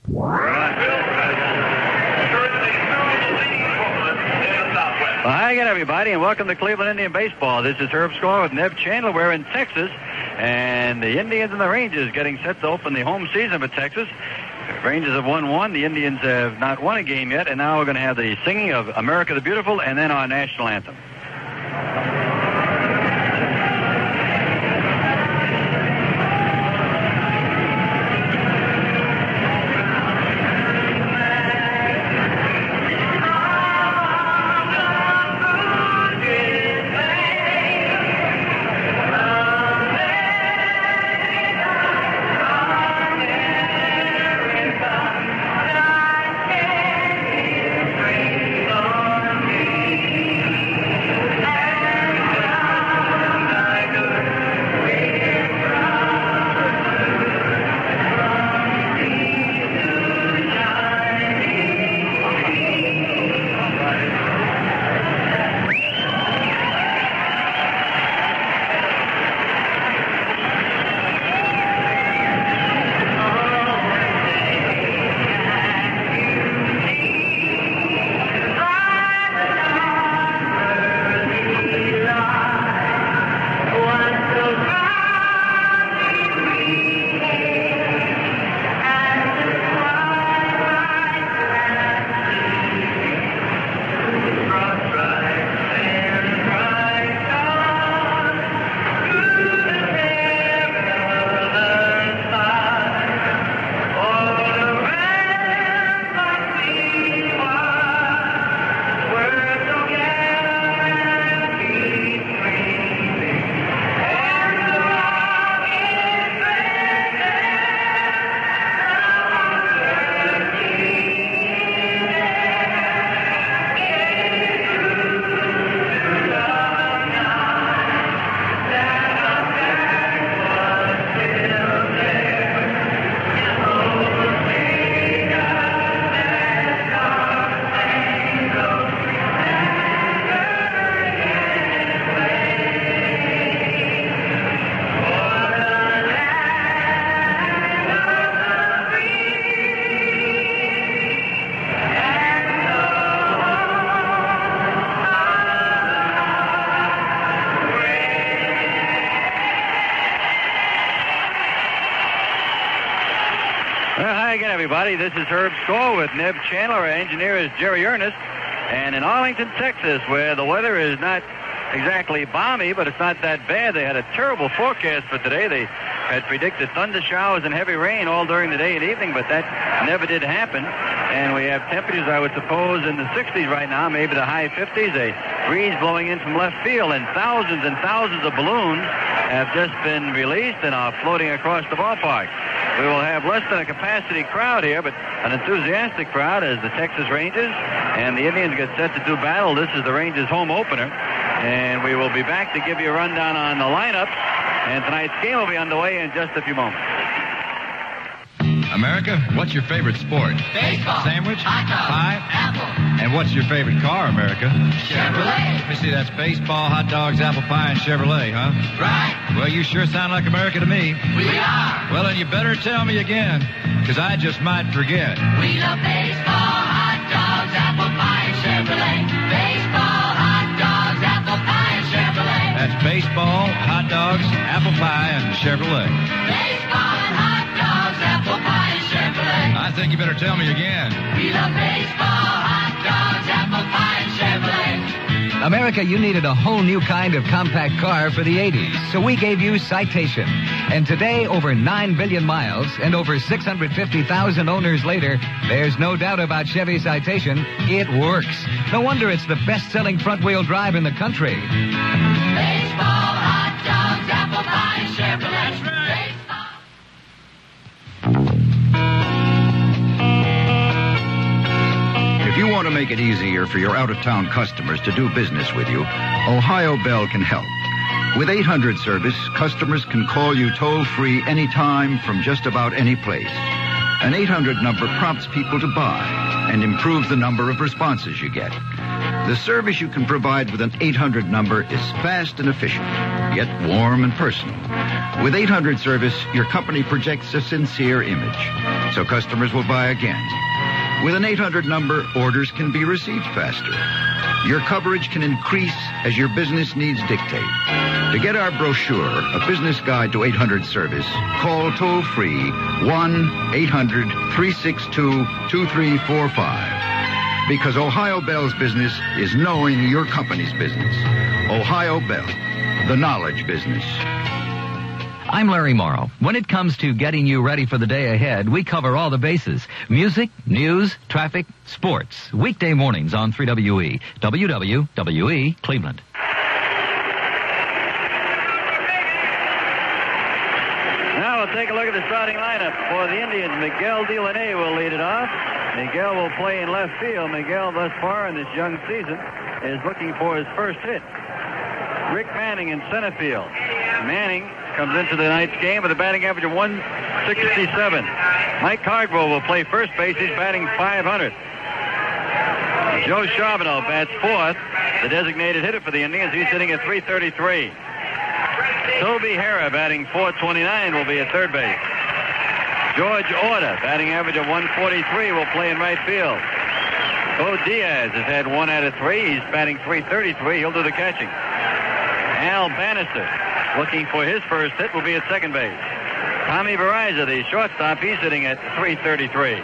Well, hi again, everybody, and welcome to Cleveland Indian Baseball. This is Herb Score with Neb Chandler. We're in Texas, and the Indians and the Rangers getting set to open the home season for Texas. The Rangers have won one. The Indians have not won a game yet, and now we're going to have the singing of America the Beautiful and then our national anthem. Everybody, this is Herb Score with Neb Chandler. Our engineer is Jerry Ernest. And in Arlington, Texas, where the weather is not exactly balmy, but it's not that bad. They had a terrible forecast for today. They had predicted thunder showers and heavy rain all during the day and evening, but that never did happen. And we have temperatures, I would suppose, in the 60s right now, maybe the high 50s. A breeze blowing in from left field, and thousands of balloons have just been released and are floating across the ballpark. We will have less than a capacity crowd here, but an enthusiastic crowd as the Texas Rangers and the Indians get set to do battle. This is the Rangers' home opener, and we will be back to give you a rundown on the lineup. And tonight's game will be underway in just a few moments. America, what's your favorite sport? Baseball. Sandwich? Hot dog. Pie? Apple. And what's your favorite car, America? Chevrolet. Let me see, that's baseball, hot dogs, apple pie, and Chevrolet, huh? Right. Well, you sure sound like America to me. We are. Well, then you better tell me again, because I just might forget. We love baseball, hot dogs, apple pie, and Chevrolet. Baseball, hot dogs, apple pie, and Chevrolet. That's baseball, hot dogs, apple pie, and Chevrolet. Baseball and hot dogs, apple pie, and Chevrolet. I think you better tell me again. We love baseball, hot dogs, apple pie, and Chevrolet. America, you needed a whole new kind of compact car for the 80s, so we gave you Citation. And today, over 9 billion miles and over 650,000 owners later, there's no doubt about Chevy Citation. It works. No wonder it's the best-selling front-wheel drive in the country. Baseball, hot dogs, apple pie, and Chevrolet. That's right. If you want to make it easier for your out-of-town customers to do business with you, Ohio Bell can help. With 800 service, customers can call you toll-free anytime from just about any place. An 800 number prompts people to buy and improves the number of responses you get. The service you can provide with an 800 number is fast and efficient, yet warm and personal. With 800 service, your company projects a sincere image, so customers will buy again. With an 800 number, orders can be received faster. Your coverage can increase as your business needs dictate. To get our brochure, a business guide to 800 service, call toll-free 1-800-362-2345. Because Ohio Bell's business is knowing your company's business. Ohio Bell, the knowledge business. I'm Larry Morrow. When it comes to getting you ready for the day ahead, we cover all the bases. Music, news, traffic, sports. Weekday mornings on 3WE. WWWE, Cleveland. Now we'll take a look at the starting lineup. For the Indians, Miguel Delaney will lead it off. Miguel will play in left field. Miguel, thus far in this young season, is looking for his first hit. Rick Manning in center field. Manning comes into the night's game with a batting average of 167. Mike Cardwell will play first base. He's batting .500. Joe Charbonneau bats fourth, the designated hitter for the Indians. He's hitting at .333. Toby Harrah batting .429 will be at third base. George Orta, batting average of 143, will play in right field. Bo Diaz has had 1 out of 3. He's batting .333. He'll do the catching. Al Bannister, looking for his first hit, will be at second base. Tommy Verizza, the shortstop, he's sitting at .333.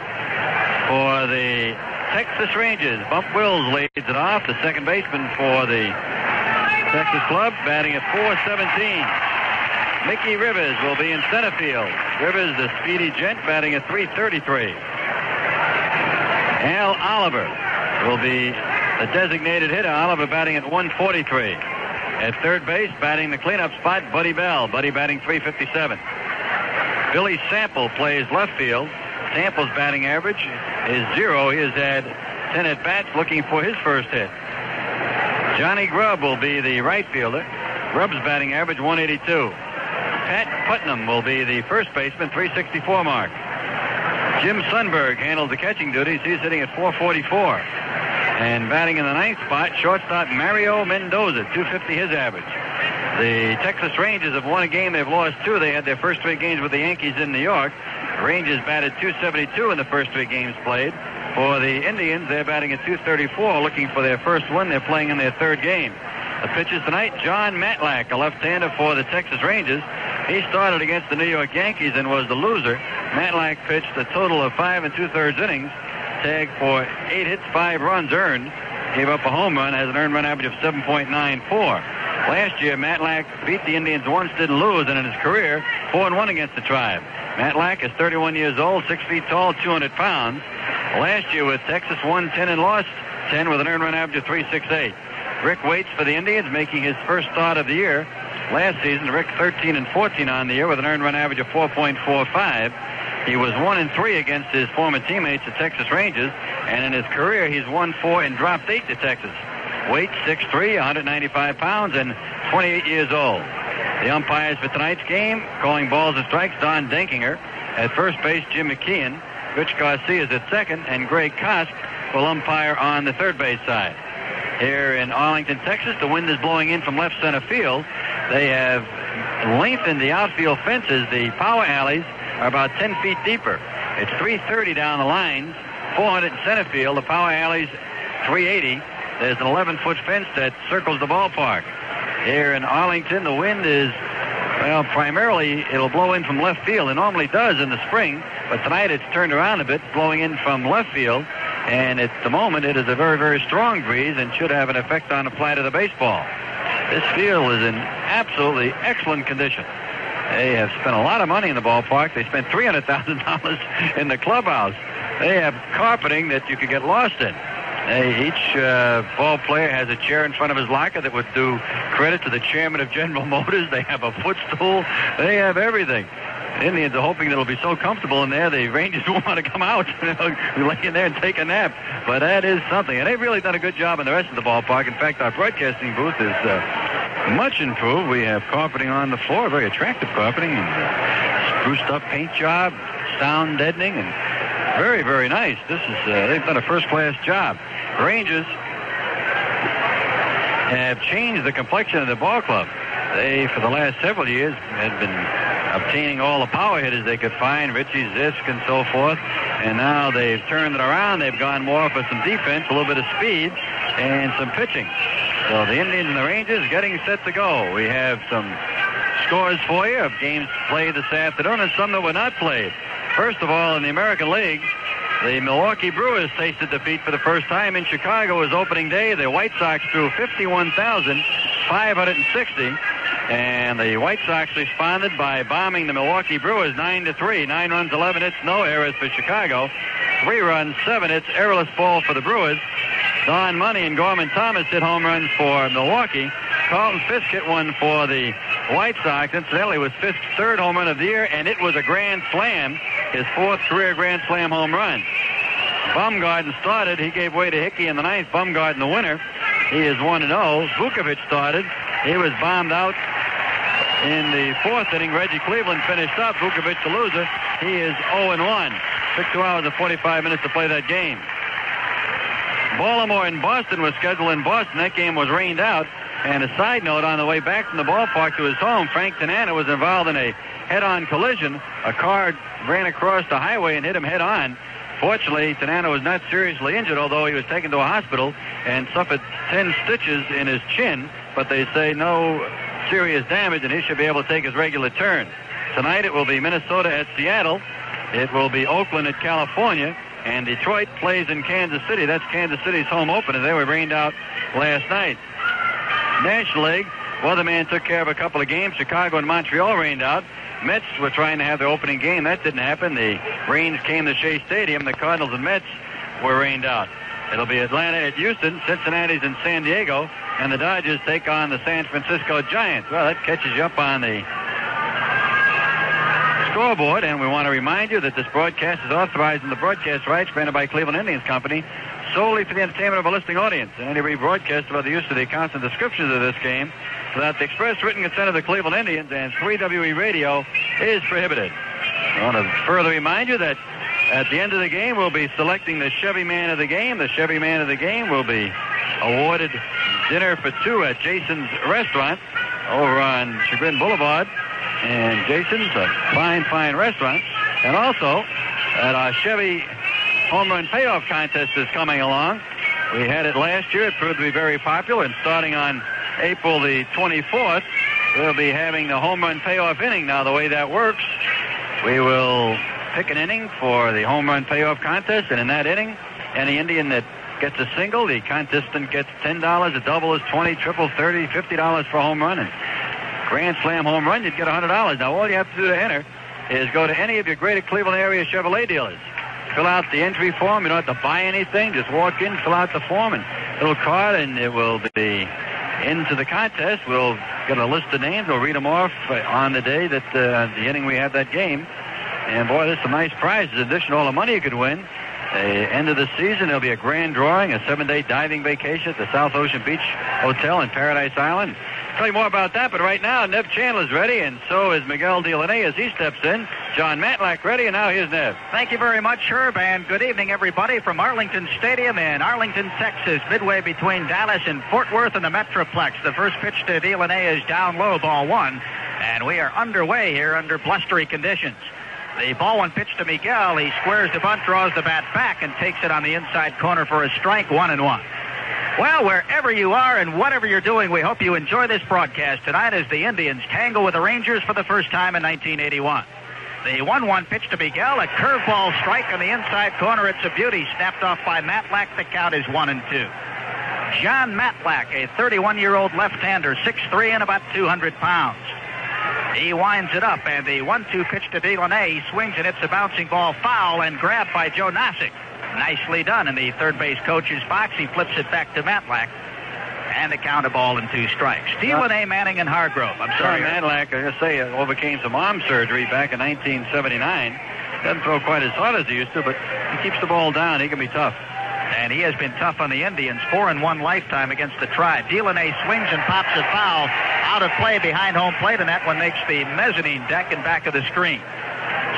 For the Texas Rangers, Bump Wills leads it off, the second baseman for the Texas club, batting at .417. Mickey Rivers will be in center field. Rivers, the speedy gent, batting at .333. Al Oliver will be the designated hitter. Oliver batting at .143. At third base, batting the cleanup spot, Buddy Bell. Buddy batting .357. Billy Sample plays left field. Sample's batting average is 0. He has had 10 at-bats looking for his first hit. Johnny Grubb will be the right fielder. Grubb's batting average 182. Pat Putnam will be the first baseman, .364 mark. Jim Sundberg handles the catching duties. He's hitting at .444. And batting in the ninth spot, shortstop Mario Mendoza, .250 his average. The Texas Rangers have won a game. They've lost 2. They had their first 3 games with the Yankees in New York. The Rangers batted .272 in the first 3 games played. For the Indians, they're batting at .234, looking for their first win. They're playing in their third game. The pitchers tonight, John Matlack, a left-hander for the Texas Rangers. He started against the New York Yankees and was the loser. Matlack pitched a total of 5 2/3 innings, tagged for 8 hits, 5 runs earned, gave up a home run, has an earned run average of 7.94. Last year, Matlack beat the Indians once, didn't lose, and in his career, 4-1 against the Tribe. Matlack is 31 years old, 6 feet tall, 200 pounds. Last year with Texas, won 10 and lost 10 with an earned run average of .368. Rick Waits for the Indians, making his first start of the year. Last season, Rick 13 and 14 on the year with an earned run average of 4.45. He was 1-3 against his former teammates, the Texas Rangers, and in his career, he's won 4 and dropped 8 to Texas. Weight 6'3", 195 pounds, and 28 years old. The umpires for tonight's game, calling balls and strikes, Don Denkinger. At first base, Jim McKeon. Rich Garcia is at second, and Greg Kosk will umpire on the third base side. Here in Arlington, Texas, the wind is blowing in from left center field. They have lengthened the outfield fences. The power alleys are about 10 feet deeper. It's 330 down the lines, 400 in center field. The power alleys, 380. There's an 11-foot fence that circles the ballpark. Here in Arlington, the wind is, well, primarily it'll blow in from left field. It normally does in the spring, but tonight it's turned around a bit, blowing in from left field. And at the moment, it is a very, very strong breeze and should have an effect on the flight of the baseball. This field is in absolutely excellent condition. They have spent a lot of money in the ballpark. They spent $300,000 in the clubhouse. They have carpeting that you could get lost in. Each ball player has a chair in front of his locker that would do credit to the chairman of General Motors. They have a footstool. They have everything. The Indians are hoping that it'll be so comfortable in there, the Rangers won't want to come out, lay in there and take a nap. But that is something. And they've really done a good job in the rest of the ballpark. In fact, our broadcasting booth is much improved. We have carpeting on the floor, very attractive carpeting, and spruced up paint job, sound deadening, and very, very nice. This is they've done a first-class job. Rangers have changed the complexion of the ball club. They, for the last several years, had been obtaining all the power hitters they could find, Richie Zisk and so forth. And now they've turned it around. They've gone more for some defense, a little bit of speed, and some pitching. So the Indians and the Rangers getting set to go. We have some scores for you of games played this afternoon and some that were not played. First of all, in the American League, the Milwaukee Brewers tasted defeat for the first time in Chicago as opening day. The White Sox threw 51,560, and the White Sox responded by bombing the Milwaukee Brewers 9-3. 9 runs, 11 hits, no errors for Chicago. 3 runs, 7 hits, errorless ball for the Brewers. Don Money and Gorman Thomas hit home runs for Milwaukee. Carlton Fisk hit one for the White Sox. Incidentally, was Fisk's 3rd home run of the year, and it was a grand slam, his 4th career grand slam home run. Bumgarden started. He gave way to Hickey in the 9th. Bumgarden the winner. He is 1-0. Vukovic started. He was bombed out in the 4th inning. Reggie Cleveland finished up. Vukovic the loser. He is 0-1. Took 2 hours and 45 minutes to play that game. Baltimore and Boston was scheduled in Boston. That game was rained out. And a side note, on the way back from the ballpark to his home, Frank Tanana was involved in a head-on collision. A car ran across the highway and hit him head-on. Fortunately, Tanana was not seriously injured, although he was taken to a hospital and suffered 10 stitches in his chin. But they say no serious damage, and he should be able to take his regular turn. Tonight it will be Minnesota at Seattle. It will be Oakland at California. And Detroit plays in Kansas City. That's Kansas City's home opener. They were rained out last night. National League, Weatherman took care of a couple of games. Chicago and Montreal rained out. Mets were trying to have their opening game. That didn't happen. The rains came to Shea Stadium. The Cardinals and Mets were rained out. It'll be Atlanta at Houston, Cincinnati's in San Diego, and the Dodgers take on the San Francisco Giants. Well, that catches you up on the scoreboard, and we want to remind you that this broadcast is authorized in the broadcast rights granted by Cleveland Indians Company solely for the entertainment of a listening audience. And any rebroadcast about the use of the accounts and descriptions of this game without the express written consent of the Cleveland Indians and 3WE Radio is prohibited. I want to further remind you that at the end of the game, we'll be selecting the Chevy Man of the Game. The Chevy Man of the Game will be awarded dinner for 2 at Jason's Restaurant over on Chagrin Boulevard. And Jason's a fine, fine restaurant. And also, at our Chevy Home Run Payoff Contest is coming along. We had it last year. It proved to be very popular. And starting on April the 24th, we'll be having the Home Run Payoff inning. Now, the way that works, we will pick an inning for the Home Run Payoff Contest. And in that inning, any Indian that gets a single, the contestant gets $10. A double is $20, triple $30, $50 for a home run. And Grand Slam home run, you'd get $100. Now, all you have to do to enter is go to any of your greater Cleveland area Chevrolet dealers. Fill out the entry form. You don't have to buy anything. Just walk in, fill out the form, and a little card, and it will be into the contest. We'll get a list of names. We'll read them off on the day that the inning we have that game. And, boy, there's some nice prizes. In addition to all the money you could win, the end of the season, there'll be a grand drawing, a 7-day diving vacation at the South Ocean Beach Hotel in Paradise Island. Tell you more about that, but right now, Nev Chandler's ready, and so is Miguel Delaney as he steps in. John Matlack ready, and now here's Nev. Thank you very much, Herb, and good evening, everybody, from Arlington Stadium in Arlington, Texas, midway between Dallas and Fort Worth in the Metroplex. The first pitch to Delaney is down low, ball 1, and we are underway here under blustery conditions. The ball 1 pitch to Miguel. He squares the bunt, draws the bat back, and takes it on the inside corner for a strike, 1-1. Well, wherever you are and whatever you're doing, we hope you enjoy this broadcast tonight as the Indians tangle with the Rangers for the first time in 1981. The 1-1 pitch to Miguel, a curveball strike on the inside corner. It's a beauty, snapped off by Matlack. The count is 1-2. John Matlack, a 31-year-old left-hander, 6'3" and about 200 pounds. He winds it up, and the 1-2 pitch to Delaney. He swings, and it's a bouncing ball foul and grabbed by Joe Nosick. Nicely done in the third base coach's box. He flips it back to Matlack. And the count, a ball and 2 strikes. Delaney, Manning, and Hargrove. I'm sorry. Matlack, I just say, overcame some arm surgery back in 1979. Doesn't throw quite as hard as he used to, but he keeps the ball down. He can be tough. And he has been tough on the Indians. 4-1 lifetime against the Tribe. Delaney swings and pops a foul out of play behind home plate, and that one makes the mezzanine deck in back of the screen.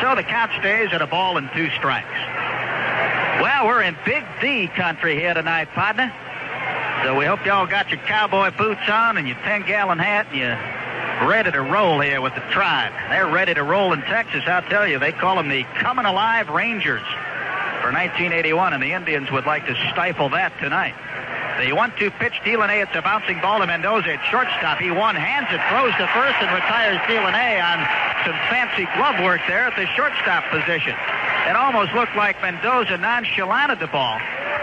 So the count stays at a ball and 2 strikes. Well, we're in Big D country here tonight, partner. So we hope y'all got your cowboy boots on and your 10-gallon hat and your ready to roll here with the Tribe. They're ready to roll in Texas. I'll tell you, they call them the Coming Alive Rangers for 1981, and the Indians would like to stifle that tonight. The 1-2 pitch, Delaney. It's a bouncing ball to Mendoza at shortstop. He one-hands it, throws to first, and retires Delaney on some fancy glove work there at the shortstop position. It almost looked like Mendoza nonchalanted the ball.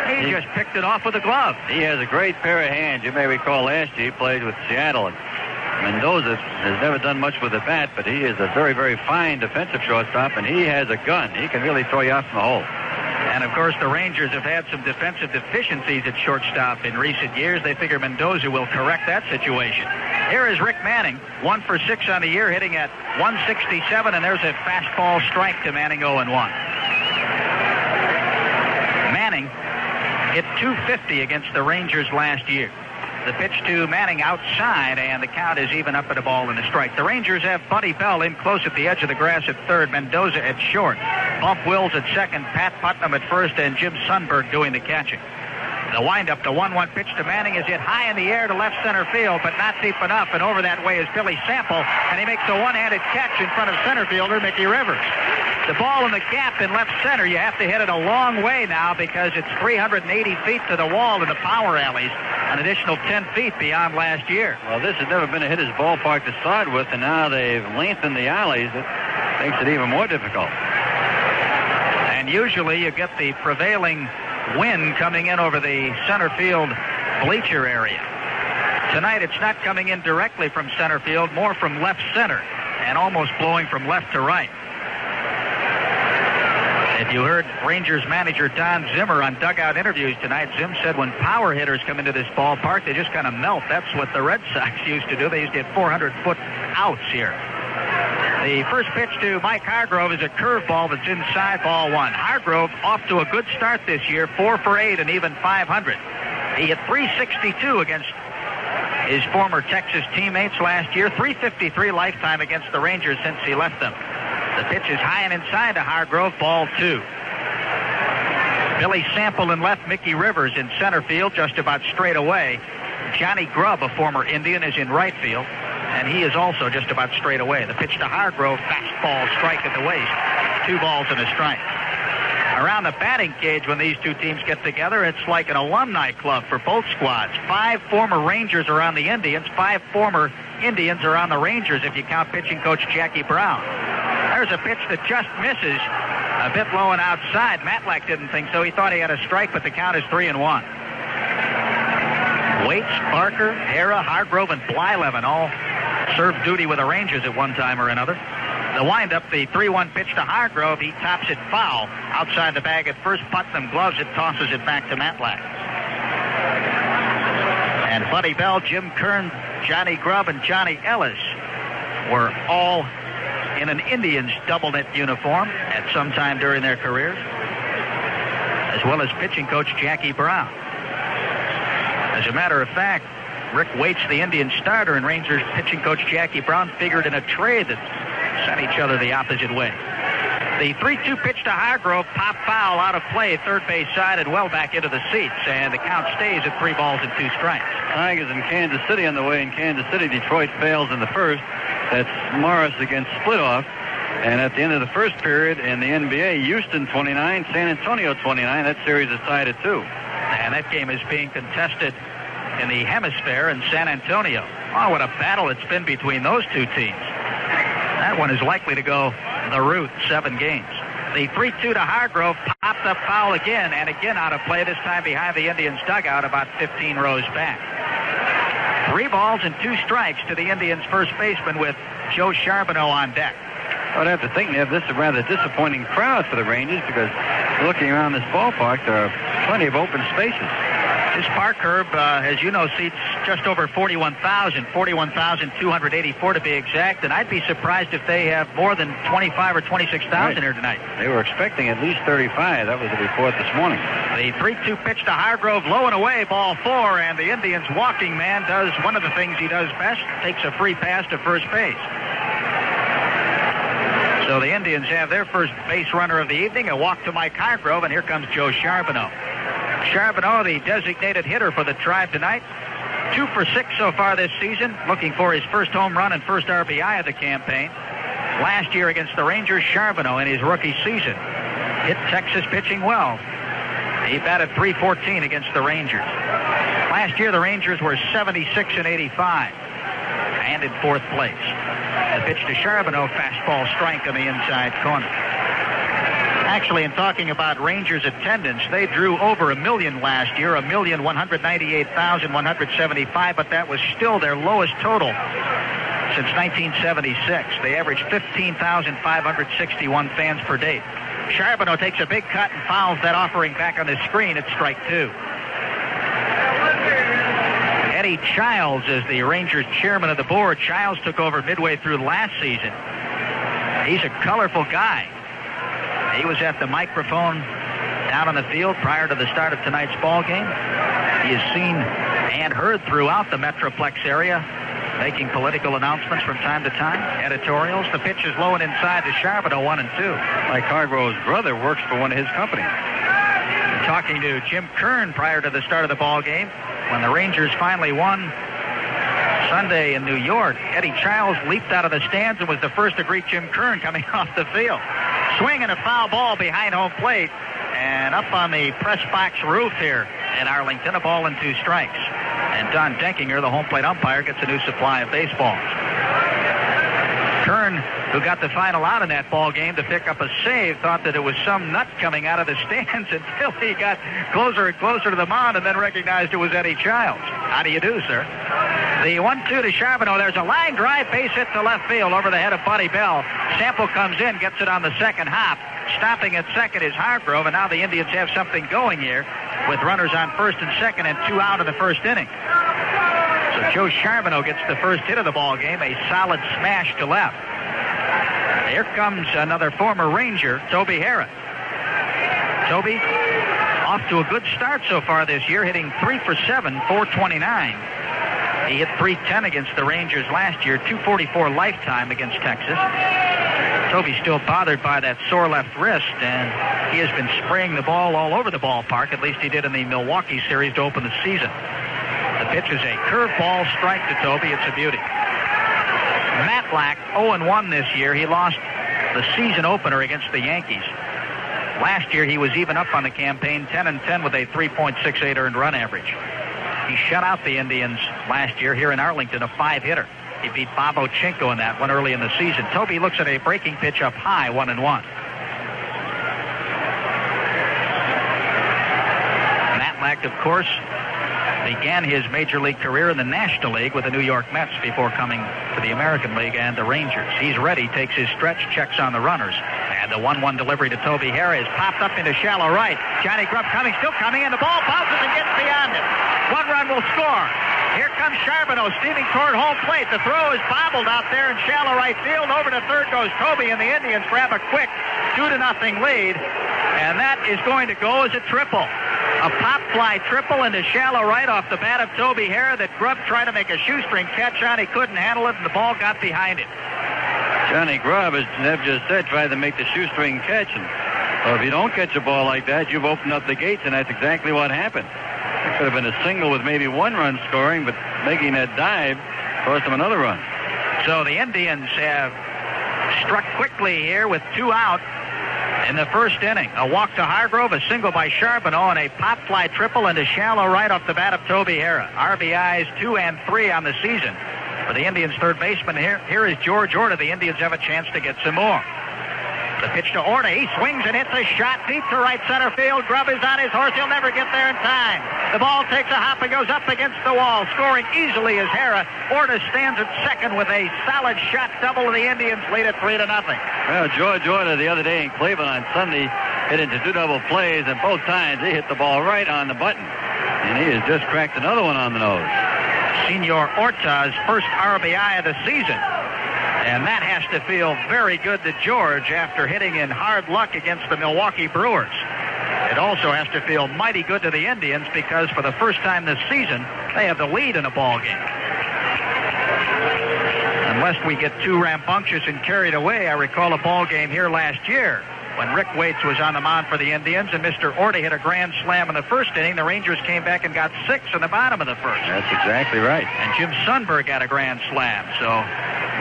He just picked it off with a glove. He has a great pair of hands. You may recall last year he played with Seattle. And Mendoza has never done much with the bat, but he is a very, very fine defensive shortstop, and he has a gun. He can really throw you out from the hole. And, of course, the Rangers have had some defensive deficiencies at shortstop in recent years. They figure Mendoza will correct that situation. Here is Rick Manning, 1 for 6 on the year, hitting at 167, and there's a fastball strike to Manning, 0-1. Manning hit .250 against the Rangers last year. The pitch to Manning outside, and the count is even up at a ball and a strike. The Rangers have Buddy Bell in close at the edge of the grass at third, Mendoza at short, Bump Wills at second, Pat Putnam at first, and Jim Sundberg doing the catching. The windup, the 1-1 pitch to Manning is hit high in the air to left center field, but not deep enough, and over that way is Billy Sample, and he makes a one-handed catch in front of center fielder Mickey Rivers. The ball in the gap in left center, you have to hit it a long way now because it's 380 feet to the wall in the power alleys, an additional 10 feet beyond last year. Well, this has never been a hitter's ballpark to start with, and now they've lengthened the alleys. It makes it even more difficult. And usually you get the prevailing wind coming in over the center field bleacher area. Tonight it's not coming in directly from center field, more from left center, and almost blowing from left to right. If you heard Rangers manager Don Zimmer on dugout interviews tonight, Zim said when power hitters come into this ballpark, they just kind of melt. That's what the Red Sox used to do. They used to hit 400-foot outs here. The first pitch to Mike Hargrove is a curveball that's inside, ball 1. Hargrove off to a good start this year, 4 for 8 and even 500. He hit .362 against his former Texas teammates last year, .353 lifetime against the Rangers since he left them. The pitch is high and inside to Hargrove, ball 2. Billy Sample in left, Mickey Rivers in center field, just about straight away. Johnny Grubb, a former Indian, is in right field, and he is also just about straight away. The pitch to Hargrove, fastball, strike at the waist. 2 balls and a strike. Around the batting cage when these two teams get together, it's like an alumni club for both squads. 5 former Rangers are on the Indians, 5 former Indians are on the Rangers if you count pitching coach Jackie Brown. There's a pitch that just misses, a bit low and outside. Matlack didn't think so. He thought he had a strike, but the count is 3-1. Waits, Barker, Hara, Hargrove, and Blyleven all served duty with the Rangers at one time or another. The windup, the 3-1 pitch to Hargrove. He tops it foul outside the bag at first. Putnam gloves it, tosses it back to Matlack. And Buddy Bell, Jim Kern, Johnny Grubb, and Johnny Ellis were all in an Indians double knit uniform at some time during their careers, as well as pitching coach Jackie Brown. As a matter of fact, Rick Waits, the Indian starter, and Rangers pitching coach Jackie Brown figured in a trade that sent each other the opposite way. The 3-2 pitch to Hargrove, pop foul out of play, third base side and well back into the seats, and the count stays at 3 balls and 2 strikes. Tigers in Kansas City on the way. In Kansas City, Detroit fails in the first. That's Morris against Splitoff. And at the end of the first period in the NBA, Houston 29, San Antonio 29. That series is tied at 2. And that game is being contested in the hemisphere in San Antonio. Oh, what a battle it's been between those two teams. That one is likely to go the route, 7 games. The 3-2 to Hargrove, popped up foul again, and again out of play, this time behind the Indians' dugout about 15 rows back. 3 balls and 2 strikes to the Indians' first baseman with Joe Charbonneau on deck. I'd have to think, Nev, this is a rather disappointing crowd for the Rangers because looking around this ballpark, there are plenty of open spaces. This park, Herb, as you know, seats just over 41,284 to be exact, and I'd be surprised if they have more than 25 or 26,000 here tonight. They were expecting at least 35. That was the report this morning. The 3-2 pitch to Hargrove, low and away, ball 4, and the Indians' walking man does one of the things he does best, takes a free pass to first base. So the Indians have their first base runner of the evening, a walk to Mike Hargrove, and here comes Joe Charbonneau. Charbonneau, the designated hitter for the Tribe tonight, 2 for 6 so far this season, looking for his first home run and first RBI of the campaign. Last year against the Rangers, Charbonneau in his rookie season hit Texas pitching well. He batted .314 against the Rangers. Last year, the Rangers were 76 and 85 and in 4th place. The pitch to Charbonneau, fastball strike on the inside corner. Actually, in talking about Rangers attendance, they drew over 1 million last year, 1,198,175, but that was still their lowest total since 1976. They averaged 15,561 fans per day. Charbonneau takes a big cut and fouls that offering back on the screen at strike 2. Eddie Childs is the Rangers chairman of the board. Childs took over midway through last season. He's a colorful guy. He was at the microphone down on the field prior to the start of tonight's ball game. He is seen and heard throughout the Metroplex area, making political announcements from time to time, editorials. The pitch is low and inside to Charbonneau, 1-2. Mike Hargrove's brother works for one of his companies. Talking to Jim Kern prior to the start of the ball game, when the Rangers finally won Sunday in New York, Eddie Childs leaped out of the stands and was the first to greet Jim Kern coming off the field. Swing and a foul ball behind home plate, and up on the press box roof here in Arlington, a ball and 2 strikes. And Don Denkinger, the home plate umpire, gets a new supply of baseballs. Kern, who got the final out in that ball game to pick up a save, thought that it was some nut coming out of the stands until he got closer and closer to the mound and then recognized it was Eddie Childs. How do you do, sir? The 1-2 to Charbonneau. There's a line drive, base hit to left field over the head of Buddy Bell. Sample comes in, gets it on the second hop. Stopping at second is Hargrove, and now the Indians have something going here with runners on first and second and 2 out in the first inning. So Joe Charbonneau gets the first hit of the ball game, a solid smash to left. Here comes another former Ranger, Toby Harrah. Toby off to a good start so far this year, hitting 3 for 7, 429. He hit .310 against the Rangers last year, .244 lifetime against Texas. Toby's still bothered by that sore left wrist, and he has been spraying the ball all over the ballpark. At least he did in the Milwaukee series to open the season. The pitch is a curveball strike to Toby. It's a beauty. Matlack, 0-1 this year. He lost the season opener against the Yankees. Last year, he was even up on the campaign, 10-10 with a 3.68 earned run average. He shut out the Indians last year here in Arlington, a 5-hitter. He beat Bob Ochinko in that one early in the season. Toby looks at a breaking pitch up high, 1-1. Matlack, of course, began his major league career in the National League with the New York Mets before coming to the American League and the Rangers. He's ready, takes his stretch, checks on the runners. And the 1-1 delivery to Toby Harrah is popped up into shallow right. Johnny Grubb coming, still coming, and the ball bounces and gets beyond it. 1 run will score. Here comes Charbonneau steaming toward home plate. The throw is bobbled out there in shallow right field. Over to third goes Toby, and the Indians grab a quick 2-0 lead. And that is going to go as a triple. A pop fly triple into shallow right off the bat of Toby Harrah that Grubb tried to make a shoestring catch on. He couldn't handle it, and the ball got behind it. Johnny Grubb, as Neb just said, tried to make the shoestring catch. And so if you don't catch a ball like that, you've opened up the gates, and that's exactly what happened. It could have been a single with maybe 1 run scoring, but making that dive cost them another run. So the Indians have struck quickly here with 2 out in the first inning. A walk to Hargrove, a single by Charbonneau, and a pop fly triple into shallow right off the bat of Toby Harrah. RBIs 2 and 3 on the season. For the Indians' third baseman, here is George Orta. The Indians have a chance to get some more. The pitch to Orta. He swings and hits a shot deep to right center field. Grubb is on his horse. He'll never get there in time. The ball takes a hop and goes up against the wall. Scoring easily is Harrah. Orta stands at second with a solid shot double to the Indians, lead at 3-0. Well, George Orta the other day in Cleveland on Sunday hit into 2 double plays, and both times he hit the ball right on the button. And he has just cracked another one on the nose. Senor Orta's first RBI of the season. And that has to feel very good to George after hitting in hard luck against the Milwaukee Brewers. It also has to feel mighty good to the Indians because for the first time this season, they have the lead in a ball game. Unless we get too rambunctious and carried away, I recall a ball game here last year when Rick Waits was on the mound for the Indians, and Mr. Orta hit a grand slam in the first inning. The Rangers came back and got 6 in the bottom of the first. That's exactly right. And Jim Sundberg got a grand slam. So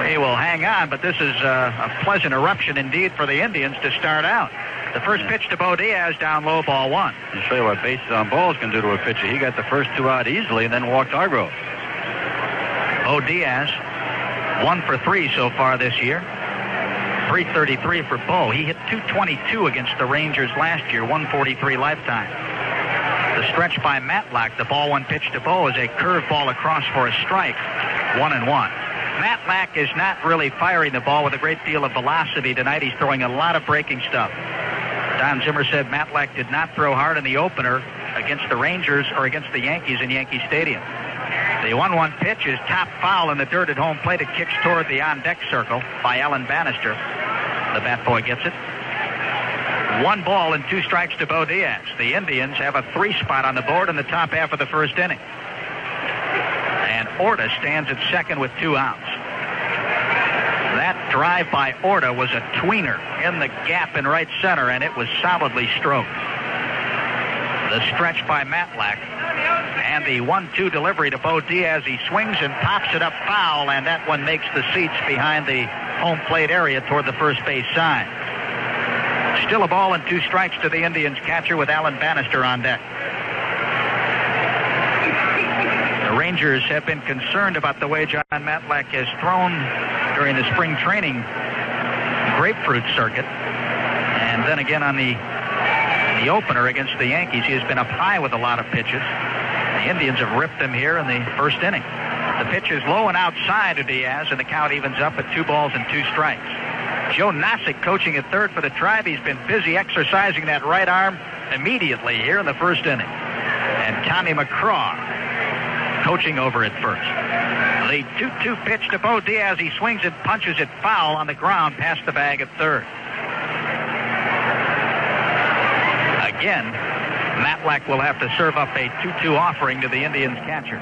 we will hang on, but this is a pleasant eruption indeed for the Indians to start out. The first pitch to Bo Diaz, down low, ball 1. I'll show you what bases on balls can do to a pitcher. He got the first 2 out easily and then walked Hargrove. Bo Diaz, 1 for 3 so far this year. 333 for Bo. He hit .222 against the Rangers last year, 143 lifetime. The stretch by Matlack, the ball 1 pitch to Bo, is a curveball across for a strike, 1-1. Matlack is not really firing the ball with a great deal of velocity tonight. He's throwing a lot of breaking stuff. Don Zimmer said Matlack did not throw hard in the opener against the Rangers or against the Yankees in Yankee Stadium. The 1-1 pitch is top foul in the dirt at home plate. It kicks toward the on-deck circle by Alan Bannister. The bat boy gets it. 1 ball and 2 strikes to Bo Diaz. The Indians have a 3 spot on the board in the top half of the first inning. And Orta stands at second with 2 outs. That drive by Orta was a tweener in the gap in right center, and it was solidly stroked. The stretch by Matlack. And the 1-2 delivery to Bo Diaz. He swings and pops it up foul, and that one makes the seats behind the home plate area toward the first base side. Still a ball and 2 strikes to the Indians catcher with Alan Bannister on deck. The Rangers have been concerned about the way John Matlack has thrown during the spring training grapefruit circuit. And then again on the opener against the Yankees, he has been up high with a lot of pitches. The Indians have ripped him here in the first inning. The pitch is low and outside to Diaz, and the count evens up at 2 balls and 2 strikes. Joe Nosick coaching at third for the Tribe. He's been busy exercising that right arm immediately here in the first inning. And Tommy McCraw coaching over at first. The 2-2 pitch to Bo Diaz. He swings and punches it foul on the ground past the bag at third. Again, Matlack will have to serve up a 2-2 offering to the Indians catcher.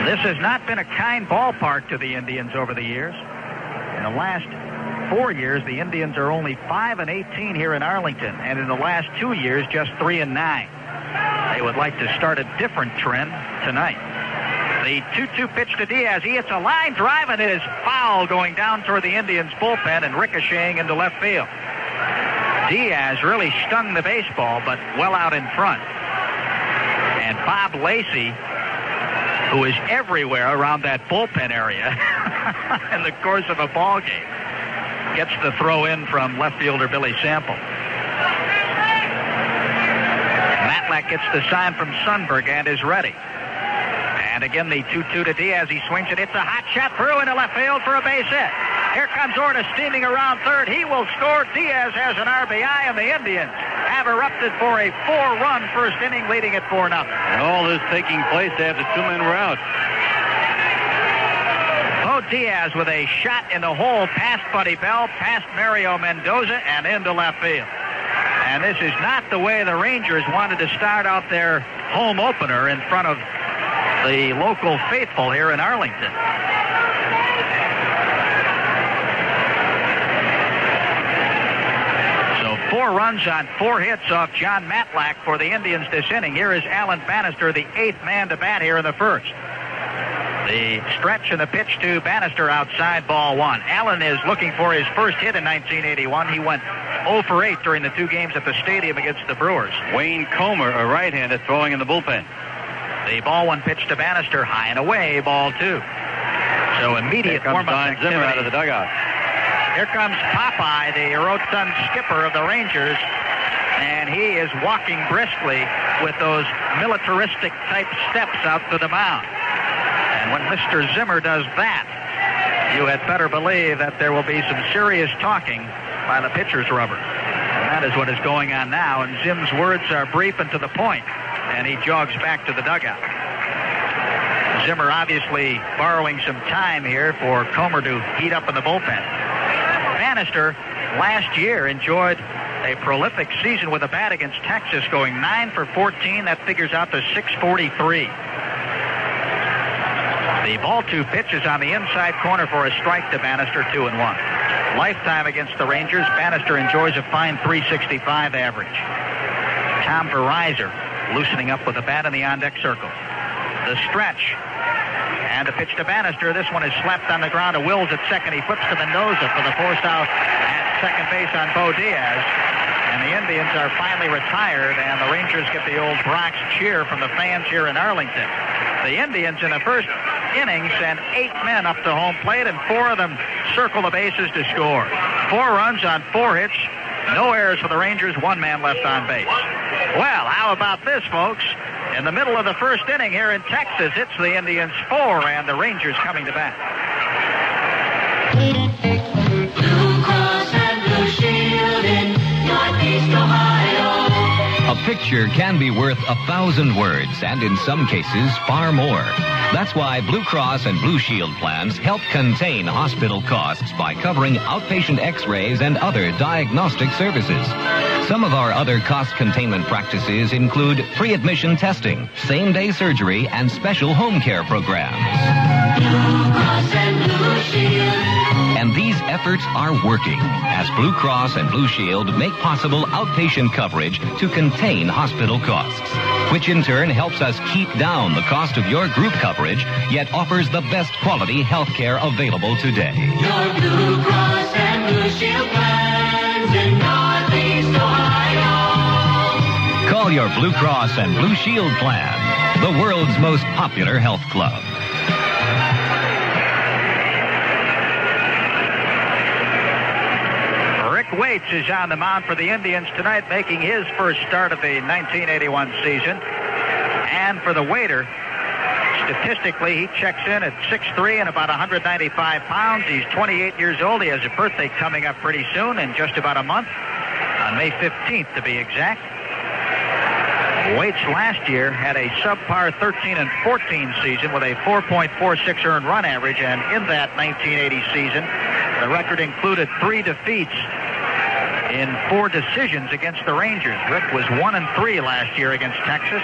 This has not been a kind ballpark to the Indians over the years. In the last 4 years, the Indians are only 5-18 here in Arlington, and in the last 2 years, just 3-9. They would like to start a different trend tonight. The 2-2 pitch to Diaz. He hits a line drive, and it is foul going down toward the Indians' bullpen and ricocheting into left field. Diaz really stung the baseball, but well out in front. And Bob Lacey, who is everywhere around that bullpen area in the course of a ball game, gets the throw in from left fielder Billy Sample. Matlack gets the sign from Sundberg and is ready. And again, the 2-2 to Diaz. He swings it. It's a hot shot through into left field for a base hit. Here comes Orta steaming around third. He will score. Diaz has an RBI, and the Indians have erupted for a 4-run first inning, leading at 4-0. And all this taking place after 2 men were out. Bo Diaz with a shot in the hole past Buddy Bell, past Mario Mendoza, and into left field. And this is not the way the Rangers wanted to start out their home opener in front of the local faithful here in Arlington. So 4 runs on 4 hits off John Matlack for the Indians this inning. Here is Alan Bannister, the 8th man to bat here in the first. The stretch and the pitch to Bannister outside, ball 1. Allen is looking for his first hit in 1981. He went 0 for 8 during the 2 games at the stadium against the Brewers. Wayne Comer, a right-hander, throwing in the bullpen. The ball 1 pitch to Bannister, high and away, ball 2. So immediate warm-up activity. Zimmer out of the dugout. Here comes Popeye, the rotund skipper of the Rangers, and he is walking briskly with those militaristic-type steps out to the mound. And when Mr. Zimmer does that, you had better believe that there will be some serious talking by the pitcher's rubber. And that is what is going on now, and Zim's words are brief and to the point, and he jogs back to the dugout. Zimmer obviously borrowing some time here for Comer to heat up in the bullpen. Bannister last year enjoyed a prolific season with a bat against Texas, going 9 for 14. That figures out to 643. The ball 2 pitches on the inside corner for a strike to Bannister, 2-1. lifetime against the Rangers. Bannister enjoys a fine .365 average. Tom Verizor loosening up with a bat in the on-deck circle. The stretch. And a pitch to Bannister. This one is slapped on the ground to Wills at second. He flips to Mendoza for the force out at second base on Bo Diaz. And the Indians are finally retired, and the Rangers get the old Bronx cheer from the fans here in Arlington. The Indians in the first inning send 8 men up to home plate, and 4 of them circle the bases to score. 4 runs on 4 hits. No errors for the Rangers. 1 man left on base. Well, how about this, folks? In the middle of the first inning here in Texas, it's the Indians 4 and the Rangers coming to bat. Blue Cross and Blue Shield in Northeast Ohio. A picture can be worth 1,000 words, and in some cases, far more. That's why Blue Cross and Blue Shield plans help contain hospital costs by covering outpatient x-rays and other diagnostic services. Some of our other cost containment practices include pre-admission testing, same-day surgery, and special home care programs. Blue Cross and Blue Shield. And these efforts are working as Blue Cross and Blue Shield make possible outpatient coverage to contain hospital costs, which in turn helps us keep down the cost of your group coverage, yet offers the best quality health care available today. Your Blue Cross and Blue Shield plans in Northeast Ohio. Call your Blue Cross and Blue Shield plan, the world's most popular health club. Waits is on the mound for the Indians tonight, making his first start of the 1981 season. And for the waiter, statistically, he checks in at 6'3" and about 195 pounds. He's 28 years old. He has a birthday coming up pretty soon, in just about a month, on May 15th to be exact. Waits last year had a subpar 13-14 season with a 4.46 earned run average, and in that 1980 season, the record included 3 defeats in 4 decisions against the Rangers. Rick was 1-3 last year against Texas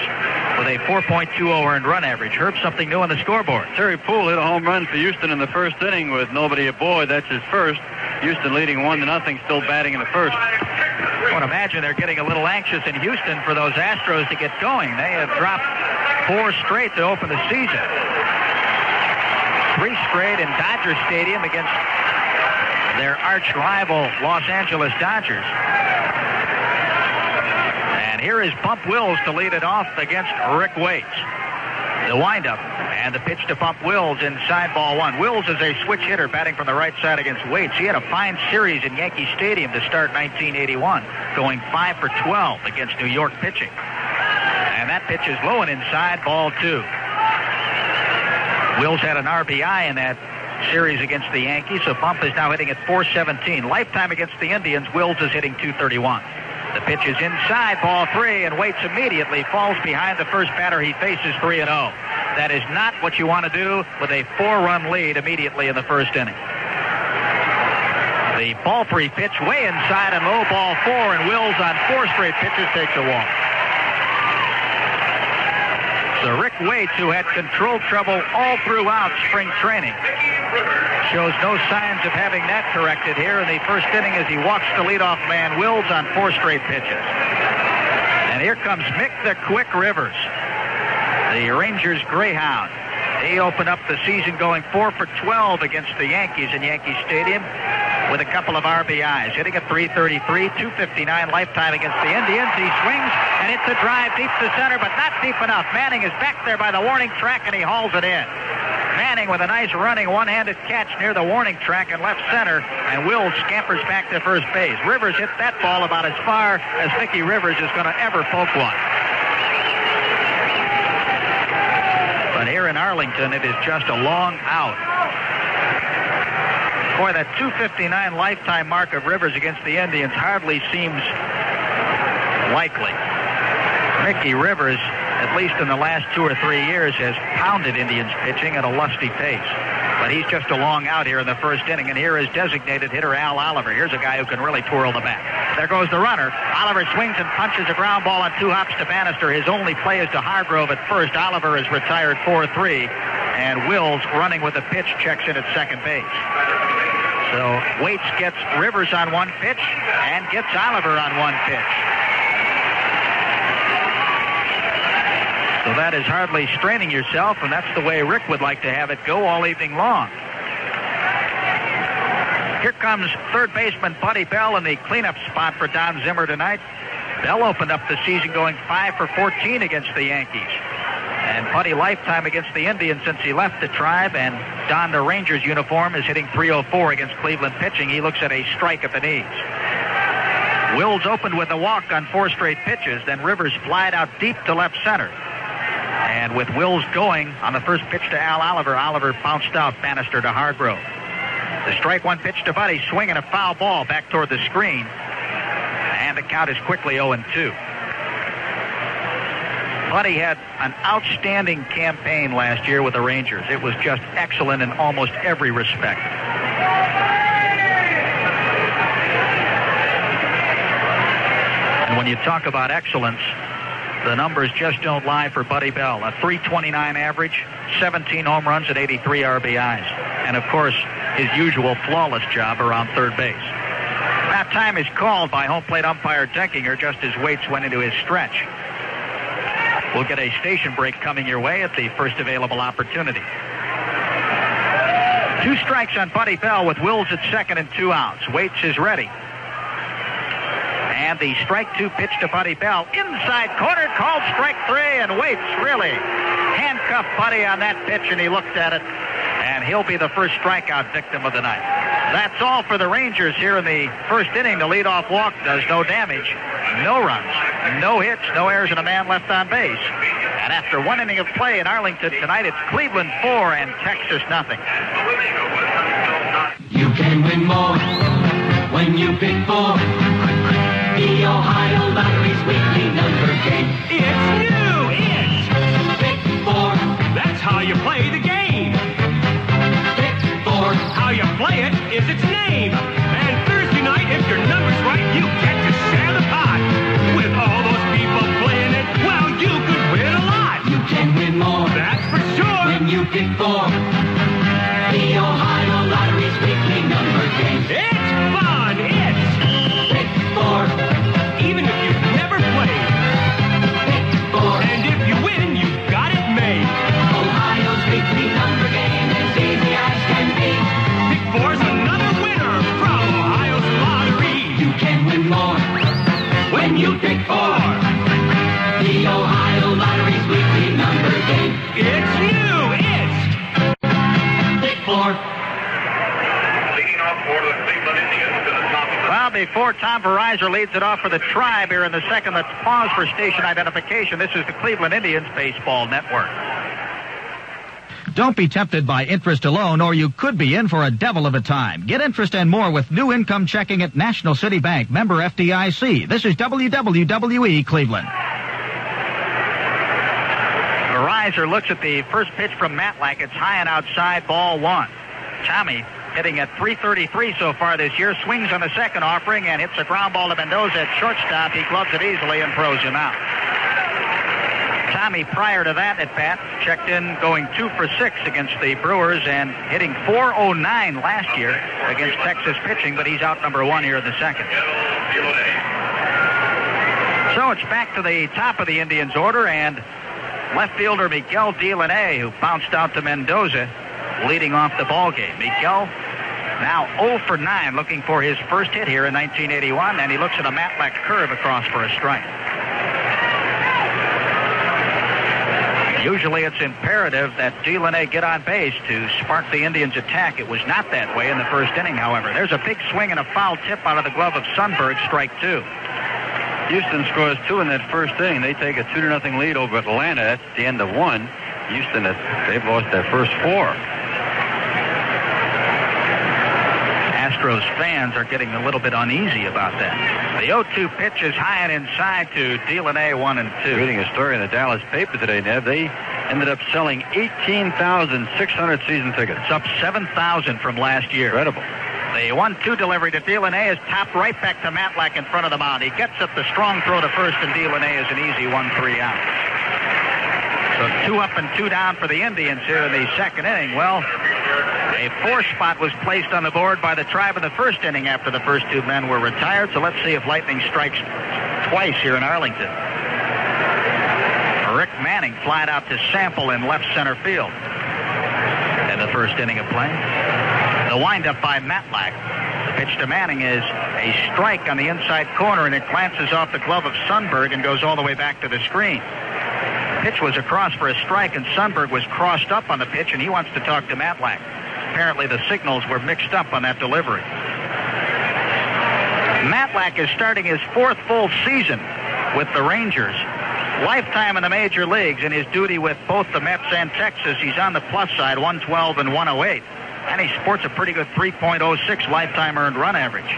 with a 4.20 earned run average. Herb, something new on the scoreboard. Terry Poole hit a home run for Houston in the first inning with nobody aboard. That's his first. Houston leading 1-0, still batting in the first. I would imagine they're getting a little anxious in Houston for those Astros to get going. They have dropped 4 straight to open the season. 3 straight in Dodger Stadium against their arch rival Los Angeles Dodgers. And here is Bump Wills to lead it off against Rick Waits. The windup and the pitch to Bump Wills inside ball 1. Wills is a switch hitter batting from the right side against Waits. He had a fine series in Yankee Stadium to start 1981, going 5 for 12 against New York pitching. And that pitch is low and inside ball 2. Wills had an RBI in that series against the Yankees, so Bump is now hitting at .417. Lifetime against the Indians, Wills is hitting .231. The pitch is inside ball 3, and Waits immediately falls behind the first batter he faces 3-0. That is not what you want to do with a 4-run lead immediately in the first inning. The ball 3 pitch way inside and low ball 4, and Wills on 4 straight pitches takes a walk. So Rick Waits, who had control trouble all throughout spring training, shows no signs of having that corrected here in the first inning as he walks the leadoff man Wills on 4 straight pitches. And here comes Mick the Quick Rivers, the Rangers Greyhound. He opened up the season going 4 for 12 against the Yankees in Yankee Stadium with a couple of RBIs, hitting at .333, .259 lifetime against the Indians. He swings, and it's a drive deep to center, but not deep enough. Manning is back there by the warning track, and he hauls it in. Manning with a nice running one-handed catch near the warning track in left center, and Wills scampers back to first base. Rivers hit that ball about as far as Mickey Rivers is going to ever poke one. But here in Arlington, it is just a long out. Boy, that .259 lifetime mark of Rivers against the Indians hardly seems likely. Mickey Rivers, at least in the last 2 or 3 years, has pounded Indians pitching at a lusty pace. But he's just a long out here in the first inning, and here is designated hitter Al Oliver. Here's a guy who can really twirl the bat. There goes the runner. Oliver swings and punches a ground ball on 2 hops to Bannister. His only play is to Hargrove at first. Oliver is retired 4-3, and Wills, running with the pitch, checks in at second base. So Waits gets Rivers on one pitch and gets Oliver on one pitch. So that is hardly straining yourself, and that's the way Rick would like to have it go all evening long. Here comes third baseman Buddy Bell in the cleanup spot for Don Zimmer tonight. Bell opened up the season going 5 for 14 against the Yankees. And Buddy lifetime against the Indians since he left the Tribe and donned a Rangers uniform is hitting .304 against Cleveland pitching. He looks at a strike at the knees. Wills opened with a walk on 4 straight pitches. Then Rivers flied out deep to left center. And with Wills going on the first pitch to Al Oliver, Oliver bounced out Bannister to Hargrove. The strike 1 pitch to Buddy, swinging a foul ball back toward the screen. And the count is quickly 0-2. Buddy had an outstanding campaign last year with the Rangers. It was just excellent in almost every respect. And when you talk about excellence, the numbers just don't lie for Buddy Bell. A .329 average, 17 home runs and 83 RBIs. And, of course, his usual flawless job around third base. Now time is called by home plate umpire Denkinger just as Waits went into his stretch. We'll get a station break coming your way at the first available opportunity. 2 strikes on Buddy Bell with Wills at second and 2 outs. Waits is ready. And the strike 2 pitch to Buddy Bell. Inside corner, called strike 3, and Waits really handcuffed Buddy on that pitch, and he looked at it. And he'll be the first strikeout victim of the night. That's all for the Rangers here in the first inning. The leadoff walk does no damage. No runs, no hits, no errors, and a man left on base. And after 1 inning of play in Arlington tonight, it's Cleveland 4 and Texas nothing. You can win more when you pick 4. The Ohio Lottery's weekly number game. It's new! It's Pick 4. That's how you play the game. Pick 4. How you play it is its name. And Thursday night, if your number's right, you get to share the pot. With all those people playing it, well, you could win a lot. You can win more That's for sure. when you pick 4. The Ohio Lottery's weekly number game. It's fun. It's Pick 4. even if you've never played. Pick 4. And if you win, you've got it made. Ohio's weekly number game is easy as can be. Pick 4's another winner from Ohio's lottery. You can win more when you pick 4. The Ohio Lottery's weekly number game. It's new. It's Pick 4. Leading off for the Cleveland Indians to the top of the... Well, before Tom Verizor leads it off for the Tribe here in the second, let's pause for station identification. This is the Cleveland Indians Baseball Network. Don't be tempted by interest alone, or you could be in for a devil of a time. Get interest and more with new income checking at National City Bank, member FDIC. This is WWWE Cleveland. Verizor looks at the first pitch from Matlack. It's high and outside, ball 1. Tommy hitting at .333 so far this year, swings on the second offering and hits a ground ball to Mendoza at shortstop. He gloves it easily and throws him out. Tommy, prior to that at bat, checked in going 2 for 6 against the Brewers and hitting .409 last year against Texas pitching, but he's out number 1 here in the second. So it's back to the top of the Indians order, and left fielder Miguel Delaney, who bounced out to Mendoza, leading off the ball game. Miguel now 0 for 9, looking for his first hit here in 1981, and he looks at a Matlack curve across for a strike. Usually it's imperative that Delaney get on base to spark the Indians' attack. It was not that way in the first inning, however. There's a big swing and a foul tip out of the glove of Sundberg, strike 2. Houston scores 2 in that first inning. They take a 2-0 lead over Atlanta. That's the end of 1. Houston, they've lost their first 4. Astros fans are getting a little bit uneasy about that. The 0-2 pitch is high and inside to Delaney, 1-2. Reading a story in the Dallas paper today, Ned. They ended up selling 18,600 season tickets. It's up 7,000 from last year. Incredible. The 1-2 delivery to Delaney is tapped right back to Matlack in front of the mound. He gets up the strong throw to first, and Delaney is an easy 1-3 out. So 2 up and 2 down for the Indians here in the second inning. Well, A 4 spot was placed on the board by the Tribe in the first inning after the first 2 men were retired, so let's see if lightning strikes twice here in Arlington. Rick Manning flied out to Sample in left center field in the first inning of play. The windup by Matlack. The pitch to Manning is a strike on the inside corner, and it glances off the glove of Sundberg and goes all the way back to the screen. The pitch was across for a strike, and Sundberg was crossed up on the pitch, and he wants to talk to Matlack. Apparently the signals were mixed up on that delivery. Matlack is starting his 4th full season with the Rangers. Lifetime in the major leagues in his duty with both the Mets and Texas. He's on the plus side, 112 and 108. And he sports a pretty good 3.06 lifetime earned run average.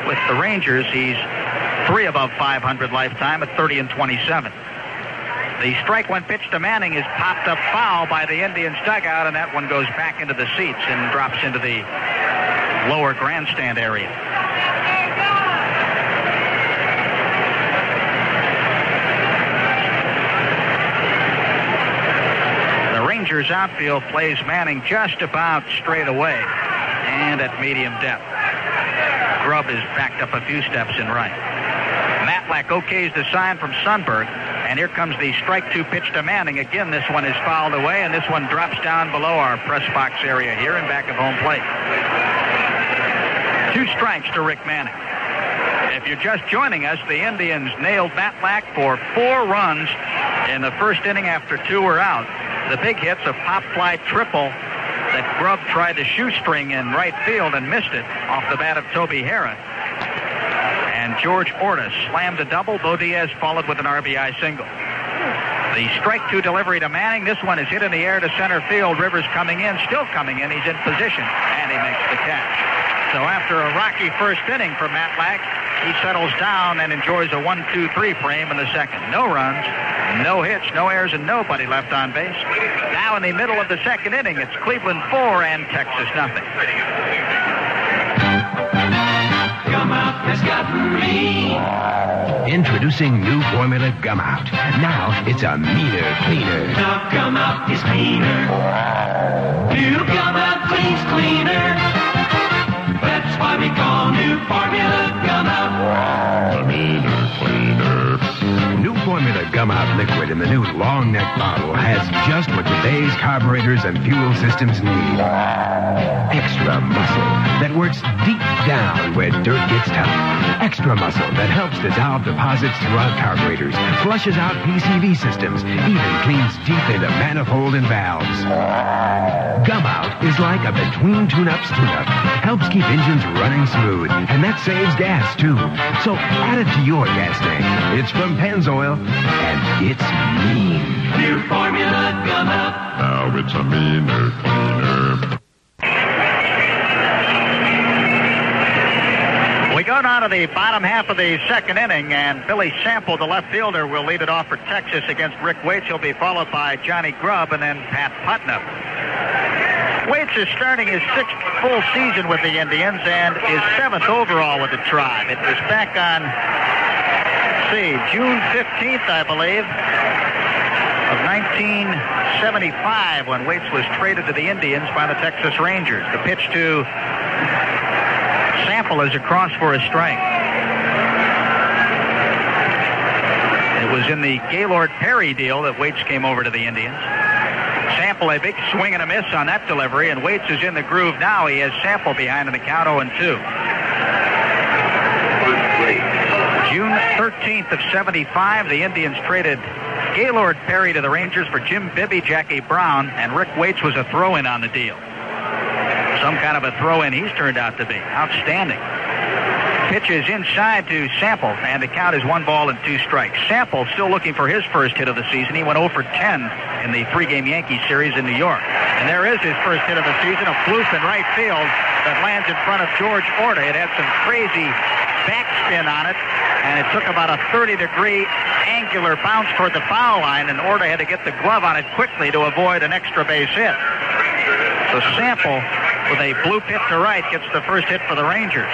With the Rangers, he's 3 above 500 lifetime at 30 and 27. The strike one pitch to Manning is popped up foul by the Indians dugout, and that one goes back into the seats and drops into the lower grandstand area. Rangers outfield plays Manning just about straight away and at medium depth. Grubb is backed up a few steps in right. Matlack okays the sign from Sundberg, and here comes the strike 2 pitch to Manning. Again, this one is fouled away, and this one drops down below our press box area here in back of home plate. 2 strikes to Rick Manning. If you're just joining us, the Indians nailed Matlack for 4 runs in the first inning after 2 were out. The big hit's a pop fly triple that Grubb tried to shoestring in right field and missed it off the bat of Toby Harrah. And George Orta slammed a double. Bo Diaz followed with an RBI single. The strike 2 delivery to Manning. This one is hit in the air to center field. Rivers coming in, still coming in. He's in position, and he makes the catch. So after a rocky first inning for Matlack, he settles down and enjoys a 1-2-3 frame in the second. No runs, no hits, no errors, and nobody left on base. Now in the middle of the second inning, it's Cleveland 4 and Texas nothing. Gum Out has got me. Introducing new formula Gum Out. Now it's a meaner, cleaner. Now Gum Out is cleaner. New Gum Out cleans cleaner. That's why we call new formula Gum Out. Meaner, cleaner. New formula Gum Out liquid in the new long neck bottle has just what today's carburetors and fuel systems need. Extra muscle that works deep down where dirt gets tough. Extra muscle that helps dissolve deposits throughout carburetors, flushes out PCV systems, even cleans deep into manifold and valves. Gum Out is like a between tune-ups tune-up. Helps keep engines running smooth, and that saves gas, too. So add it to your gas tank. It's from Pennzoil, and it's mean. New formula Gum Out. Now it's a meaner, cleaner. We go down to the bottom half of the second inning, and Billy Sample, the left fielder, will lead it off for Texas against Rick Waits. He'll be followed by Johnny Grubb and then Pat Putnam. Waits is starting his 6th full season with the Indians and is 7th overall with the Tribe. It was back on, June 15th, I believe, of 1975 when Waits was traded to the Indians by the Texas Rangers. The pitch to Sample is across for a strike. It was in the Gaylord Perry deal that Waits came over to the Indians. Sample a big swing and a miss on that delivery, and Waits is in the groove now. He has Sample behind in the count 0-2. June 13th of 75, the Indians traded Gaylord Perry to the Rangers for Jim Bibby, Jackie Brown, and Rick Waits was a throw-in on the deal. Some kind of a throw-in he's turned out to be. Outstanding. Pitch is inside to Sample, and the count is 1-2 strikes. Sample still looking for his first hit of the season. He went 0 for 10 in the 3-game Yankee series in New York. And there is his first hit of the season, a floof in right field that lands in front of George Orta. It had some crazy backspin on it, and it took about a 30-degree angular bounce toward the foul line, and Orta had to get the glove on it quickly to avoid an extra base hit. So Sample, with a bloop hit to right, gets the first hit for the Rangers.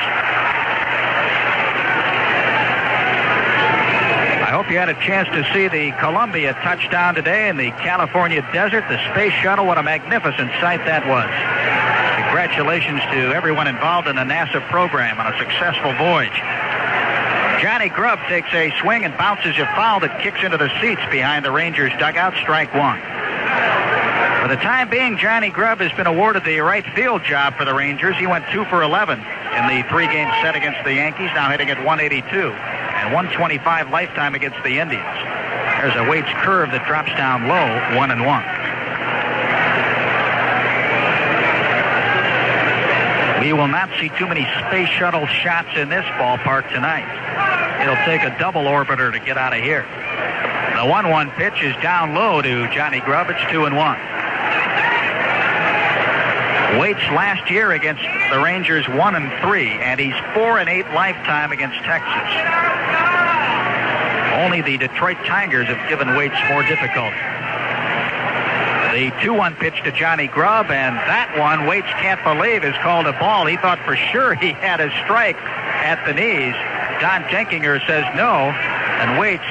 I hope you had a chance to see the Columbia touchdown today in the California desert, the space shuttle. What a magnificent sight that was. The congratulations to everyone involved in the NASA program on a successful voyage. Johnny Grubb takes a swing and bounces a foul that kicks into the seats behind the Rangers dugout, strike one. For the time being, Johnny Grubb has been awarded the right field job for the Rangers. He went 2 for 11 in the 3-game set against the Yankees, now hitting at 182 and 125 lifetime against the Indians. There's a Waits curve that drops down low, 1-1. We will not see too many space shuttle shots in this ballpark tonight. It'll take a double orbiter to get out of here. The 1-1 pitch is down low to Johnny Grubb. It's 2-1. Waits last year against the Rangers 1-3, and he's 4-8 lifetime against Texas. Only the Detroit Tigers have given Waits more difficulty. The 2-1 pitch to Johnny Grubb, and that one Waits can't believe is called a ball. He thought for sure he had a strike at the knees. Don Jenkinger says no, and Waits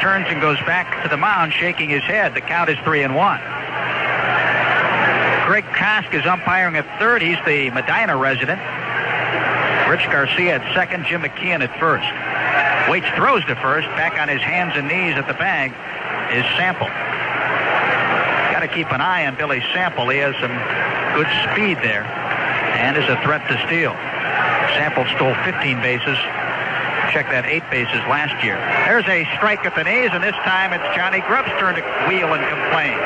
turns and goes back to the mound shaking his head. The count is 3-1. Greg Kosk is umpiring at third. He's the Medina resident. Rich Garcia at second, Jim McKeon at first. Waits throws to first. Back on his hands and knees at the bag is Sample. Got to keep an eye on Billy Sample. He has some good speed there and is a threat to steal. Sample stole 15 bases. Check that, 8 bases last year. There's a strike at the knees, and this time it's Johnny Grubb's turn to wheel and complain.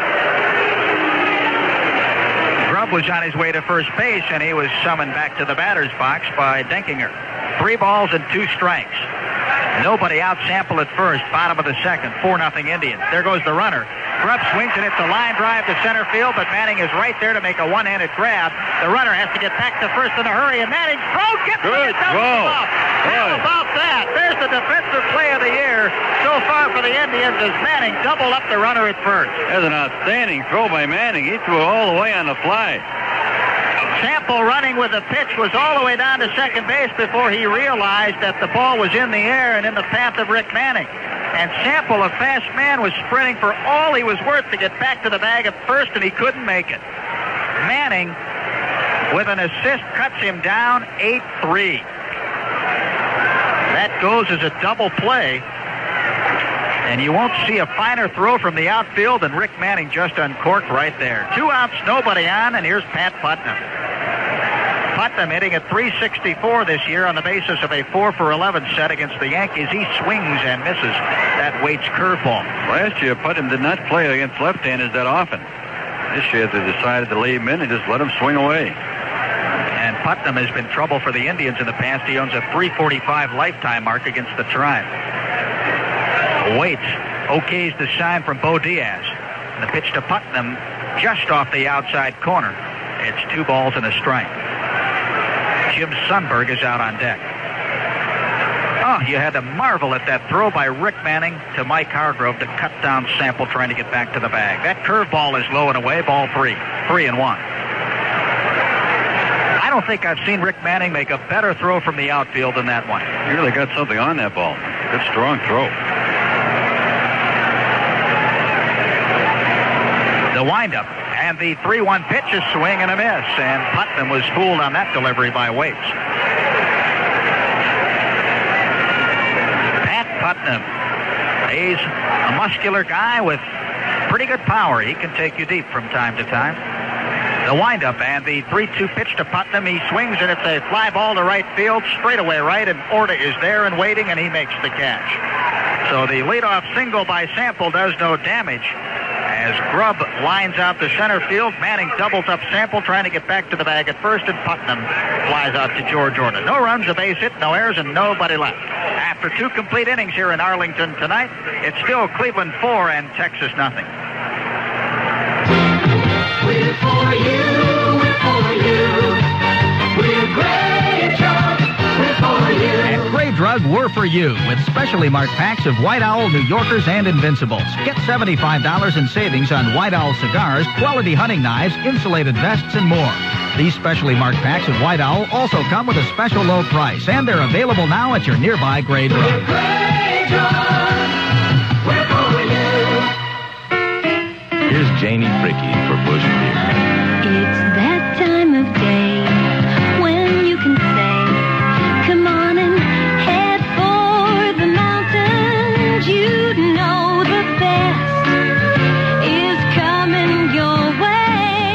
Grubb was on his way to first base, and he was summoned back to the batter's box by Denkinger. 3 balls and 2 strikes. Nobody out. Sample at first, bottom of the second, 4-0 Indians. There goes the runner. Grubb swings and it's a line drive to center field, but Manning is right there to make a one-handed grab. The runner has to get back to first in a hurry, and Manning's throw gets good throw. How about that? There's the defensive play of the year so far for the Indians as Manning doubled up the runner at first. That's an outstanding throw by Manning. He threw it all the way on the fly. Sample running with the pitch was all the way down to second base before he realized that the ball was in the air and in the path of Rick Manning. And Sample, a fast man, was sprinting for all he was worth to get back to the bag at first, and he couldn't make it. Manning, with an assist, cuts him down 8-3. That goes as a double play. And you won't see a finer throw from the outfield than Rick Manning just uncorked right there. 2 outs, nobody on, and here's Pat Putnam. Putnam hitting at .364 this year on the basis of a 4 for 11 set against the Yankees. He swings and misses that Waits curveball. Last year, Putnam did not play against left-handers that often. This year, they decided to leave him in and just let him swing away. And Putnam has been trouble for the Indians in the past. He owns a .345 lifetime mark against the Tribe. Waits okays the sign from Bo Diaz. And the pitch to Putnam just off the outside corner. It's 2 balls and a strike. Jim Sundberg is out on deck. Oh, you had to marvel at that throw by Rick Manning to Mike Hargrove to cut down Sample trying to get back to the bag. That curveball is low and away, ball 3. 3-1. I don't think I've seen Rick Manning make a better throw from the outfield than that one. He really got something on that ball. Good, strong throw. The windup and the 3-1 pitch, a swing and a miss, and Putnam was fooled on that delivery by Waits. Pat Putnam, he's a muscular guy with pretty good power. He can take you deep from time to time. The windup and the 3-2 pitch to Putnam. He swings and it's a fly ball to right field, straightaway right, and Orta is there and waiting, and he makes the catch. So the leadoff single by Sample does no damage. As Grubb lines out to center field, Manning doubles up Sample trying to get back to the bag at first, and Putnam flies out to George Orta. No runs, a base hit, no errors, and nobody left. After 2 complete innings here in Arlington tonight, it's still Cleveland 4 and Texas nothing. We're for you, we're for you. We're Gray Drug, we're for you. At Gray Drug, we're for you with specially marked packs of White Owl, New Yorkers, and Invincibles. Get $75 in savings on White Owl cigars, quality hunting knives, insulated vests, and more. These specially marked packs of White Owl also come with a special low price, and they're available now at your nearby Gray Drug. We're Gray Drug, we're for you. Here's Janie Bricky for Bush Beer. It's that time of day you know the best is coming your way.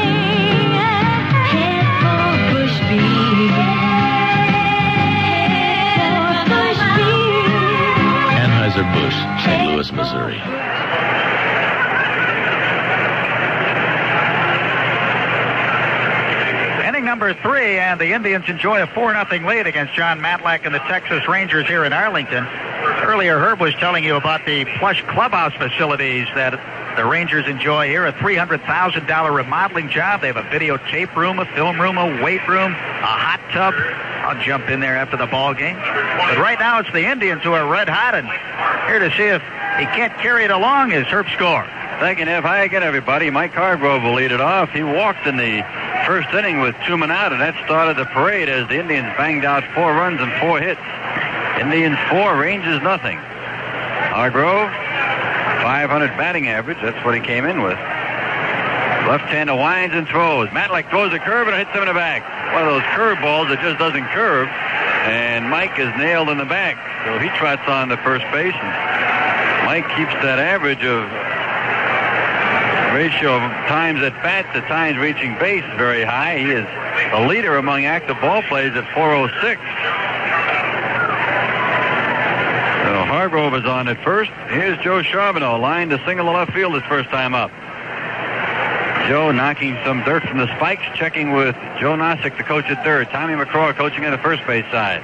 Head for Bush Beer. Head for Bush Beer. Anheuser-Busch, St. Louis, Missouri. Number 3, and the Indians enjoy a 4-0 lead against John Matlack and the Texas Rangers here in Arlington. Earlier, Herb was telling you about the plush clubhouse facilities that the Rangers enjoy here. A $300,000 remodeling job. They have a videotape room, a film room, a weight room, a hot tub. I'll jump in there after the ball game. But right now, it's the Indians who are red hot, and here to see if he can't carry it along is Herb Score. Thank you, Nev. Hi again, everybody. Mike Hargrove will lead it off. He walked in the first inning with 2 men out, and that started the parade as the Indians banged out 4 runs and 4 hits. Indians 4, Rangers nothing. Hargrove, 500 batting average. That's what he came in with. Left-hander winds and throws. Matlack throws a curve and hits him in the back. One of those curve balls that just doesn't curve, and Mike is nailed in the back. So he trots on to first base, and Mike keeps that average of ratio of times at bat to times reaching base very high. He is the leader among active ball plays at 406. So Hargrove is on at first. Here's Joe Charbonneau, line to single to left field his first time up. Joe knocking some dirt from the spikes, checking with Joe Nossick, the coach at third. Tommy McCraw coaching on the first base side.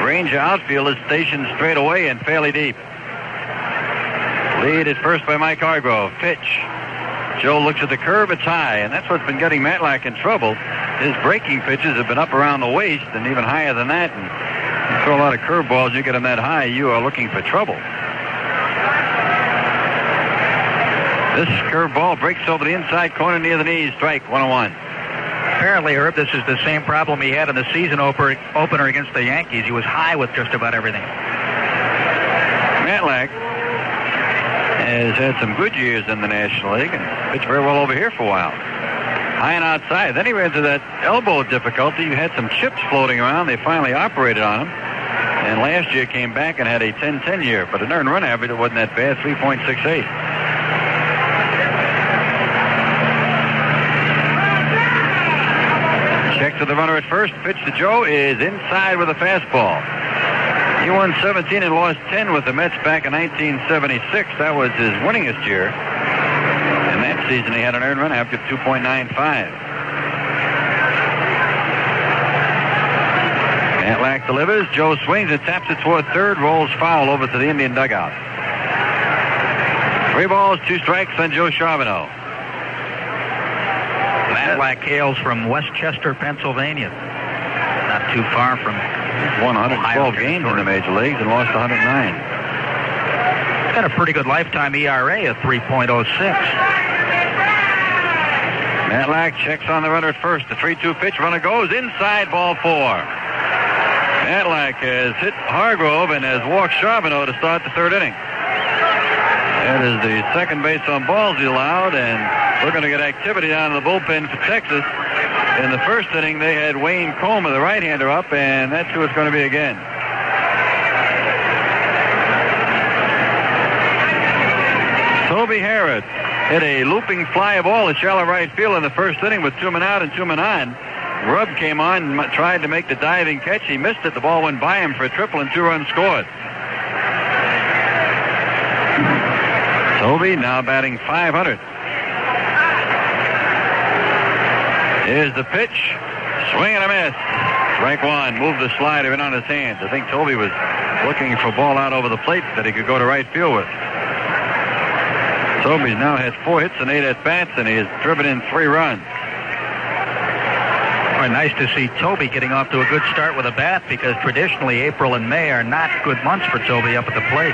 Ranger outfield is stationed straight away and fairly deep. Lead at first by Mike Hargrove. Pitch. Joe looks at the curve, it's high, and that's what's been getting Matlack in trouble. His breaking pitches have been up around the waist and even higher than that. And you throw a lot of curveballs, you get them that high, you are looking for trouble. This curveball breaks over the inside corner near the knees. Strike, 1-1. Apparently, Herb, this is the same problem he had in the season opener against the Yankees. He was high with just about everything. Matlack has had some good years in the National League and pitched very well over here for a while. High and outside. Then he ran into that elbow difficulty. You had some chips floating around. They finally operated on him. And last year came back and had a 10-10 year. But an earned run average, it wasn't that bad, 3.68. Check to the runner at first. Pitch to Joe is inside with a fastball. He won 17 and lost 10 with the Mets back in 1976. That was his winningest year. And that season he had an earned run average of 2.95. Matlack delivers. Joe swings and taps it toward third. Rolls foul over to the Indian dugout. 3 balls, 2 strikes on Joe Charbonneau. Matlack hails from Westchester, Pennsylvania. Not too far from 112 games in the major leagues and lost 109. Got a pretty good lifetime ERA of 3.06. Matlack checks on the runner at first. The 3-2 pitch. Runner goes inside, ball 4. Matlack has hit Hargrove and has walked Charbonneau to start the third inning. That is the second base on balls he allowed, and we're going to get activity down in the bullpen for Texas. In the first inning, they had Wayne Coleman, the right-hander, up, and that's who it's going to be again. Toby Harris hit a looping fly ball at shallow right field in the first inning with 2 men out and 2 men on. Grubb came on and tried to make the diving catch. He missed it. The ball went by him for a triple and 2 runs scored. Toby now batting .500. Here's the pitch. Swing and a miss. Strike 1. Moved the slider in on his hands. I think Toby was looking for a ball out over the plate that he could go to right field with. Toby now has 4 hits and 8 at-bats, and he has driven in 3 runs. Well, nice to see Toby getting off to a good start with a bat, because traditionally April and May are not good months for Toby up at the plate.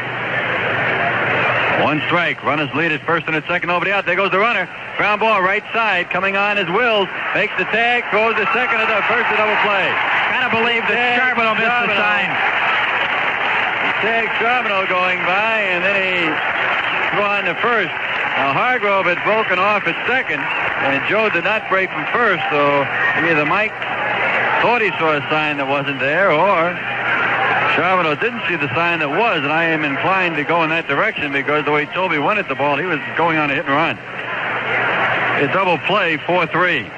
1 strike. Runners lead at first and at second over the out. There goes the runner. Ground ball right side. Coming on is Wills. Makes the tag. Throws the second to the first to double play. Gotta believe that Charbonneau missed the sign. Tag Charbonneau going by, and then he threw on to first. Now Hargrove had broken off at second, and Joe did not break from first, so either Mike thought he saw a sign that wasn't there, or Charbonneau didn't see the sign that was, and I am inclined to go in that direction because the way Toby went at the ball, he was going on a hit and run. A double play, 4-3.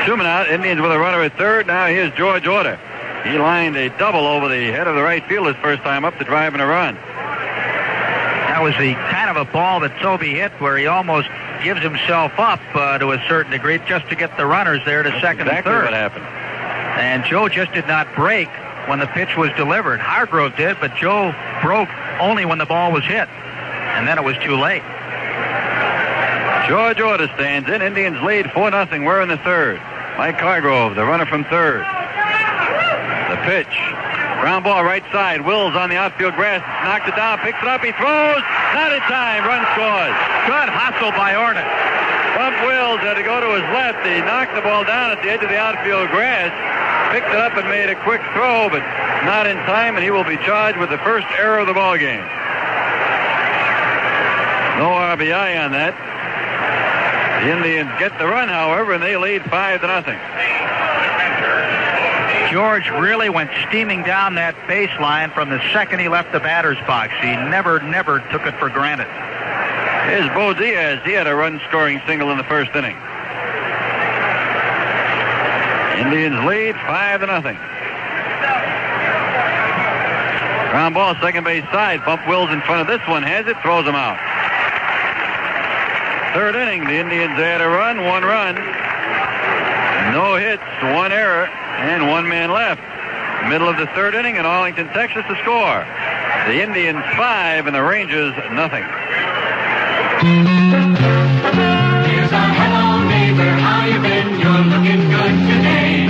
Zooming out, Indians with a runner at third. Now here's George Order. He lined a double over the head of the right field his first time up to drive in a run. That was the kind of a ball that Toby hit where he almost gives himself up to a certain degree just to get the runners there to second and third. Exactly what happened. And Joe just did not break when the pitch was delivered. Hargrove did, but Joe broke only when the ball was hit. And then it was too late. George Order stands in. Indians lead 4-0. We're in the third. Mike Hargrove, the runner from third. The pitch. Ground ball right side. Wills on the outfield grass. Knocked it down. Picks it up. He throws. Not in time. Run scores. Good hustle by Orner. Bump Wills had to go to his left. He knocked the ball down at the edge of the outfield grass. Picked it up and made a quick throw, but not in time, and he will be charged with the first error of the ball game. No RBI on that. The Indians get the run, however, and they lead 5-0. George really went steaming down that baseline from the second he left the batter's box. He never took it for granted. Here's Bo Diaz. He had a run-scoring single in the first inning. Indians lead 5-0. Ground ball, second base side. Bump Wills in front of this one. Has it, throws him out. Third inning, the Indians had a run, one run. No hits, one error, and one man left. Middle of the third inning in Arlington, Texas to score. The Indians 5 and the Rangers nothing. Here's a hello neighbor, how you been? You're looking good today.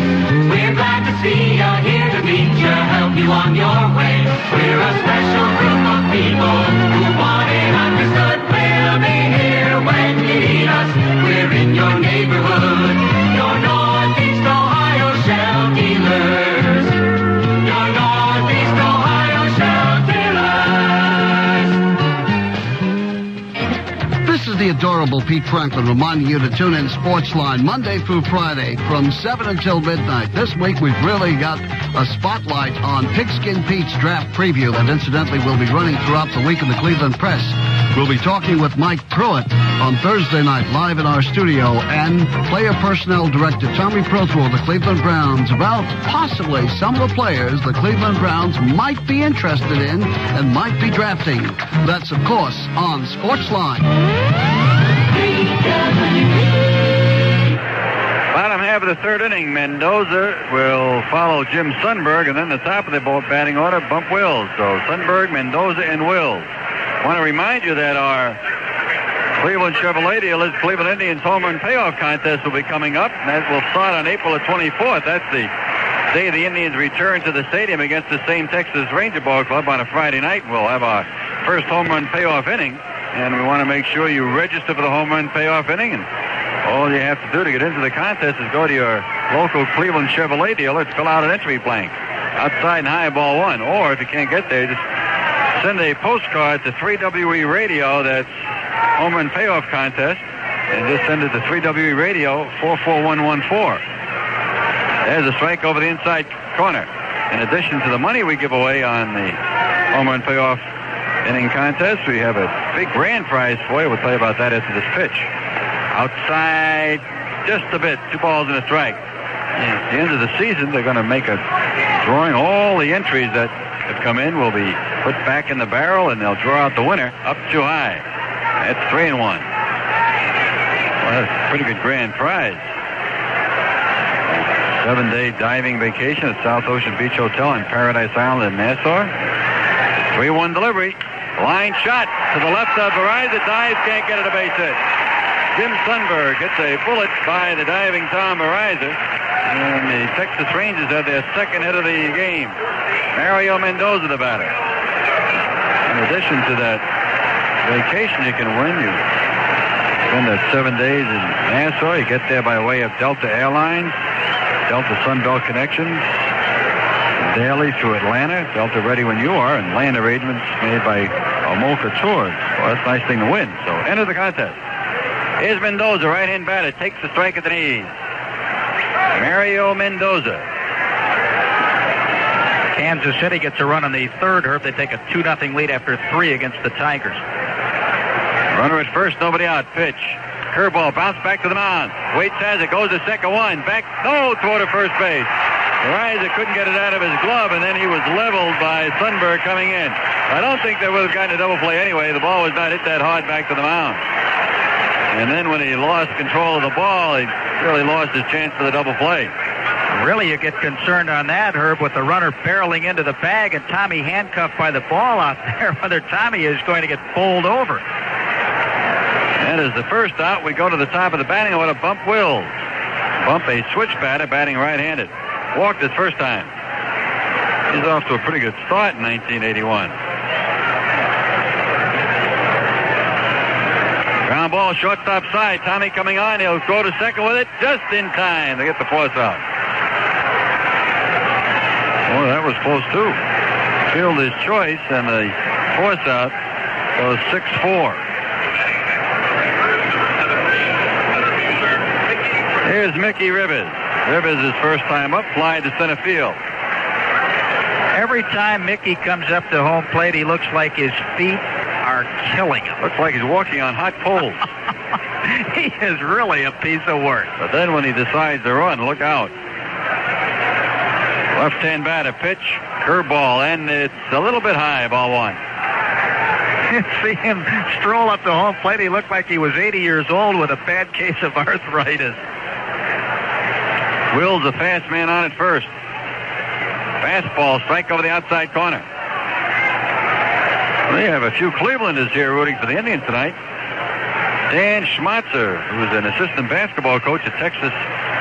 We're glad to see you, here to meet you, help you on your way. We're a special group of people who want it understood. We'll be here when you need us. We're in your neighborhood, your Northeast Ohio shell dealers. Your Northeast Ohio shell dealers. This is the adorable Pete Franklin reminding you to tune in Sportsline Monday through Friday from 7 until midnight. This week we've really got a spotlight on Pigskin Pete's draft preview that incidentally will be running throughout the week in the Cleveland Press. We'll be talking with Mike Pruitt on Thursday night live in our studio, and player personnel director Tommy Prothwell of the Cleveland Browns about possibly some of the players the Cleveland Browns might be interested in and might be drafting. That's, of course, on Sportsline. Bottom half of the third inning, Mendoza will follow Jim Sundberg, and then the top of the batting order, Bump Wills. So Sundberg, Mendoza, and Wills. I want to remind you that our Cleveland Chevrolet deal is Cleveland Indians Home Run Payoff Contest will be coming up, and that will start on April the 24th. That's the day the Indians return to the stadium against the same Texas Ranger Ball Club on a Friday night. We'll have our first home run payoff inning, and we want to make sure you register for the home run payoff inning, and all you have to do to get into the contest is go to your local Cleveland Chevrolet dealer and fill out an entry blank outside in Highball 1, or if you can't get there, just send a postcard to 3WE Radio, that's Home Run Payoff Contest, and just send it to 3WE Radio 44114. There's a strike over the inside corner. In addition to the money we give away on the Home Run Payoff inning contest, we have a big grand prize for you. We'll tell you about that after this pitch. Outside just a bit, 2 balls and a strike. And at the end of the season, they're going to make a drawing. All the entries that have come in will be put back in the barrel, and they'll draw out the winner up too high. That's 3-1. Well, that's a pretty good grand prize. 7-day diving vacation at South Ocean Beach Hotel in Paradise Island in Nassau. 3-1 delivery. Line shot to the left of Verizon. Dives, can't get it, a base hit. Jim Sundberg gets a bullet by the diving Tom Verizon. And the Texas Rangers have their second hit of the game. Mario Mendoza, the batter. In addition to that vacation you can win, you spend 7 days in Nassau. You get there by way of Delta Airlines, Delta Sunbelt Connections, daily through Atlanta, Delta ready when you are, and land arrangements made by Omolka Tours. Well, that's a nice thing to win. So enter the contest. Here's Mendoza, right-hand batter, takes the strike at the knees. Mario Mendoza. Kansas City gets a run in the third, Herb. They take a 2-0 lead after 3 against the Tigers. Runner at first, nobody out. Pitch. Curveball, bounce back to the mound. Waits has it, goes to second one. Back, no, throw to first base. Ariza couldn't get it out of his glove, and then he was leveled by Sundberg coming in. I don't think they would have gotten a double play anyway. The ball was not hit that hard back to the mound. And then when he lost control of the ball, he really lost his chance for the double play. Really, you get concerned on that, Herb, with the runner barreling into the bag and Tommy handcuffed by the ball out there, whether Tommy is going to get bowled over. That is the first out. We go to the top of the batting order. Bump Wills. Bump, a switch batter, batting right-handed. Walked his first time. He's off to a pretty good start in 1981. Ground ball, shortstop side. Tommy coming on. He'll go to second with it just in time to get the force out. Oh, that was close, too. Fielder's choice, and the force out goes 6-4. Here's Mickey Rivers. Rivers, his first time up, fly to center field. Every time Mickey comes up to home plate, he looks like his feet are killing him. Looks like he's walking on hot coals. He is really a piece of work. But then when he decides to run, look out. Left-hand batter, pitch, curveball, and it's a little bit high, ball one. See him stroll up to home plate. He looked like he was 80 years old with a bad case of arthritis. Wills, a fast man on at first. Fastball, strike over the outside corner. We have a few Clevelanders here rooting for the Indians tonight. Dan Schmatzer, who is an assistant basketball coach at Texas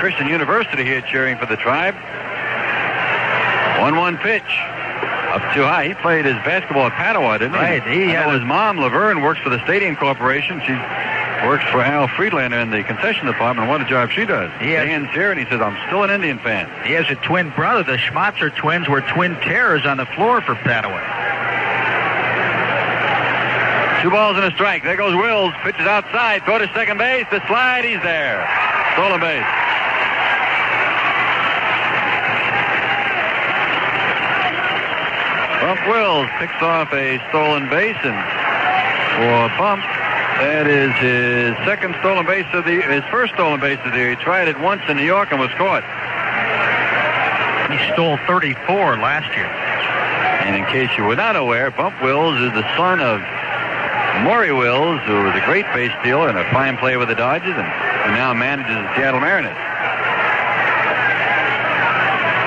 Christian University here, cheering for the Tribe. 1-1 pitch. Up too high. He played his basketball at Padua, didn't he? Right. His mom, Laverne, works for the Stadium Corporation. She works for Hal Friedlander in the concession department. What a job she does. Dan's here, and he says, I'm still an Indian fan. He has a twin brother. The Schmatzer twins were twin terrors on the floor for Padua. 2 balls and a strike. There goes Wills. Pitches outside. Throw to second base. The slide. He's there. Stolen base. Bump Wills picks off a stolen base, and for Bump, that is his second stolen base of his first stolen base of the year. He tried it once in New York and was caught. He stole 34 last year. And in case you were not aware, Bump Wills is the son of Maury Wills, who was a great base stealer and a fine player with the Dodgers, and now manages the Seattle Mariners.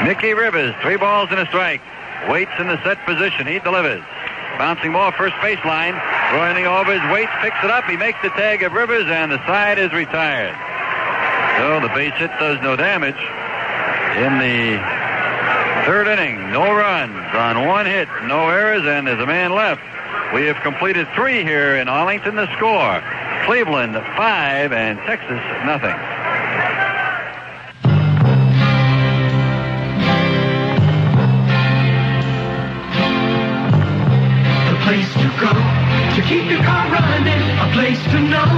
Mickey Rivers, 3 balls and a strike. Waits in the set position. He delivers. Bouncing ball, first baseline. Running over his Waits, picks it up. He makes the tag of Rivers, and the side is retired. So the base hit does no damage. In the third inning, no runs on 1 hit, no errors, and there's a man left. We have completed 3 here in Arlington. The score, Cleveland 5 and Texas nothing. Place to go to keep your car running, a place to know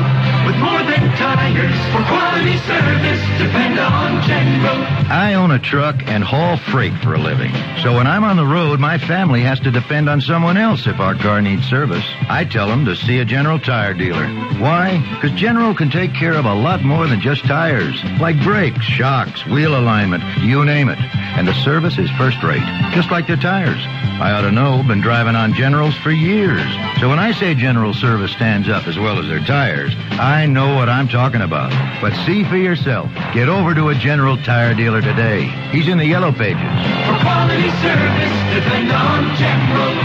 with more than tires for quality service. Depend on General. I own a truck and haul freight for a living. So when I'm on the road, my family has to depend on someone else if our car needs service. I tell them to see a General Tire dealer. Why? Because General can take care of a lot more than just tires, like brakes, shocks, wheel alignment, you name it. And the service is first rate, just like their tires. I ought to know, been driving on Generals for years. So when I say General Service stands up as well as their tires, I know what I'm talking about. But see for yourself. Get over to a General Tire dealer today. He's in the yellow pages. For quality service, depend on General.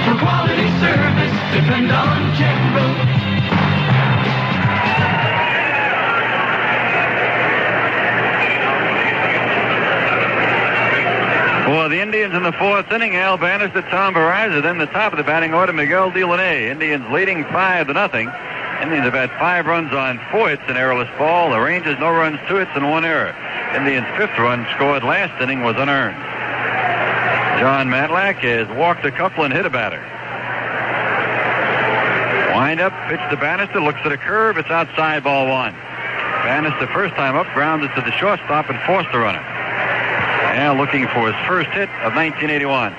For quality service, depend on General. For the Indians in the 4th inning, Al Bannister, Tom Barraza. Then the top of the batting order, Miguel Delaney. Indians leading 5-0. Indians have had 5 runs on 4 hits in errorless ball. The Rangers, no runs, 2 hits, and 1 error. Indians' 5th run scored last inning was unearned. John Matlack has walked a couple and hit a batter. Wind up, pitch to Bannister, looks at a curve. It's outside, ball 1. Bannister, first time up, grounded to the shortstop and forced the runner. Now looking for his first hit of 1981.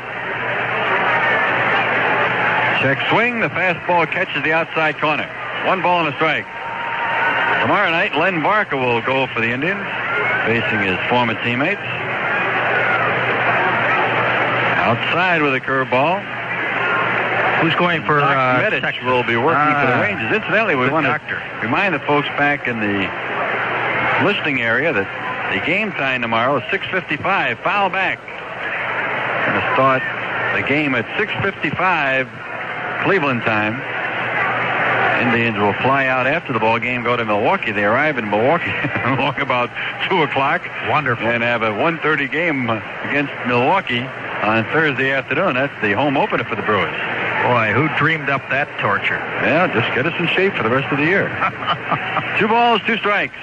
Check swing. The fastball catches the outside corner. 1 ball and a strike. Tomorrow night, Len Barker will go for the Indians, facing his former teammates. Outside with a curveball. Who's going for Medich will be working for the Rangers. Incidentally, we want to remind the folks back in the listening area that the game time tomorrow is 6:55. Foul back. Going to start the game at 6:55 Cleveland time. Indians will fly out after the ball game, go to Milwaukee. They arrive in Milwaukee about 2 o'clock. Wonderful. And have a 1:30 game against Milwaukee on Thursday afternoon. That's the home opener for the Brewers. Boy, who dreamed up that torture? Yeah, just get us in shape for the rest of the year. 2 balls, 2 strikes.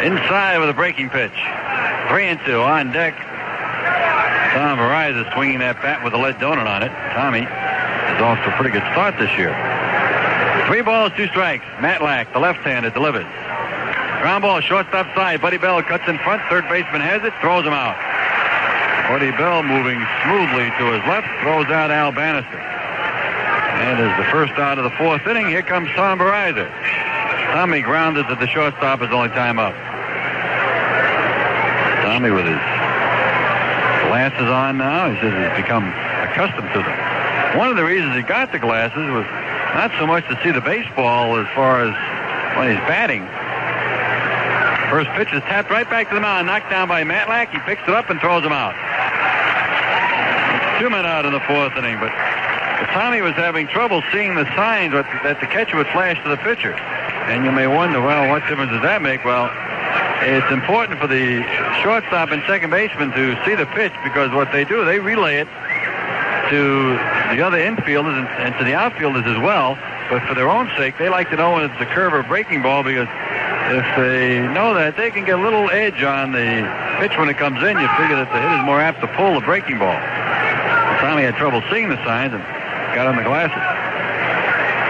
Inside with a breaking pitch. 3-2 on deck. Tom Verizon swinging that bat with a lead donut on it. Tommy is off to a pretty good start this year. 3 balls, 2 strikes. Matlack, the left-hander, delivers. Ground ball, shortstop side. Buddy Bell cuts in front. Third baseman has it, throws him out. Buddy Bell moving smoothly to his left, throws out Al Bannister. And as the first out of the 4th inning, here comes Tom Verizon. Tommy grounded at the shortstop his only time up. Tommy with his glasses on now. He says he's become accustomed to them. One of the reasons he got the glasses was not so much to see the baseball as far as when he's batting. First pitch is tapped right back to the mound, knocked down by Matlack. He picks it up and throws him out. 2 men out in the 4th inning, but Tommy was having trouble seeing the signs that the catcher would flash to the pitcher. And you may wonder, well, what difference does that make? Well, it's important for the shortstop and second baseman to see the pitch, because what they do, they relay it to the other infielders and to the outfielders as well. But for their own sake, they like to know when it's a curve or breaking ball, because if they know that, they can get a little edge on the pitch when it comes in. You figure that the hitter is more apt to pull the breaking ball. Tommy had trouble seeing the signs and got on the glasses.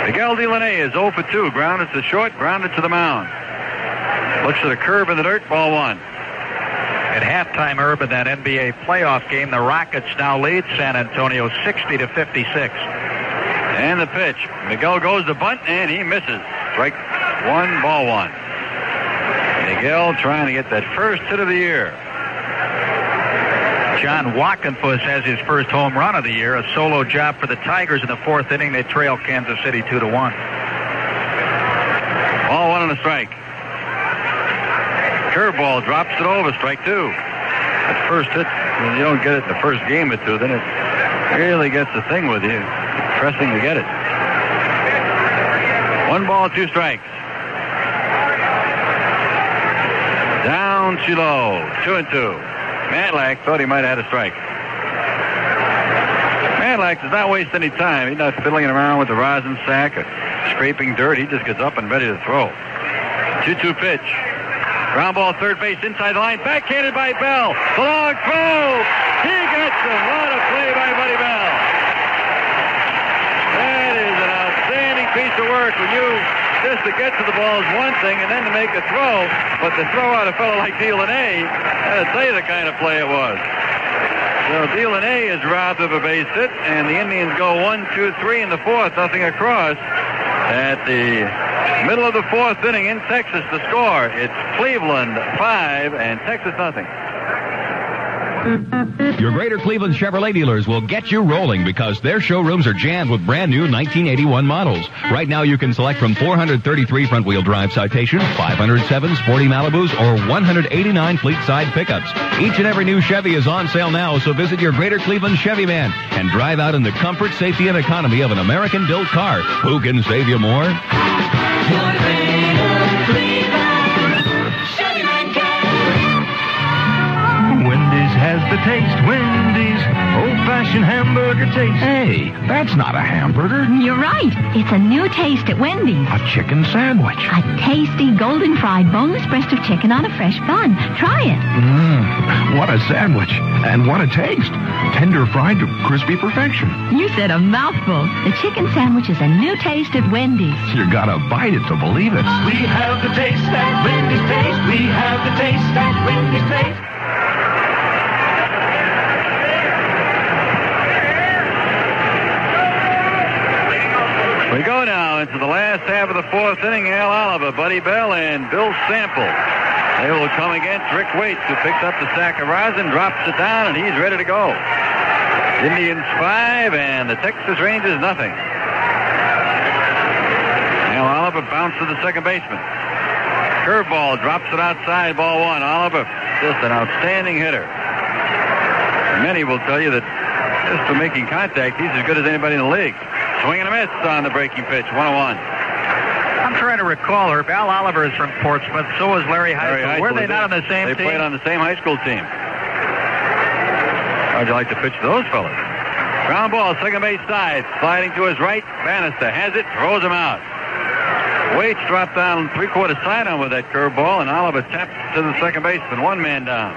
Miguel Delaney is 0 for 2. Grounded to short, grounded to the mound. Looks at a curve in the dirt, ball 1. At halftime, Herb, in that NBA playoff game, the Rockets now lead San Antonio 60-56. And the pitch. Miguel goes to bunt, and he misses. Strike 1, ball 1. Miguel trying to get that first hit of the year. John Walkenfuss has his first home run of the year, a solo job for the Tigers in the 4th inning. They trail Kansas City 2-1. Ball 1 and a strike. Curveball drops it over, strike 2. That first hit, when you don't get it in the first game or two, then it really gets the thing with you. Pressing to get it. 1 ball, 2 strikes. Down too low. 2-2. Matlack thought he might have had a strike. Matlack does not waste any time. He's not fiddling around with the rosin sack or scraping dirt. He just gets up and ready to throw. 2-2 pitch. Ground ball, third base, inside the line. Backhanded by Bell. The long throw. He gets him. What a play by Buddy Bell. That is an outstanding piece of work. When you just to get to the ball is one thing, and then to make a throw, but to throw out a fellow like Delaney, I'll tell you the kind of play it was. So Delaney is robbed of a base hit, and the Indians go 1, 2, 3 in the 4th, nothing across. At the middle of the 4th inning in Texas, the score, it's Cleveland 5 and Texas nothing. Your Greater Cleveland Chevrolet dealers will get you rolling because their showrooms are jammed with brand new 1981 models. Right now you can select from 433 front-wheel drive Citations, 507 sporty Malibus, or 189 fleet side pickups. Each and every new Chevy is on sale now, so visit your Greater Cleveland Chevy man and drive out in the comfort, safety, and economy of an American-built car. Who can save you more? Wendy's has the taste. Wendy's old-fashioned hamburger taste. Hey, that's not a hamburger. You're right. It's a new taste at Wendy's. A chicken sandwich. A tasty, golden fried, boneless breast of chicken on a fresh bun. Try it. What a sandwich. And what a taste. Tender fried to crispy perfection. You said a mouthful. The chicken sandwich is a new taste at Wendy's. You gotta bite it to believe it. We have the taste at Wendy's taste. We have the taste at Wendy's taste. half of the fourth inning, Al Oliver, Buddy Bell, and Bill Sample. They will come against Rick Waits, who picks up the sack of rosin, drops it down, and he's ready to go. Indians 5 and the Texas Rangers nothing. Al Oliver bounced to the second baseman. Curveball, drops it outside, ball one. Oliver, just an outstanding hitter. Many will tell you that just for making contact, he's as good as anybody in the league. Swing and a miss on the breaking pitch, 1-1. I'm trying to recall her. Al Oliver is from Portsmouth. So is Larry Heisel. Were they not on the same team? They played on the same high school team. How'd you like to pitch to those fellas? Ground ball, second base side. Sliding to his right. Bannister has it, throws him out. Waits dropped down three-quarter side on with that curveball, and Oliver tapped to the second baseman. One man down.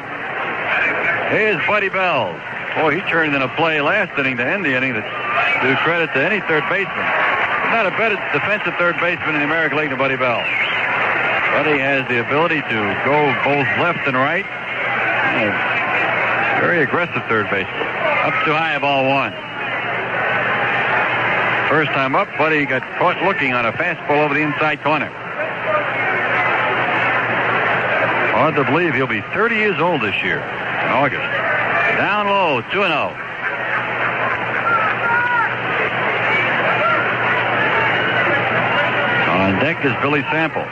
Here's Buddy Bell. Boy, he turned in a play last inning to end the inning to do credit to any third baseman. Not a better defensive third baseman in the American League than Buddy Bell. Buddy has the ability to go both left and right. Very aggressive third baseman. Up too high, ball one. First time up, Buddy got caught looking on a fastball over the inside corner. Hard to believe he'll be 30 years old this year in August. Down low, 2-0. On deck is Billy Sample.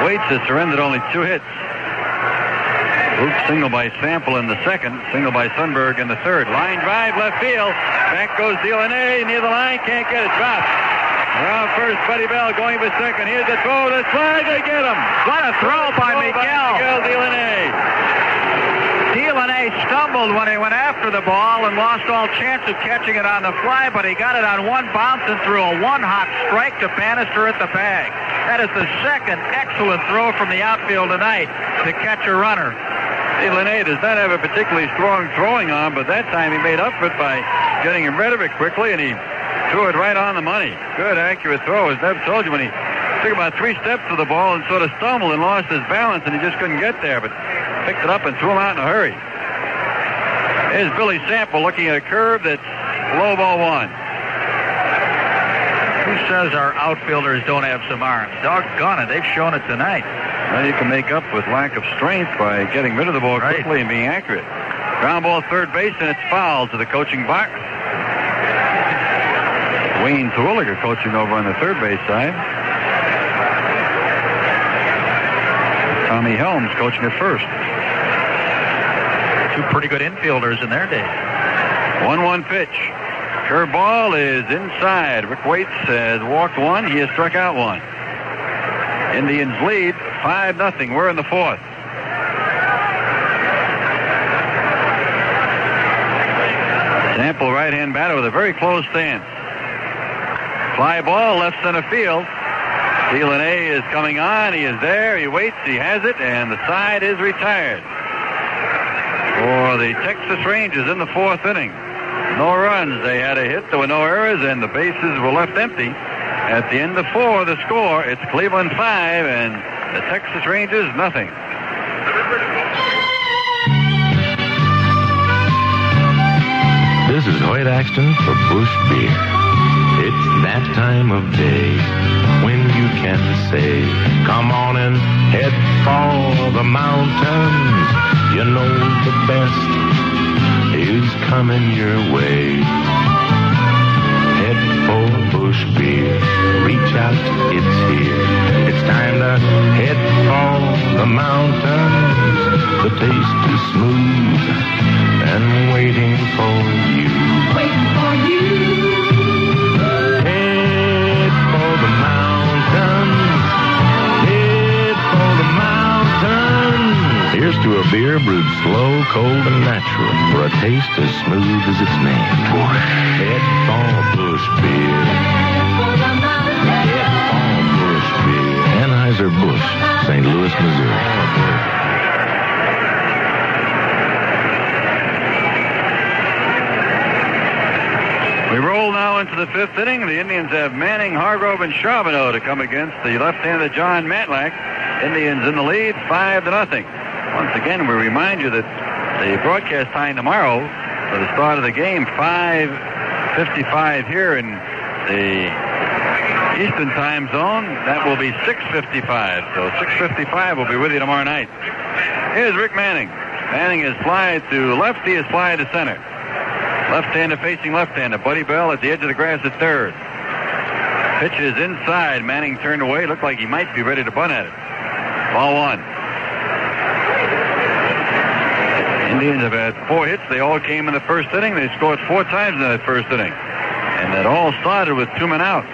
Waits has surrendered only 2 hits. Luke single by Sample in the second, single by Sundberg in the third. Line drive, left field. Back goes Delaney, near the line, can't get it, dropped. Around first, Buddy Bell going for second. Here's the throw, the slide, they get him. What a throw by Miguel. Miguel Delaney. Delaney stumbled when he went after the ball and lost all chance of catching it on the fly, but he got it on one bounce and threw a one-hop strike to Bannister at the bag. That is the second excellent throw from the outfield tonight to catch a runner. Delaney does not have a particularly strong throwing arm, but that time he made up for it by getting rid of it quickly, and he threw it right on the money. Good, accurate throw. As Deb told you, when he took about 3 steps to the ball and sort of stumbled and lost his balance, and he just couldn't get there, but picked it up and threw him out in a hurry. Here's Billy Sample looking at a curve that's low, ball one. Who says our outfielders don't have some arms? Doggone it, they've shown it tonight. Well, you can make up with lack of strength by getting rid of the ball quickly and being accurate. Ground ball third base, and it's fouled to the coaching box. Wayne Terwilliger coaching over on the third base side. Tommy Helms coaching at first. 2 pretty good infielders in their day. 1-1 pitch. Curveball is inside. Rick Waits has walked 1. He has struck out 1. Indians lead 5-0. We're in the fourth. Sample right-hand batter with a very close stance. Fly ball left center field. Delaney is coming on. He is there. He waits. He has it. And the side is retired. For the Texas Rangers in the fourth inning. No runs. They had a hit. There were no errors. And the bases were left empty. At the end of 4, the score, it's Cleveland 5 and the Texas Rangers nothing. This is Hoyt Axton for Busch Beer. It's that time of day when you can say, come on and head for the mountains. You know the best is coming your way. Head for Busch Beer. Reach out, it's here. It's time to head for the mountains. The taste is smooth and waiting for you. Waiting for you. Head for the mountains. Head for the mountains. Here's to a beer brewed slow, cold, and natural for a taste as smooth as its name. Head for Busch Beer. Head for Busch Beer. Anheuser-Busch, St. Louis, Missouri. We roll now into the fifth inning. The Indians have Manning, Hargrove, and Charbonneau to come against the left-handed John Matlack. Indians in the lead, 5-0. Once again, we remind you that the broadcast time tomorrow for the start of the game, 5:55 here in the Eastern time zone. That will be 6:55. So 6:55 will be with you tomorrow night. Here's Rick Manning. Manning is fly to left. He is fly to center. Left-hander facing left-hander. Buddy Bell at the edge of the grass at third. Pitch is inside. Manning turned away. Looked like he might be ready to bunt at it. Ball one. Indians have had 4 hits. They all came in the first inning. They scored 4 times in that first inning. And that all started with 2 men out.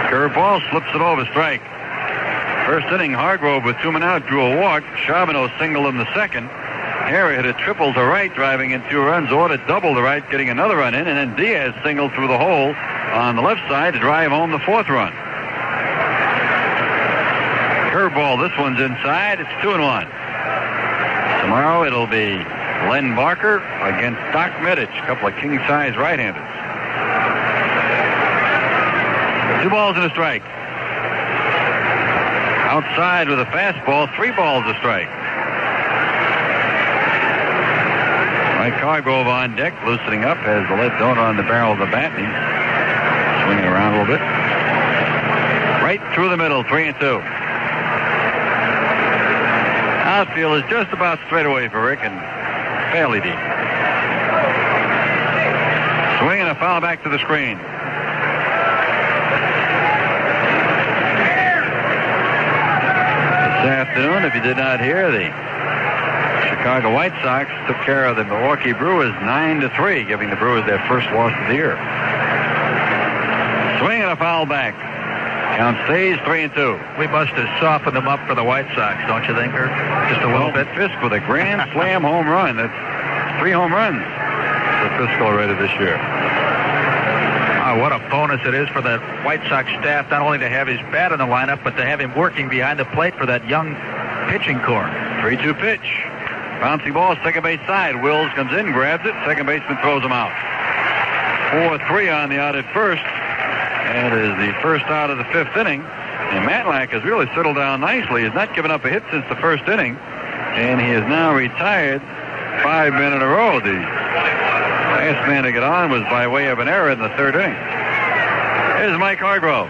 Curveball slips it over, strike. First inning, Hargrove with 2 men out drew a walk. Charbonneau singled in the second. Harry hit a triple to right, driving in 2 runs, or to double to right, getting another run in, and then Diaz singled through the hole on the left side to drive home the 4th run. Curveball, this one's inside. It's 2-1. Tomorrow it'll be Len Barker against Doc Medich, a couple of king-size right-handers. 2 balls and a strike. Outside with a fastball, 3 balls a strike. Mike Hargrove on deck, loosening up, has the lead donut on the barrel of the bat. He's swinging around a little bit. Right through the middle, 3-2. Outfield is just about straight away for Rick and fairly deep. Swing and a foul back to the screen. This afternoon, if you did not hear, the Chicago White Sox took care of the Milwaukee Brewers 9-3, giving the Brewers their first loss of the year. Swing and a foul back. Count stays 3-2. We must have softened them up for the White Sox, don't you think, Herb? Just a little bit. Fisk with a grand slam home run. That's 3 home runs for Fisk already this year. What a bonus it is for the White Sox staff, not only to have his bat in the lineup, but to have him working behind the plate for that young pitching corps. 3-2 pitch. Bouncing ball, second base side. Wills comes in, grabs it. Second baseman throws him out. 4-3 on the out at first. That is the first out of the 5th inning. And Matlack has really settled down nicely. He's not given up a hit since the first inning. And he is now retired 5 men in a row. The last man to get on was by way of an error in the 3rd inning. Here's Mike Hargrove.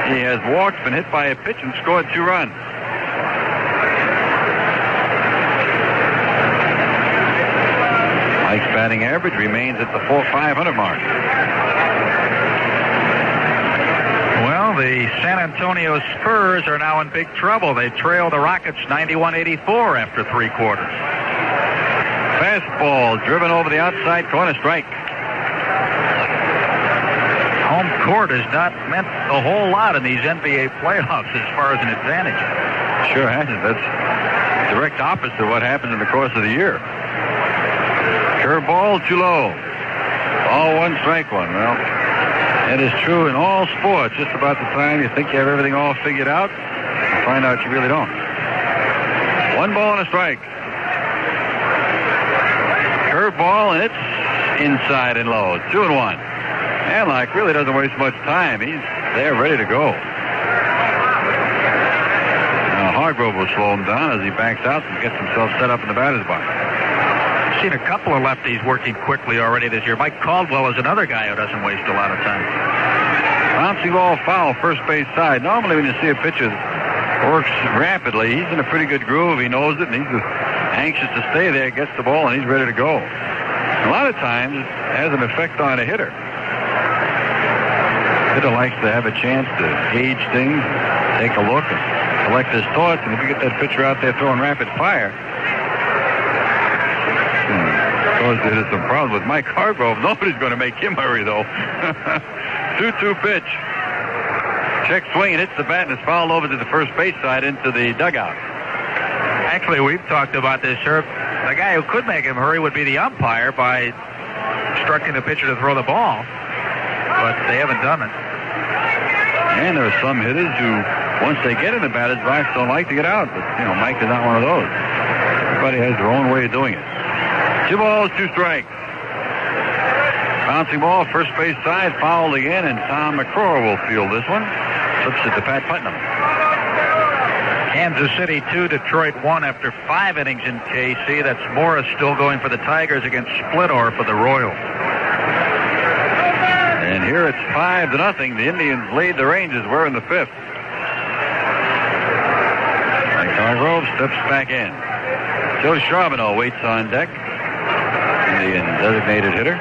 He has walked, been hit by a pitch, and scored 2 runs. Mike's batting average remains at the 500 mark. Well, the San Antonio Spurs are now in big trouble. They trail the Rockets 91-84 after 3 quarters. Fastball driven over the outside corner, strike. Home court has not meant a whole lot in these NBA playoffs as far as an advantage. Sure hasn't. That's direct opposite of what happened in the course of the year. Curveball too low. Ball 1, strike 1. Well, that is true in all sports. Just about the time you think you have everything all figured out, you find out you really don't. 1 ball and a strike. Curveball, and it's inside and low. 2-1. Matlack really doesn't waste much time. He's there ready to go. Now Hargrove will slow him down as he backs out and gets himself set up in the batter's box. I've seen a couple of lefties working quickly already this year. Mike Caldwell is another guy who doesn't waste a lot of time. Bouncing ball foul, first base side. Normally when you see a pitcher that works rapidly, he's in a pretty good groove. He knows it, and he's anxious to stay there, gets the ball, and he's ready to go. A lot of times it has an effect on a hitter. Hitter likes to have a chance to gauge things, take a look, and collect his thoughts. And if you get that pitcher out there throwing rapid fire, there's some problem with Mike Hargrove. Nobody's going to make him hurry, though. 2-2 pitch. Check swing and hits the bat and is fouled over to the first base side into the dugout. Actually, we've talked about this, Herb. The guy who could make him hurry would be the umpire by instructing the pitcher to throw the ball. But they haven't done it. And there are some hitters who, once they get in the batter's box, don't like to get out. But, Mike is not one of those. Everybody has their own way of doing it. 2 balls, 2 strikes. Bouncing ball, first base side, fouled again, and Tom McCraw will field this one. Flips it to Pat Putnam. Kansas City 2, Detroit 1 after 5 innings in KC. That's Morris still going for the Tigers against Splittor for the Royals. And here it's 5-0. The Indians lead the Rangers. We're in the 5th. Mike Hargrove steps back in. Joe Charbonneau waits on deck. Indian designated hitter.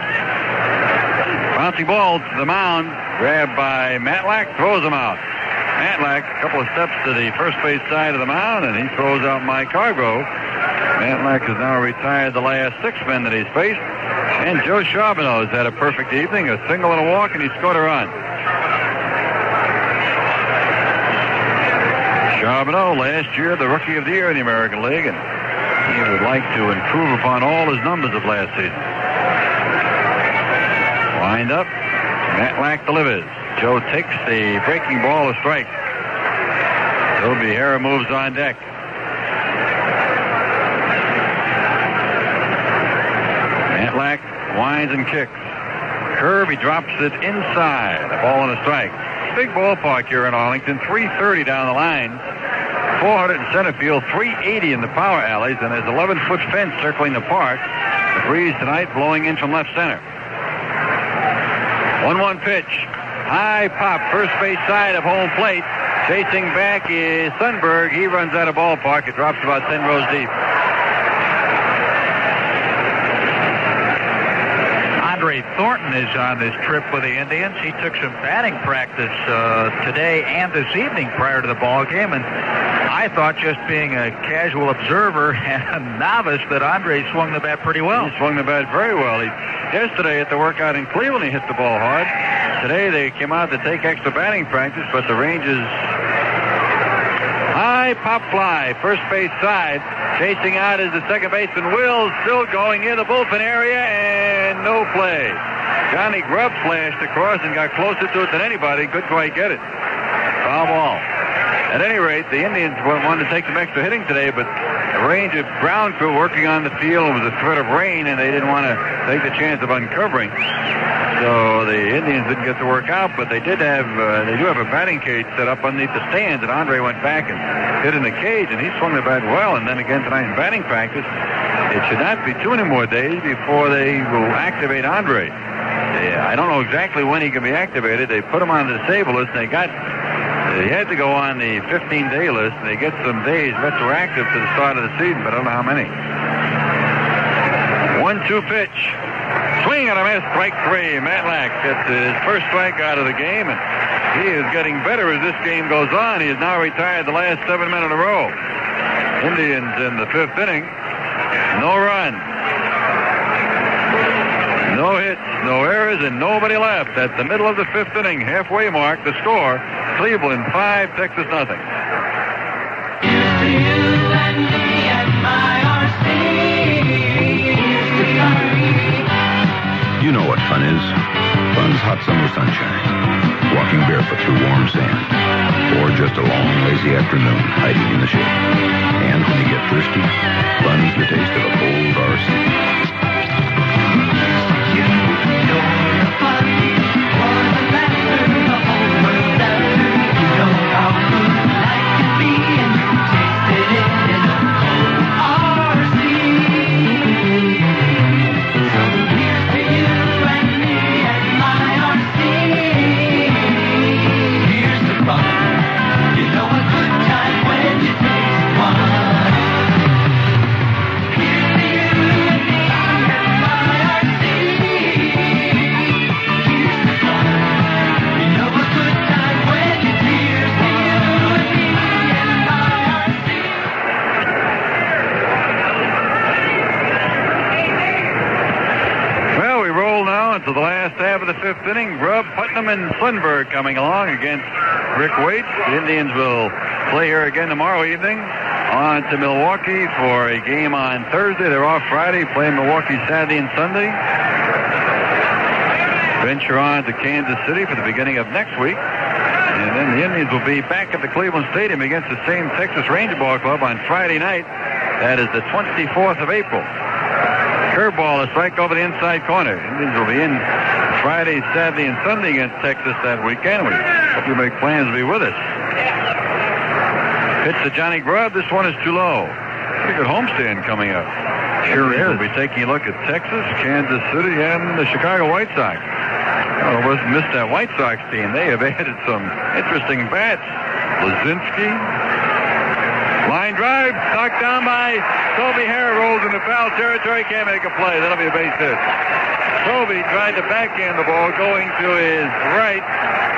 Bouncing ball to the mound. Grabbed by Matlack. Throws him out. Matlack, a couple of steps to the first base side of the mound, and he throws out Mike Hargrove. Matlack has now retired the last 6 men that he's faced. And Joe Charbonneau has had a perfect evening, a single and a walk, and he scored a run. Charbonneau, last year, the Rookie of the Year in the American League, and he would like to improve upon all his numbers of last season. Wind up. Matlack delivers. Joe takes the breaking ball, a strike. Toby Harrah moves on deck. Matlack winds and kicks. Curve, he drops it inside. A ball and a strike. Big ballpark here in Arlington. 330 down the line. 400 in center field. 380 in the power alleys. And there's 11-foot fence circling the park. The breeze tonight blowing in from left center. 1-1 pitch. High pop, first base side of home plate. Chasing back is Sundberg. He runs out of ballpark. It drops about 10 rows deep. Andre Thornton is on this trip with the Indians. He took some batting practice today and this evening prior to the ball game, and I thought, just being a casual observer and a novice, that Andre swung the bat pretty well. He swung the bat very well. Yesterday at the workout in Cleveland, he hit the ball hard. Today they came out to take extra batting practice, but the Rangers high pop fly, first base side. Chasing out is the second baseman, Wills, still going near the bullpen area, and no play. Johnny Grubb flashed across and got closer to it than anybody. Couldn't quite get it. Foul ball. At any rate, the Indians wanted to take some extra hitting today, but the Ranger ground crew working on the field was a threat of rain, and they didn't want to take the chance of uncovering. So the Indians didn't get to work out, but they do have a batting cage set up underneath the stands, and Andre went back and hit in the cage, and he swung the bat well. And then again tonight in batting practice, it should not be too many more days before they will activate Andre. I don't know exactly when he can be activated. They put him on the disabled list, and he had to go on the 15-day list, and they get some days retroactive to the start of the season, but I don't know how many. 1-2 pitch. Swing and a miss, strike 3. Matlack gets his first strike out of the game, and he is getting better as this game goes on. He has now retired the last 7 men in a row. Indians in the 5th inning. No run. No hits, no errors, and nobody left. At the middle of the 5th inning, halfway mark, the score, Cleveland 5, Texas nothing. Here's to you and me and my RC. Here's to fun. You know what fun is. Fun's hot summer sunshine. Walking barefoot through warm sand. Or just a long, lazy afternoon hiding in the shade. And when you get thirsty, fun's the taste of a cold RC. To the last half of the 5th inning, Grubb, Putnam, and Sundberg coming along against Rick Waite. The Indians will play here again tomorrow evening. On to Milwaukee for a game on Thursday. They're off Friday, playing Milwaukee Saturday and Sunday. Venture on to Kansas City for the beginning of next week. And then the Indians will be back at the Cleveland Stadium against the same Texas Ranger Ball Club on Friday night. That is the 24th of April. Curveball, a strike over the inside corner. Indians will be in Friday, Saturday, and Sunday against Texas that weekend. We hope you make plans to be with us. Pitch to Johnny Grubb. This one is too low. Pretty good homestand coming up. Sure is. We'll be taking a look at Texas, Kansas City, and the Chicago White Sox. Well, missed that White Sox team. They have added some interesting bats. Lazinski. Line drive, knocked down by Toby Harris, rolls into foul territory, can't make a play. That'll be a base hit. Toby tried to backhand the ball going to his right,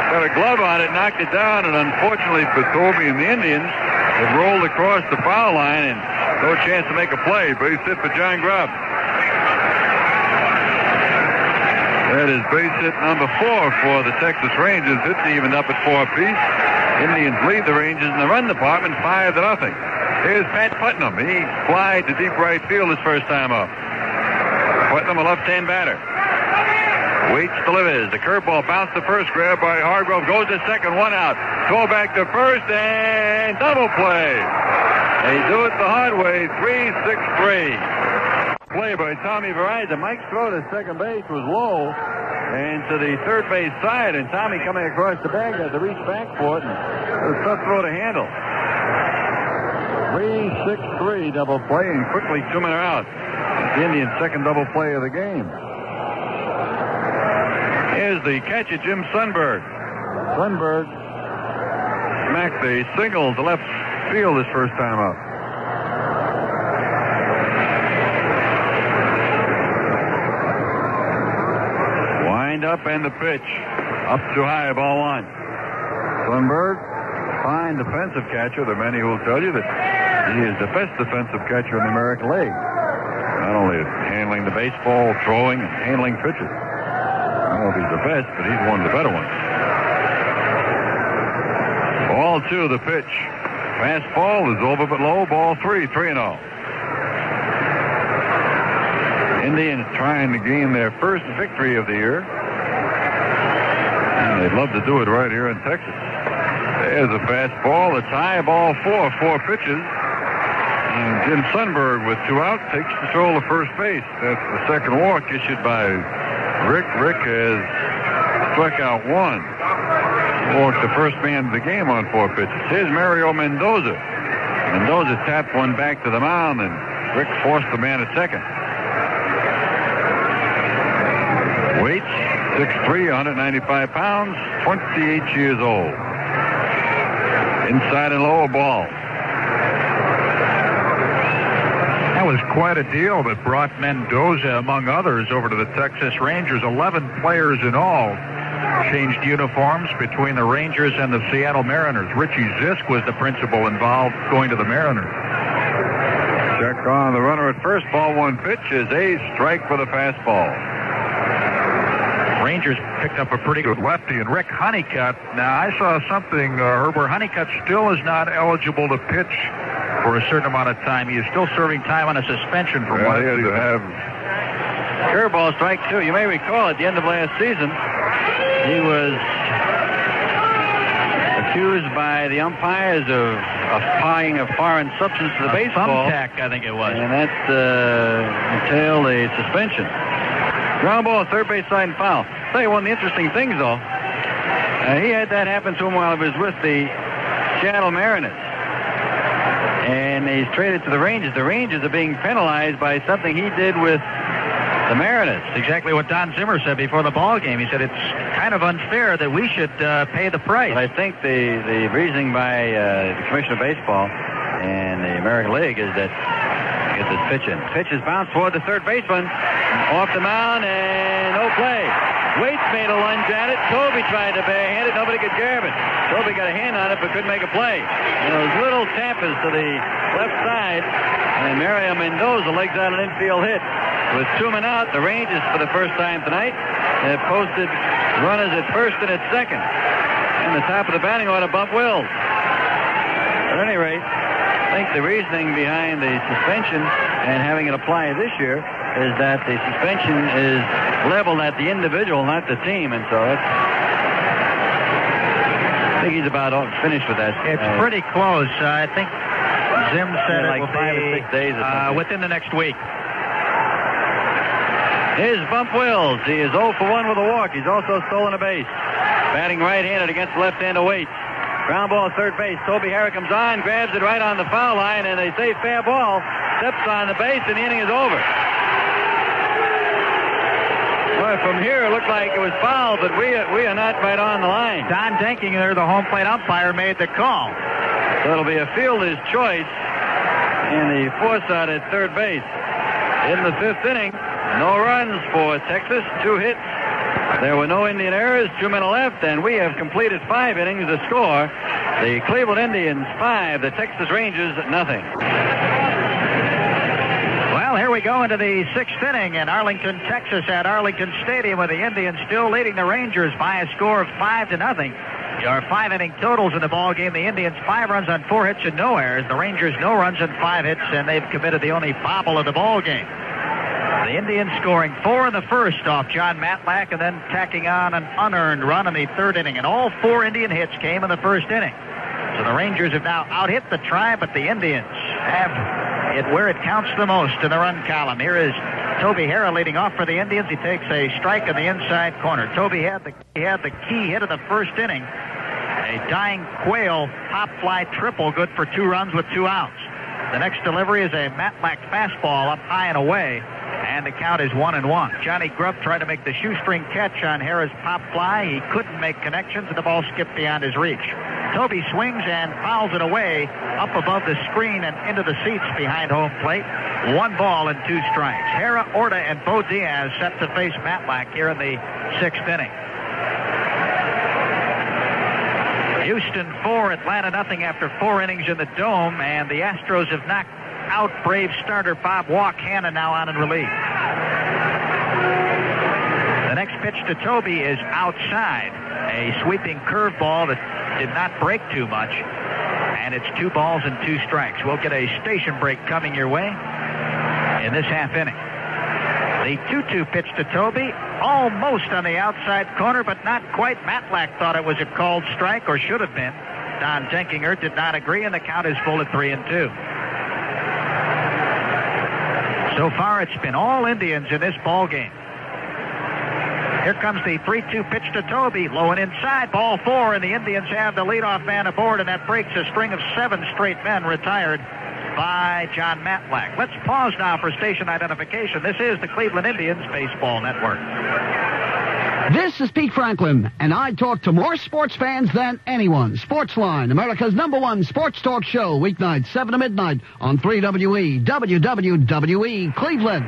got a glove on it, knocked it down, and unfortunately for Toby and the Indians, it rolled across the foul line and no chance to make a play. Base hit for John Grubb. That is base hit number 4 for the Texas Rangers. It's evened up at 4 apiece. Indians lead the Rangers in the run department 5-0. Here's Pat Putnam. He flied to deep right field his first time up. Putnam, a left-hand batter. Waits, delivers. The curveball bounced to first, grabbed by Hargrove. Goes to second, 1 out. Throw back to first, and double play. They do it the hard way, 3-6-3. Play by Tommy Verizon. Mike's throw to second base was low and to the third base side, and Tommy coming across the bag had to reach back for it, and it was a tough throw to handle. 3-6-3 double play, and quickly 2 men are out. The Indians' second double play of the game. Here's the catcher, Jim Sundberg. Sundberg smacked a single to left field his first time up. Wind up and the pitch. Up too high, ball 1. Sundberg, fine defensive catcher. There are many who will tell you that he is the best defensive catcher in the American League. Not only handling the baseball, throwing, and handling pitches. I don't know if he's the best, but he's one of the better ones. Ball 2, the pitch. Fastball is over but low. Ball 3, 3-0. Indians trying to gain their first victory of the year. And they'd love to do it right here in Texas. There's a fastball. It's high, ball 4, 4 pitches. And Jim Sundberg with 2 out takes control of first base. That's the second walk issued by Rick. Rick has struck out 1. Walked the first man of the game on 4 pitches. Here's Mario Mendoza. Mendoza tapped one back to the mound, and Rick forced the man at second. Weight, 6'3", 195 pounds, 28 years old. Inside and low, a ball. That was quite a deal that brought Mendoza, among others, over to the Texas Rangers. 11 players in all changed uniforms between the Rangers and the Seattle Mariners. Richie Zisk was the principal involved going to the Mariners. Check on the runner at first. Ball 1 pitch is a strike for the fastball. Rangers picked up a pretty good lefty, and Rick Honeycutt. Now, I saw something, Herb, where Honeycutt still is not eligible to pitch for a certain amount of time. He is still serving time on a suspension for one. He had to have curveball, strike 2. You may recall at the end of last season, he was accused by the umpires of applying a foreign substance to the baseball. Thumbtack, I think it was. And that entailed a suspension. Ground ball, third base side and foul. I'll tell you one of the interesting things, though. He had that happen to him while he was with the Seattle Mariners. And he's traded to the Rangers. The Rangers are being penalized by something he did with the Mariners. Exactly what Don Zimmer said before the ball game. He said it's kind of unfair that we should pay the price. But I think the reasoning by the Commissioner of Baseball and the American League is that get this pitch in. Pitch is bounced toward the third baseman. Off the mound and no play. Waits made a lunge at it. Toby tried to barehand it. Nobody could grab it. Toby got a hand on it but couldn't make a play. And those little tappers to the left side. And Mario Mendoza legs out an infield hit. With 2 men out, the Rangers for the first time tonight have posted runners at first and at second. And the top of the batting order, Bump Wills. At any rate, I think the reasoning behind the suspension and having it apply this year is that the suspension is leveled at the individual, not the team, and so I think he's about finished with that. It's pretty close. I think Zim said like it will 5 or 6 days or something. within the next week. Here's Bump Wills. He is 0 for 1 with a walk. He's also stolen a base. Batting right-handed against left-hander Waits. Ground ball third base. Toby Harris comes on, grabs it right on the foul line, and they say fair ball. Steps on the base, and the inning is over. Well, from here, it looked like it was foul, but we are not right on the line. Don Denkinger, the home plate umpire, made the call. So it'll be a fielder's choice in the fourth out at third base. In the fifth inning, no runs for Texas, 2 hits. There were no Indian errors, 2 men left, and we have completed 5 innings. The score, the Cleveland Indians 5, the Texas Rangers nothing. Well, here we go into the 6th inning in Arlington, Texas at Arlington Stadium, with the Indians still leading the Rangers by a score of 5-0. Your 5-inning totals in the ball game: the Indians 5 runs on 4 hits and no errors. The Rangers no runs and 5 hits, and they've committed the only bobble of the ball game. The Indians scoring 4 in the first off John Matlack, and then tacking on an unearned run in the 3rd inning. And all 4 Indian hits came in the 1st inning. So the Rangers have now out-hit the Tribe, but the Indians have it where it counts the most in the run column. Here is Toby Harrah leading off for the Indians. He takes a strike in the inside corner. Toby had the key hit of the 1st inning. A dying quail pop fly triple, good for 2 runs with 2 outs. The next delivery is a Matlack fastball up high and away, and the count is 1-1. Johnny Grubb tried to make the shoestring catch on Harrah's pop fly. He couldn't make connections, and the ball skipped beyond his reach. Toby swings and fouls it away up above the screen and into the seats behind home plate. 1 ball and 2 strikes. Harrah, Orta, and Bo Diaz set to face Matlack here in the 6th inning. Houston 4, Atlanta nothing after 4 innings in the Dome, and the Astros have knocked out Brave starter Bob Walk. Hannon now on in relief. The next pitch to Toby is outside. A sweeping curveball that did not break too much, and it's 2 balls and 2 strikes. We'll get a station break coming your way in this half inning. The 2-2 pitch to Toby, almost on the outside corner, but not quite. Matlack thought it was a called strike, or should have been. Don Denkinger did not agree, and the count is full at 3-2. So far, it's been all Indians in this ball game. Here comes the 3-2 pitch to Toby, low and inside, ball 4, and the Indians have the leadoff man aboard, and that breaks a string of 7 straight men retired by John Matlack. Let's pause now for station identification. This is the Cleveland Indians Baseball Network. This is Pete Franklin, and I talk to more sports fans than anyone. Sportsline, America's #1 sports talk show, weeknights 7 to midnight on 3WE, WWWE, Cleveland.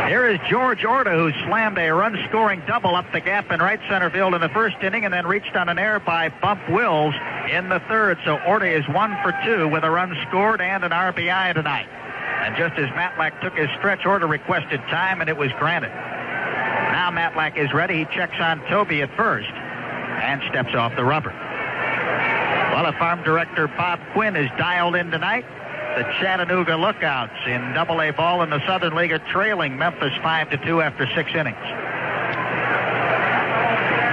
Here is George Orta, who slammed a run-scoring double up the gap in right center field in the 1st inning, and then reached on an error by Bump Wills in the 3rd. So Orta is 1 for 2 with a run scored and an RBI tonight. And just as Matlack took his stretch, Orta requested time, and it was granted. Now Matlack is ready. He checks on Toby at first and steps off the rubber. Well, Farm Director Bob Quinn is dialed in tonight. The Chattanooga Lookouts in Double-A ball in the Southern League are trailing Memphis 5-2 after 6 innings.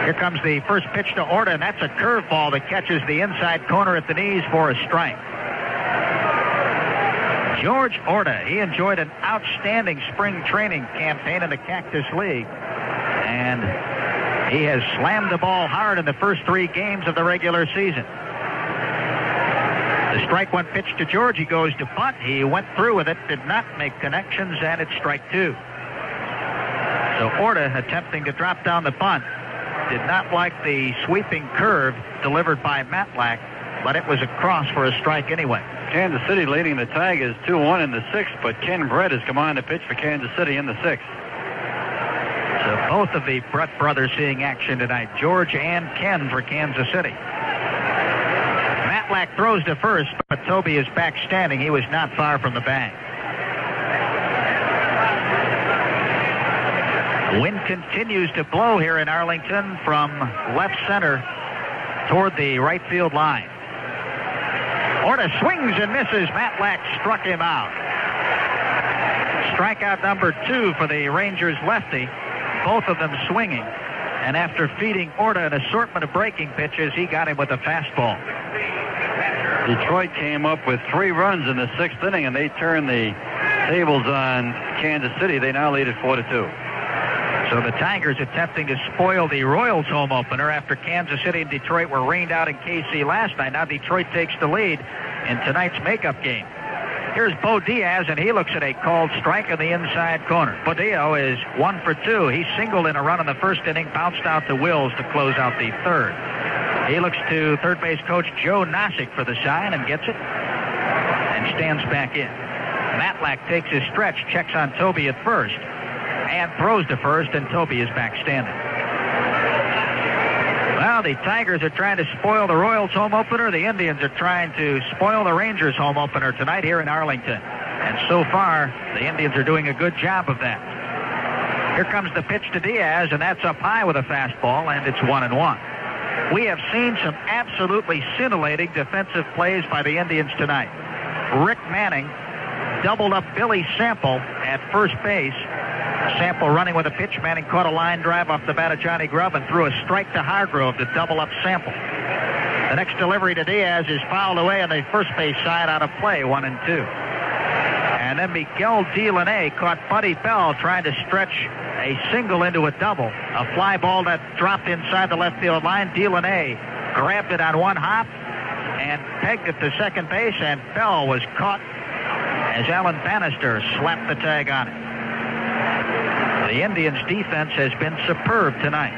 Here comes the first pitch to Orta, and that's a curveball that catches the inside corner at the knees for a strike. George Orta, he enjoyed an outstanding spring training campaign in the Cactus League, and he has slammed the ball hard in the first 3 games of the regular season. The strike 1 pitch to George. He goes to bunt. He went through with it, did not make connections, and it's strike 2. So Orta attempting to drop down the bunt. Did not like the sweeping curve delivered by Matlack, but it was a cross for a strike anyway. Kansas City leading the Tigers 2-1 in the 6th, but Ken Brett has come on to pitch for Kansas City in the 6th. So both of the Brett brothers seeing action tonight, George and Ken for Kansas City. Matlack throws to first, but Toby is back standing. He was not far from the bag. The wind continues to blow here in Arlington from left center toward the right field line. Orta swings and misses. Matlack struck him out. Strikeout number 2 for the Rangers lefty, both of them swinging. And after feeding Orta an assortment of breaking pitches, he got him with a fastball. Detroit came up with 3 runs in the 6th inning, and they turned the tables on Kansas City. They now lead at 4-2. So the Tigers attempting to spoil the Royals home opener after Kansas City and Detroit were rained out in KC last night. Now Detroit takes the lead in tonight's makeup game. Here's Bo Diaz, and he looks at a called strike in the inside corner. Bodillo is 1 for 2. He singled in a run in the first inning, bounced out to Wills to close out the third. He looks to third base coach Joe Nosick for the sign and gets it and stands back in. Matlack takes his stretch, checks on Toby at first, and throws to first, and Toby is back standing. Well, the Tigers are trying to spoil the Royals home opener. The Indians are trying to spoil the Rangers home opener tonight here in Arlington. And so far, the Indians are doing a good job of that. Here comes the pitch to Diaz, and that's up high with a fastball, and it's 1-1. We have seen some absolutely scintillating defensive plays by the Indians tonight. Rick Manning doubled up Billy Sample at first base. Sample running with a pitch. Manning caught a line drive off the bat of Johnny Grubb and threw a strike to Hargrove to double up Sample. The next delivery to Diaz is fouled away on the first base side out of play, 1-2. And then Miguel DeLaunay caught Buddy Bell trying to stretch a single into a double. A fly ball that dropped inside the left field line. DeLaunay grabbed it on one hop and pegged it to second base, and Bell was caught as Alan Bannister slapped the tag on it. The Indians' defense has been superb tonight.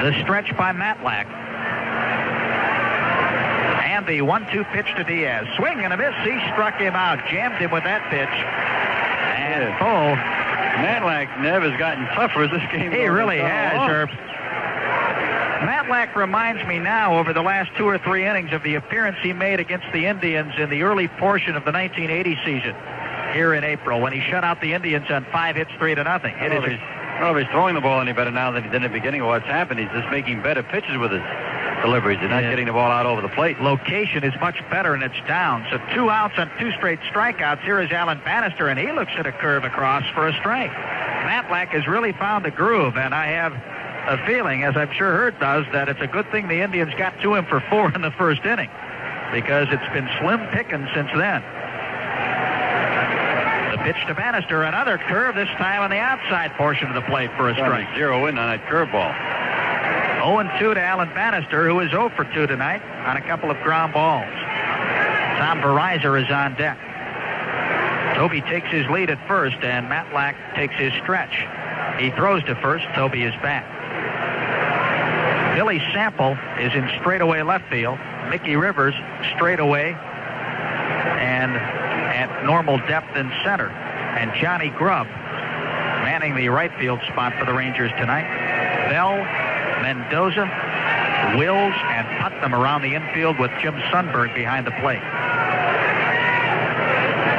The stretch by Matlack. And the 1-2 pitch to Diaz. Swing and a miss. He struck him out. Jammed him with that pitch. And Matlack, Nev, has gotten tougher as this game goes. He really has, Herb. Matlack reminds me now, over the last 2 or 3 innings, of the appearance he made against the Indians in the early portion of the 1980 season here in April, when he shut out the Indians on 5 hits, 3-0. Well, if he's throwing the ball any better now than he did in the beginning of what's happened, he's just making better pitches with his deliveries. He's not getting the ball out over the plate. Location is much better, and it's down. So 2 outs on 2 straight strikeouts. Here is Alan Bannister, and he looks at a curve across for a strike. Matlack has really found a groove, and I have a feeling, as I'm sure Hurd does, that it's a good thing the Indians got to him for 4 in the first inning, because it's been slim pickings since then. The pitch to Bannister, another curve, this time on the outside portion of the plate for a strike. 0 in on that curveball. 0-2 to Alan Bannister, who is 0 for 2 tonight on a couple of ground balls. Tom Verizor is on deck. Toby takes his lead at first, and Matlack takes his stretch. He throws to first. Toby is back. Billy Sample is in straightaway left field. Mickey Rivers straightaway and at normal depth in center. And Johnny Grubb manning the right field spot for the Rangers tonight. Bell, Mendoza, Wills, and Putnam around the infield with Jim Sundberg behind the plate.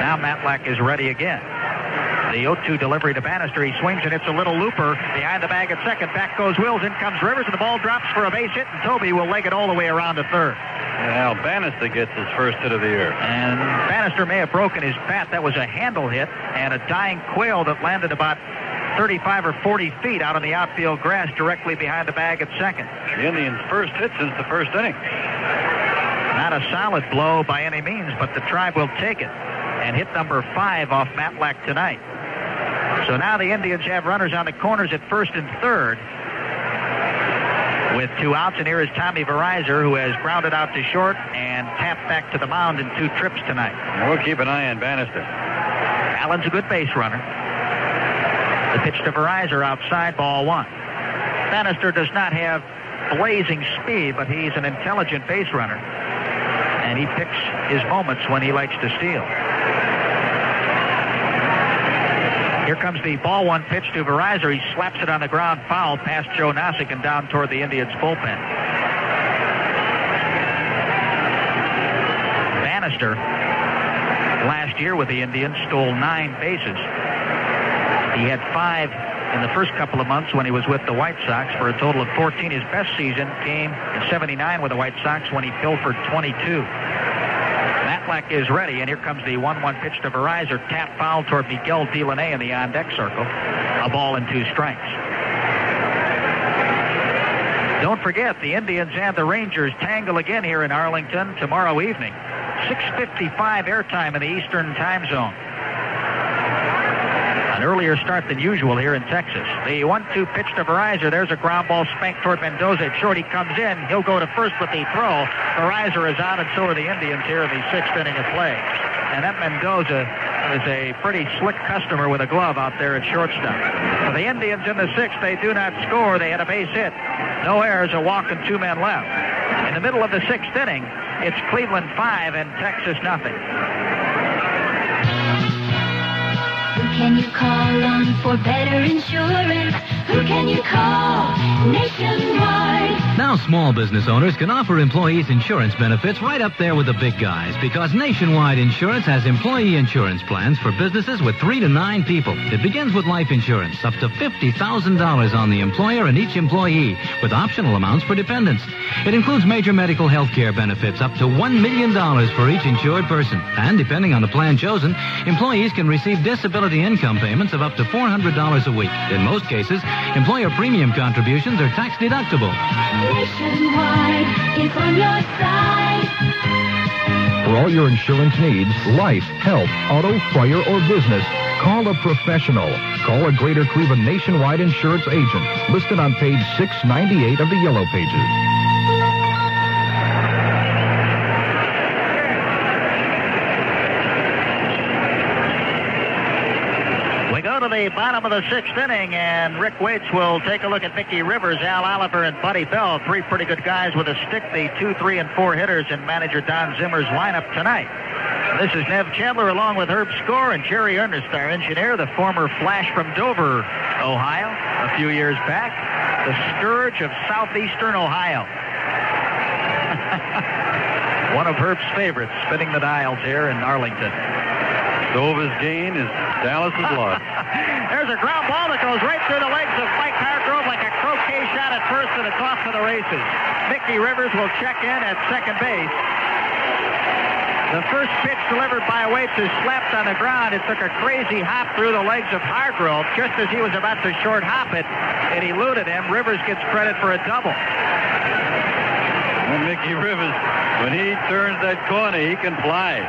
Now Matlack is ready again. The 0-2 delivery to Bannister. He swings and hits a little looper behind the bag at second. Back goes Wills. In comes Rivers, and the ball drops for a base hit, and Toby will leg it all the way around to third. Well, Bannister gets his first hit of the year. And Bannister may have broken his bat. That was a handle hit and a dying quail that landed about 35 or 40 feet out on the outfield grass directly behind the bag at second. The Indians' first hit since the first inning. Not a solid blow by any means, but the Tribe will take it. And hit number 5 off Matlack tonight. So now the Indians have runners on the corners at first and third with 2 outs. And here is Tommy Verizor, who has grounded out to short and tapped back to the mound in 2 trips tonight. We'll keep an eye on Bannister. Allen's a good base runner. The pitch to Verizor outside, ball 1. Bannister does not have blazing speed, but he's an intelligent base runner. And he picks his moments when he likes to steal. Here comes the ball 1 pitch to Verizor. He slaps it on the ground foul past Joe Nosick and down toward the Indians' bullpen. Bannister, last year with the Indians, stole 9 bases. He had 5 in the first couple of months when he was with the White Sox for a total of 14. His best season came in '79 with the White Sox when he pilfered 22. Matlack is ready, and here comes the 1-1 pitch to Verizor. Tap foul toward Miguel DeLaunay in the on-deck circle. A ball and 2 strikes. Don't forget, the Indians and the Rangers tangle again here in Arlington tomorrow evening. 6:55 airtime in the Eastern time zone. an earlier start than usual here in Texas. The 1-2 pitch to Verizon. There's a ground ball spanked toward Mendoza. At short, he comes in. He'll go to first with the throw. Verizon is out, and so are the Indians here in the 6th inning of play. And that Mendoza is a pretty slick customer with a glove out there at shortstop. For the Indians in the 6th, they do not score. They had a base hit. No errors, a walk, and 2 men left. In the middle of the 6th inning, it's Cleveland 5 and Texas nothing. Who can you call on for better insurance? Who can you call? Nationwide. Now small business owners can offer employees insurance benefits right up there with the big guys because Nationwide Insurance has employee insurance plans for businesses with 3 to 9 people. It begins with life insurance up to $50,000 on the employer and each employee with optional amounts for dependents. It includes major medical health care benefits up to $1 million for each insured person. And depending on the plan chosen, employees can receive disability income payments of up to $400 a week. In most cases, employer premium contributions are tax deductible. Nationwide is on your side. For all your insurance needs, life, health, auto, fire, or business, call a professional. Call a Greater Cleveland Nationwide Insurance agent, listed on page 698 of the Yellow Pages. To the bottom of the 6th inning, and Rick Waits will take a look at Mickey Rivers, Al Oliver, and Buddy Bell. 3 pretty good guys with a stick, the 2, 3, and 4 hitters in manager Don Zimmer's lineup tonight. This is Nev Chandler along with Herb Score and Jerry Ernest, our engineer, the former Flash from Dover, Ohio, a few years back, the scourge of southeastern Ohio. One of Herb's favorites, spinning the dials here in Arlington. Dover's gain is Dallas's loss. There's a ground ball that goes right through the legs of Mike Hargrove like a croquet shot at first, and it's off to the races. Mickey Rivers will check in at second base. The first pitch delivered by Waits is slapped on the ground. It took a crazy hop through the legs of Hargrove just as he was about to short hop it. It eluded him. Rivers gets credit for a double. And Mickey Rivers, when he turns that corner, he can fly.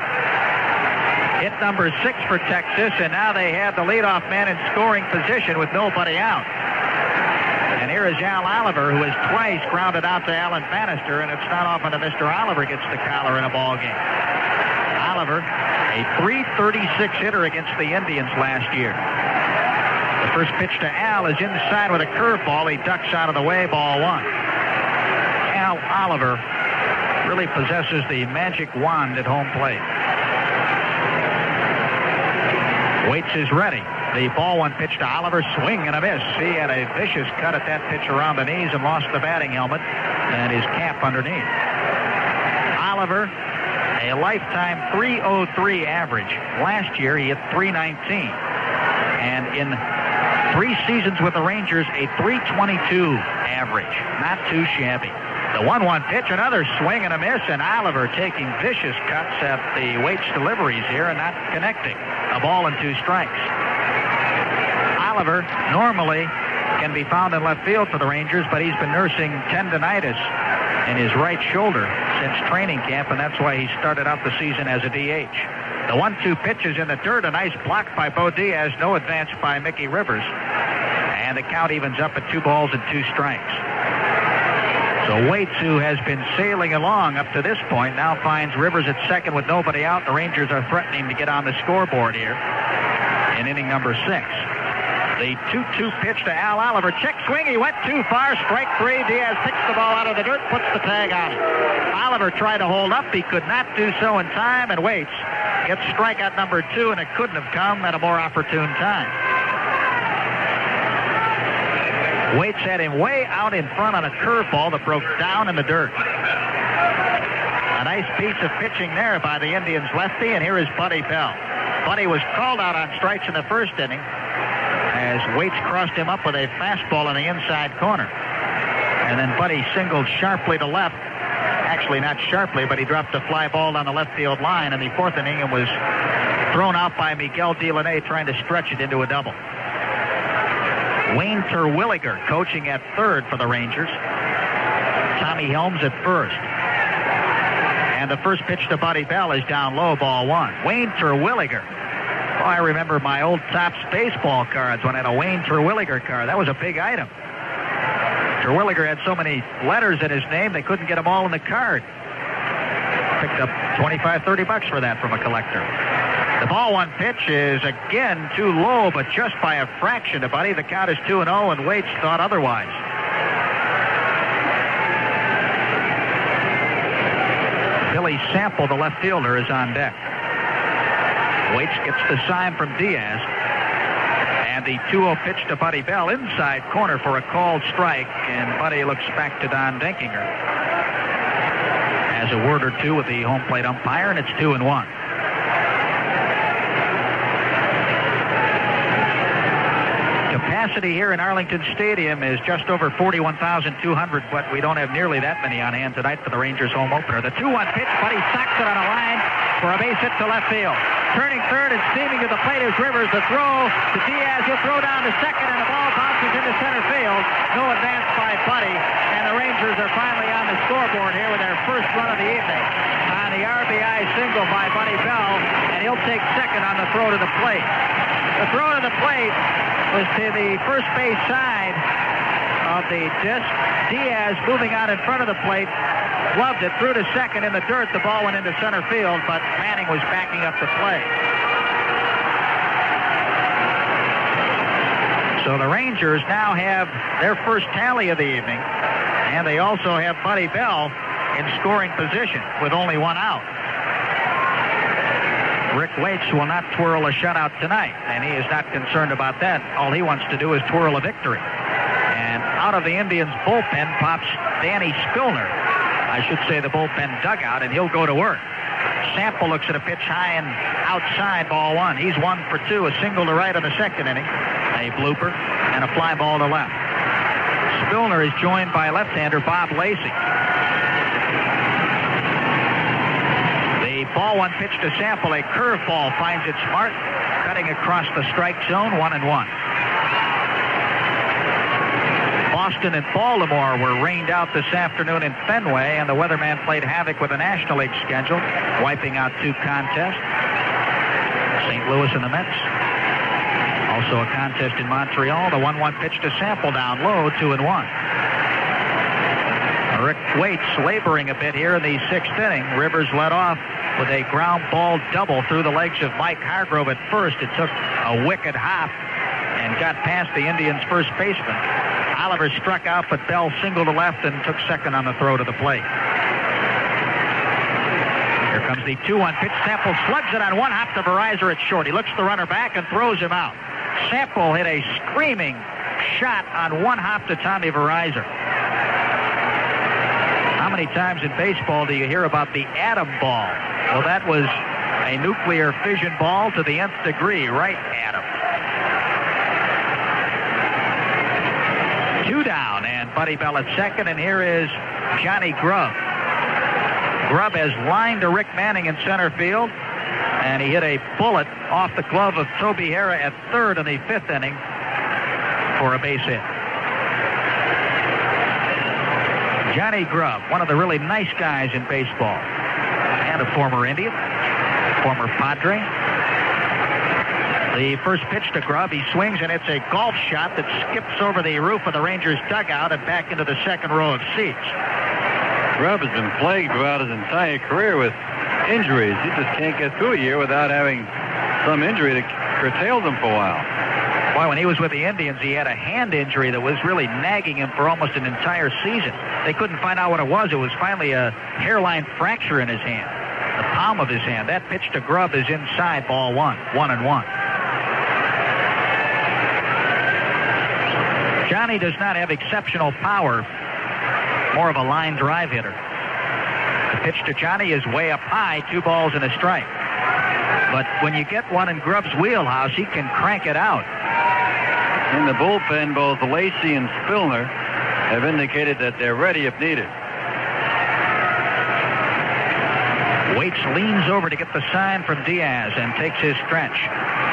Hit number 6 for Texas, and now they have the leadoff man in scoring position with nobody out. And here is Al Oliver, who has twice grounded out to Alan Bannister, and it's not often that Mr. Oliver gets the collar in a ball game. Oliver, a .336 hitter against the Indians last year. The first pitch to Al is inside with a curveball. He ducks out of the way, ball 1. Al Oliver really possesses the magic wand at home plate. Waits is ready. The ball 1 pitch to Oliver, swing and a miss. He had a vicious cut at that pitch around the knees and lost the batting helmet and his cap underneath. Oliver, a lifetime .303 average. Last year he hit .319. And in 3 seasons with the Rangers, a .322 average. Not too shabby. The 1-1 pitch, another swing and a miss, and Oliver taking vicious cuts at the Waits deliveries here and not connecting. A ball and 2 strikes. Oliver normally can be found in left field for the Rangers, but he's been nursing tendonitis in his right shoulder since training camp, and that's why he started out the season as a DH. The 1-2 pitch is in the dirt. A nice block by Bo Diaz. No advance by Mickey Rivers. And the count evens up at 2 balls and 2 strikes. So Waits, who has been sailing along up to this point, now finds Rivers at second with nobody out. The Rangers are threatening to get on the scoreboard here in inning number 6. The 2-2 pitch to Al Oliver. Check swing. He went too far. Strike 3. Diaz picks the ball out of the dirt, puts the tag on it. Oliver tried to hold up. He could not do so in time, and Waits gets strikeout number 2, and it couldn't have come at a more opportune time. Waits had him way out in front on a curveball that broke down in the dirt. A nice piece of pitching there by the Indians lefty, and here is Buddy Bell. Buddy was called out on strikes in the first inning as Waits crossed him up with a fastball in the inside corner. And then Buddy singled sharply to left. Actually, not sharply, but he dropped a fly ball down the left field line in the 4th inning and was thrown out by Miguel Delaney trying to stretch it into a double. Wayne Terwilliger coaching at third for the Rangers. Tommy Helms at first. And the first pitch to Buddy Bell is down low, ball 1. Wayne Terwilliger Oh, I remember my old Topps baseball cards when I had a Wayne Terwilliger card. That was a big item. Terwilliger had so many letters in his name, they couldn't get them all in the card. Picked up $25, $30 for that from a collector. The ball one pitch is again too low, but just by a fraction to Buddy. The count is 2-0, and Waits thought otherwise. Billy Sample, the left fielder, is on deck. Waits gets the sign from Diaz. And the 2-0 pitch to Buddy Bell, inside corner for a called strike, and Buddy looks back to Don Denkinger. Has a word or two with the home plate umpire, and it's 2-1. Capacity here in Arlington Stadium is just over 41,200, but we don't have nearly that many on hand tonight for the Rangers home opener. The 2-1 pitch, Buddy socks it on a line for a base hit to left field. Turning third and steaming to the plate is Rivers. The throw to Diaz. He'll throw down to second, and the ball bounces into center field. No advance by Buddy, and the Rangers are finally on the scoreboard here with their first run of the evening on the RBI single by Buddy Bell, and he'll take second on the throw to the plate. The throw to the plate was to the first base side of the disc. Diaz moving out in front of the plate, gloved it, threw to second in the dirt. The ball went into center field, but Manning was backing up the play. So the Rangers now have their first tally of the evening, and they also have Buddy Bell in scoring position with only one out. Rick Waits will not twirl a shutout tonight, and he is not concerned about that. All he wants to do is twirl a victory. And out of the Indians' bullpen pops Danny Spillner. I should say the bullpen dugout, and he'll go to work. Sample looks at a pitch high and outside, ball one. He's 1 for 2, a single to right in the second inning, a blooper, and a fly ball to left. Spillner is joined by left-hander Bob Lacey. The ball one pitch to Sample, a curveball finds its mark, cutting across the strike zone, 1-1. Boston and Baltimore were rained out this afternoon in Fenway, and the weatherman played havoc with the National League schedule, wiping out 2 contests. St. Louis and the Mets. Also a contest in Montreal. The 1-1 pitch to Sample down low, 2-1. Rick Waits laboring a bit here in the 6th inning. Rivers led off with a ground ball double through the legs of Mike Hargrove at first. It took a wicked hop and got past the Indians' first baseman. Oliver struck out, but Bell singled to left and took second on the throw to the plate. Here comes the 2-1 pitch. Sample slugs it on one hop to Verizor at short. He looks the runner back and throws him out. Sample hit a screaming shot on one hop to Tommy Verizor. How many times in baseball do you hear about the atom ball? Well, that was a nuclear fission ball to the nth degree, right, Adam? 2 down, and Buddy Bell at second, and here is Johnny Grubb. Grubb has lined to Rick Manning in center field, and he hit a bullet off the glove of Toby Hara at third in the 5th inning for a base hit. Johnny Grubb, one of the really nice guys in baseball, and a former Indian, former Padre. The first pitch to Grubb, he swings, and it's a golf shot that skips over the roof of the Rangers dugout and back into the second row of seats. Grubb has been plagued throughout his entire career with injuries. He just can't get through a year without having some injury that curtails him for a while. Boy, when he was with the Indians, he had a hand injury that was really nagging him for almost an entire season. They couldn't find out what it was. It was finally a hairline fracture in his hand, the palm of his hand. That pitch to Grubb is inside, ball one, 1-1. Johnny does not have exceptional power, more of a line drive hitter. The pitch to Johnny is way up high, 2 balls and a strike. But when you get one in Grubb's wheelhouse, he can crank it out. In the bullpen, both Lacey and Spillner have indicated that they're ready if needed. Waits leans over to get the sign from Diaz and takes his stretch.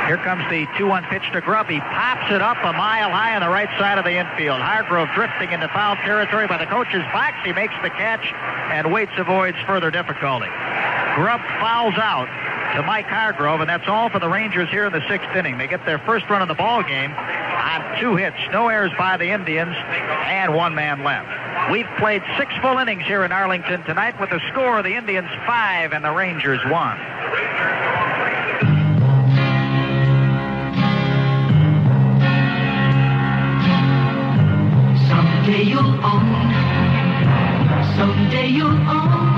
Here comes the 2-1 pitch to Grubb. He pops it up a mile high on the right side of the infield. Hargrove drifting into foul territory by the coach's box. He makes the catch, and Waits avoids further difficulty. Grubb fouls out to Mike Hargrove, and that's all for the Rangers here in the 6th inning. They get their first run of the ball game on 2 hits, no errors by the Indians, and 1 man left. We've played 6 full innings here in Arlington tonight with the score of the Indians 5 and the Rangers 1. Someday you'll own. Someday you'll own.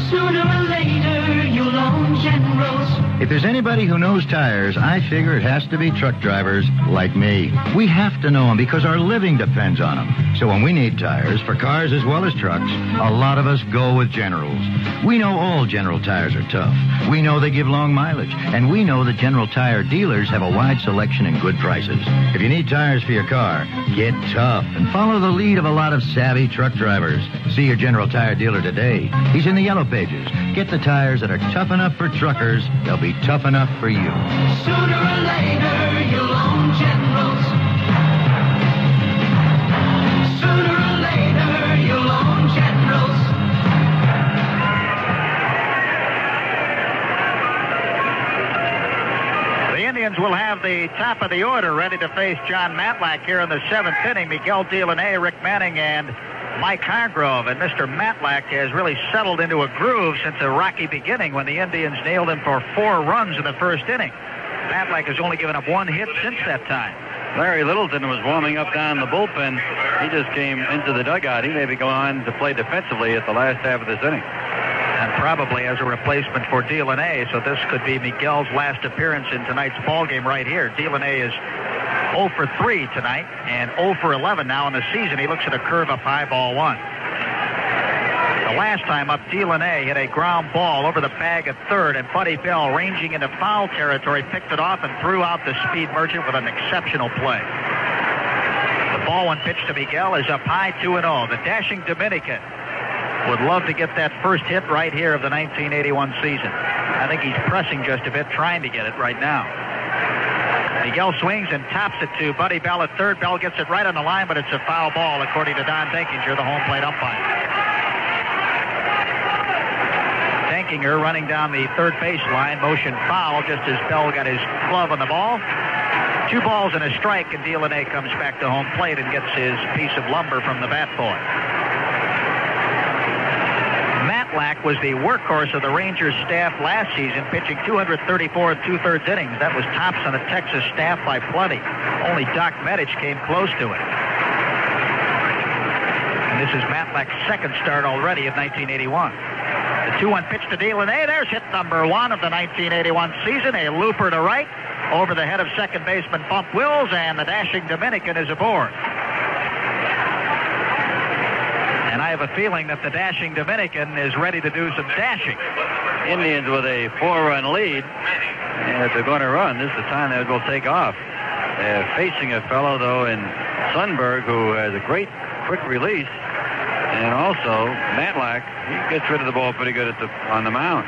Sooner or later you'll own Generals. If there's anybody who knows tires, I figure it has to be truck drivers like me. We have to know them because our living depends on them. So when we need tires, for cars as well as trucks, a lot of us go with Generals. We know all General tires are tough. We know they give long mileage. And we know that General Tire dealers have a wide selection and good prices. If you need tires for your car, get tough and follow the lead of a lot of savvy truck drivers. See your General Tire dealer today. He's in the yellow pages. Get the tires that are tough enough for truckers. They'll be tough enough for you. Sooner or later you'll own Generals. Sooner or later you'll own Generals. The Indians will have the top of the order ready to face John Matlack here in the 7th inning. Miguel Delaney, Rick Manning, and Mike Hargrove. And Mr. Matlack has really settled into a groove since a rocky beginning when the Indians nailed him for 4 runs in the 1st inning. Matlack has only given up 1 hit since that time. Larry Littleton was warming up down the bullpen. He just came into the dugout. He may be going on to play defensively at the last half of this inning. And probably as a replacement for Delaney, so this could be Miguel's last appearance in tonight's ballgame right here. Delaney is 0 for 3 tonight and 0 for 11 now in the season. He looks at a curve up high, ball 1. The last time up, Delaney hit a ground ball over the bag at third, and Buddy Bell, ranging into foul territory, picked it off and threw out the speed merchant with an exceptional play. The ball 1 pitch to Miguel is up high, 2-0. The dashing Dominican would love to get that first hit right here of the 1981 season. I think he's pressing just a bit, trying to get it right now. Miguel swings and tops it to Buddy Bell at third. Bell gets it right on the line, but it's a foul ball, according to Don Denkinger, the home plate umpire. Denkinger running down the third base line, motion foul, just as Bell got his glove on the ball. 2 balls and a strike, and Delaney comes back to home plate and gets his piece of lumber from the bat boy. Matlack was the workhorse of the Rangers staff last season, pitching 234 2/3 innings. That was tops on the Texas staff by plenty. Only Doc Medich came close to it. And this is Matlack's 2nd start already of 1981. The 2-1 pitch to Delaney. There's hit number 1 of the 1981 season. A looper to right over the head of second baseman Bump Wills, and the dashing Dominican is aboard. And I have a feeling that the dashing Dominican is ready to do some dashing. Indians with a 4-run lead, and if they're going to run, this is the time they will take off. They're facing a fellow, though, in Sundberg, who has a great quick release, and also Matlack. He gets rid of the ball pretty good on the mound.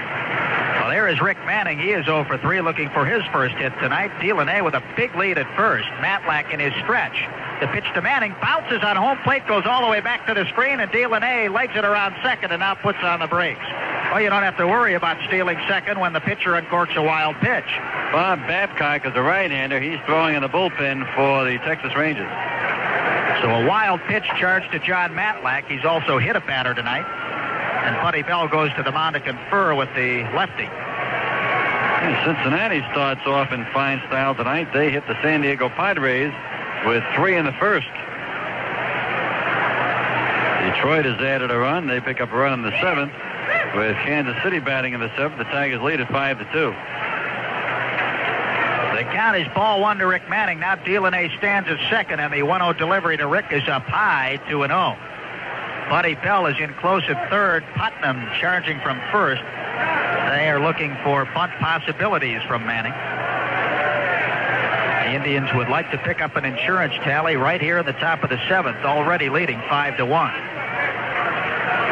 Well, there is Rick Manning. He is 0 for 3, looking for his first hit tonight. Delaney with a big lead at first. Matlack in his stretch. The pitch to Manning bounces on home plate, goes all the way back to the screen, and Delaney legs it around second and now puts on the brakes. Well, you don't have to worry about stealing second when the pitcher uncorks a wild pitch. Bob Babcock is a right-hander. He's throwing in the bullpen for the Texas Rangers. So a wild pitch charged to John Matlack. He's also hit a batter tonight. And Buddy Bell goes to the mound to confer with the lefty. And Cincinnati starts off in fine style tonight. They hit the San Diego Padres with 3 in the 1st. Detroit has added a run. They pick up a run in the 7th with Kansas City batting in the 7th. The Tigers lead at 5-2. The count is ball 1 to Rick Manning. Now Delaney stands at second, and the 1-0 delivery to Rick is up high, 2-0. Buddy Bell is in close at third. Putnam charging from first. They are looking for bunt possibilities from Manning. The Indians would like to pick up an insurance tally right here in the top of the 7th, already leading 5-1.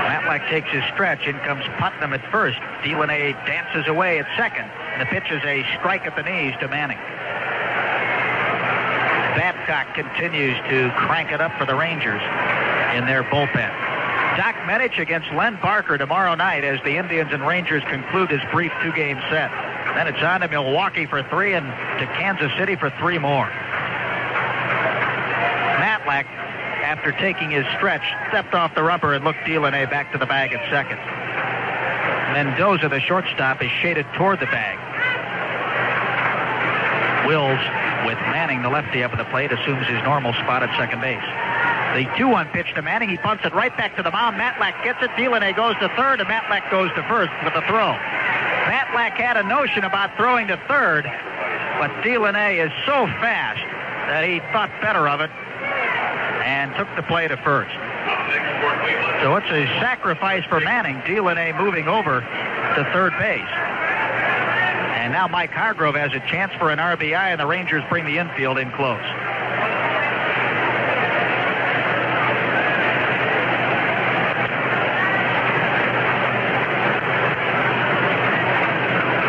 Matlack takes his stretch. In comes Putnam at first. Delaney dances away at second. And the pitch is a strike at the knees to Manning. Babcock continues to crank it up for the Rangers in their bullpen. Doc Medich against Len Barker tomorrow night as the Indians and Rangers conclude this brief 2-game set. Then it's on to Milwaukee for 3 and to Kansas City for 3 more. Matlack, after taking his stretch, stepped off the rubber and looked Delaney back to the bag at second. Mendoza, the shortstop, is shaded toward the bag. Wills, with Manning, the lefty, up at the plate, assumes his normal spot at second base. The 2-1 pitch to Manning. He bunts it right back to the mound. Matlack gets it. Delaney goes to third, and Matlack goes to first with a throw. Matlack had a notion about throwing to third, but Delaney is so fast that he thought better of it and took the play to first. So it's a sacrifice for Manning. Delaney moving over to third base. And now Mike Hargrove has a chance for an RBI, and the Rangers bring the infield in close.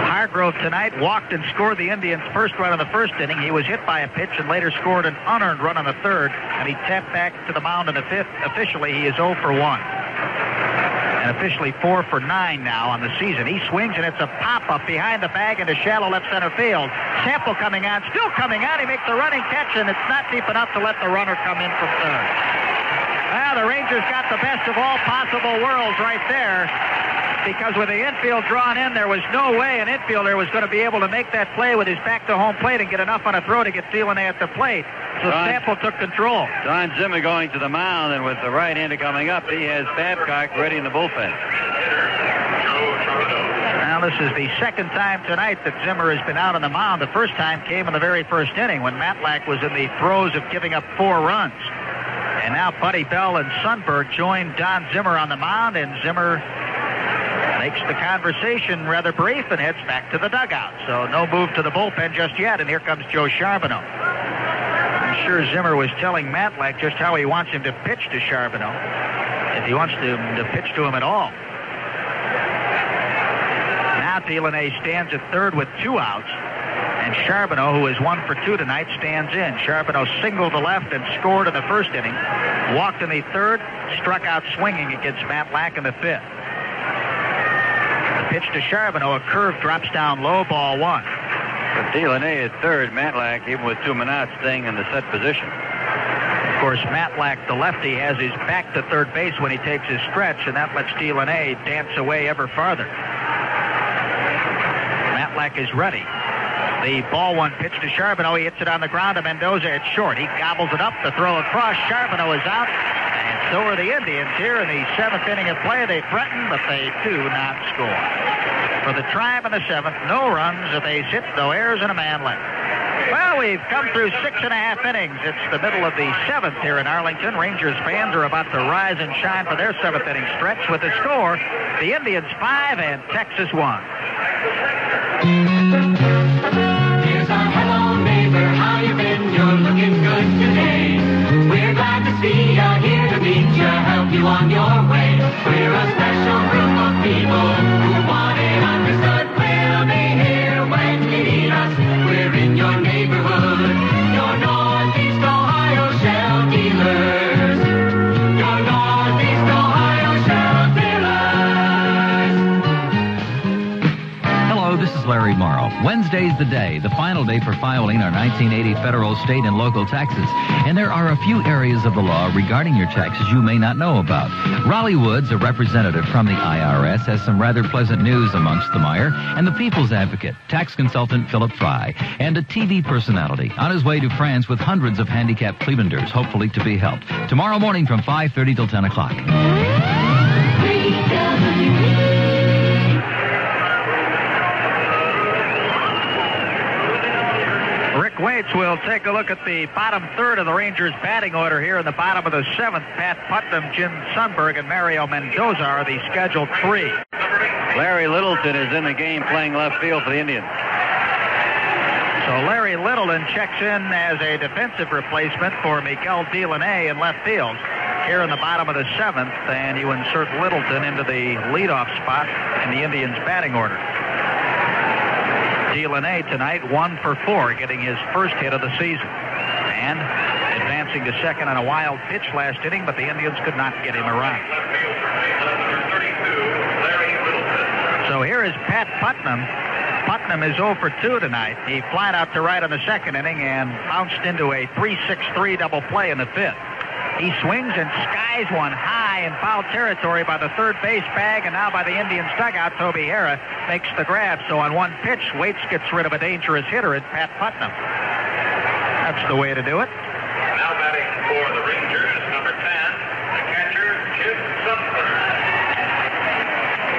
Hargrove tonight walked and scored the Indians' first run in the first inning. He was hit by a pitch and later scored an unearned run on the third, and he tapped back to the mound in the fifth. Officially, he is 0 for 1. And officially 4 for 9 now on the season. He swings, and it's a pop-up behind the bag into shallow left center field. Sample coming on, still coming on. He makes a running catch, and it's not deep enough to let the runner come in from third. Well, the Rangers got the best of all possible worlds right there, because with the infield drawn in, there was no way an infielder was going to be able to make that play with his back to home plate and get enough on a throw to get Delaney at the plate. So Sample took control. Don Zimmer going to the mound, and with the right-hander coming up, he has Babcock ready in the bullpen. Now, this is the second time tonight that Zimmer has been out on the mound. The first time came in the very first inning when Matlack was in the throes of giving up 4 runs. And now Buddy Bell and Sundberg join Don Zimmer on the mound, and Zimmer makes the conversation rather brief and heads back to the dugout. So no move to the bullpen just yet, and here comes Joe Charbonneau. I'm sure Zimmer was telling Matlack just how he wants him to pitch to Charbonneau, if he wants to pitch to him at all. Now Delaney stands at third with 2 outs, and Charbonneau, who is 1 for 2 tonight, stands in. Charbonneau singled to left and scored in the first inning, walked in the third, struck out swinging against Matlack in the fifth. Pitch to Charbonneau, a curve drops down low, ball 1. But Delaney at third, Matlack, even with 2 men out, staying in the set position. Of course, Matlack, the lefty, has his back to third base when he takes his stretch, and that lets Delaney dance away ever farther. Matlack is ready. The ball 1 pitch to Charbonneau. He hits it on the ground to Mendoza. It's short. He gobbles it up. The throw across. Charbonneau is out. And so are the Indians here in the 7th inning of play. They threaten, but they do not score. For the Tribe in the 7th, no runs, a base hit, no errors, and a man left. Well, we've come through 6.5 innings. It's the middle of the 7th here in Arlington. Rangers fans are about to rise and shine for their 7th inning stretch with the score, the Indians 5 and Texas 1. Here's a hello neighbor, how you been? You're looking good today. We're glad to see you, here to meet you, help you on your way. We're a special group of people who want it understood. We'll be here when you need us. We're in your neighborhood, your Northeast Ohio Shell dealers. Your Northeast Ohio Shell dealers. Hello, this is Larry Morrow. Wednesday's the day, the final day for filing our 1980 federal, state, and local taxes. And there are a few areas of the law regarding your taxes you may not know about. Raleigh Woods, a representative from the IRS, has some rather pleasant news amongst the mire, and the People's Advocate, tax consultant Philip Fry, and a TV personality on his way to France with hundreds of handicapped Clevelanders, hopefully to be helped. Tomorrow morning from 5:30 till 10 o'clock. Rick Waits will take a look at the bottom third of the Rangers' batting order here in the bottom of the 7th. Pat Putnam, Jim Sundberg, and Mario Mendoza are the scheduled 3. Larry Littleton is in the game playing left field for the Indians. So Larry Littleton checks in as a defensive replacement for Miguel Delaney in left field here in the bottom of the 7th, and you insert Littleton into the leadoff spot in the Indians' batting order. Delaney tonight 1 for 4, getting his first hit of the season. And advances advancing to second on a wild pitch last inning, but the Indians could not get him around. So here is Pat Putnam. Putnam is 0 for 2 tonight. He flied out to right in the second inning and bounced into a 3-6-3 double play in the fifth. He swings and skies one high in foul territory by the third base bag, and now by the Indians dugout. Toby Harrah makes the grab. So on one pitch, Waits gets rid of a dangerous hitter at Pat Putnam. That's the way to do it. Now batting for the Rangers, number 10, the catcher, Jim Sundberg.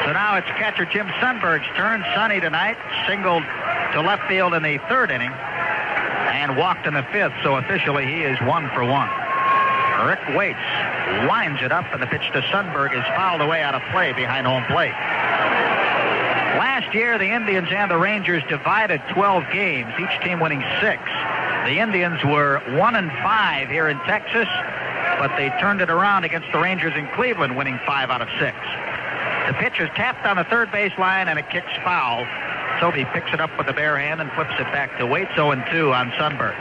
So now it's catcher Jim Sundberg's turn. Sonny tonight singled to left field in the third inning and walked in the fifth. So officially he is 1 for 1. Rick Waits lines it up, and the pitch to Sundberg is fouled away out of play behind home plate. Last year, the Indians and the Rangers divided 12 games, each team winning 6. The Indians were 1-5 here in Texas, but they turned it around against the Rangers in Cleveland, winning 5 out of 6. The pitch is tapped on the third base line, and it kicks foul. Toby picks it up with the bare hand and flips it back to Waits. 0-2 on Sundberg.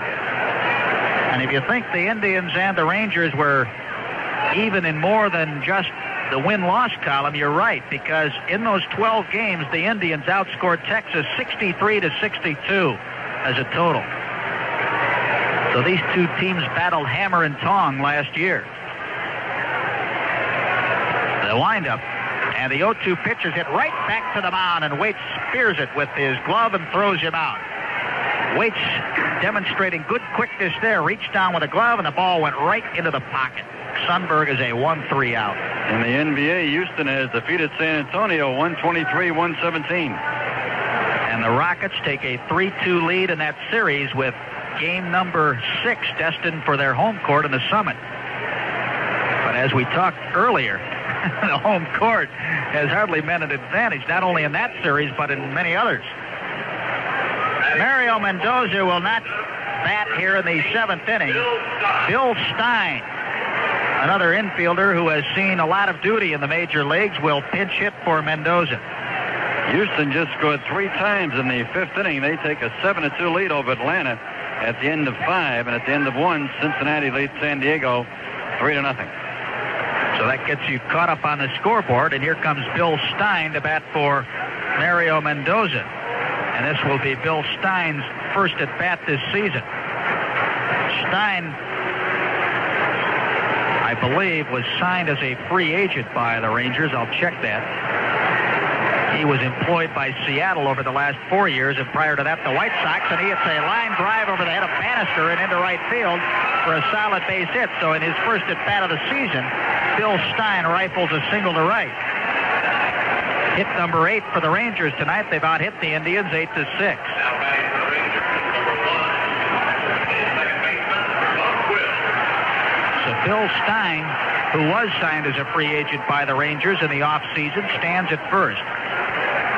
And if you think the Indians and the Rangers were even in more than just the win-loss column, you're right, because in those 12 games, the Indians outscored Texas 63-62 as a total. So these two teams battled hammer and tong last year. The windup, and the 0-2 pitch is hit right back to the mound, and Waits spears it with his glove and throws him out. Waits demonstrating good quickness there, reached down with a glove, and the ball went right into the pocket. Sundberg is a 1-3 out. In the NBA, Houston has defeated San Antonio 123-117. And the Rockets take a 3-2 lead in that series with game number 6 destined for their home court in the Summit. But as we talked earlier, the home court has hardly meant an advantage, not only in that series, but in many others. Mario Mendoza will not bat here in the 7th inning. Bill Stein, another infielder who has seen a lot of duty in the major leagues, will pinch hit for Mendoza. Houston just scored 3 times in the 5th inning. They take a 7-2 lead over Atlanta at the end of 5, and at the end of 1, Cincinnati leads San Diego 3-0. So that gets you caught up on the scoreboard, and here comes Bill Stein to bat for Mario Mendoza. And this will be Bill Stein's first at bat this season. Stein, I believe, was signed as a free agent by the Rangers. I'll check that. He was employed by Seattle over the last 4 years, and prior to that, the White Sox, and he hits a line drive over the head of Bannister and into right field for a solid base hit. So in his first at bat of the season, Bill Stein rifles a single to right. Hit number 8 for the Rangers tonight. They've out-hit the Indians 8-6. So Bill Stein, who was signed as a free agent by the Rangers in the offseason, stands at first.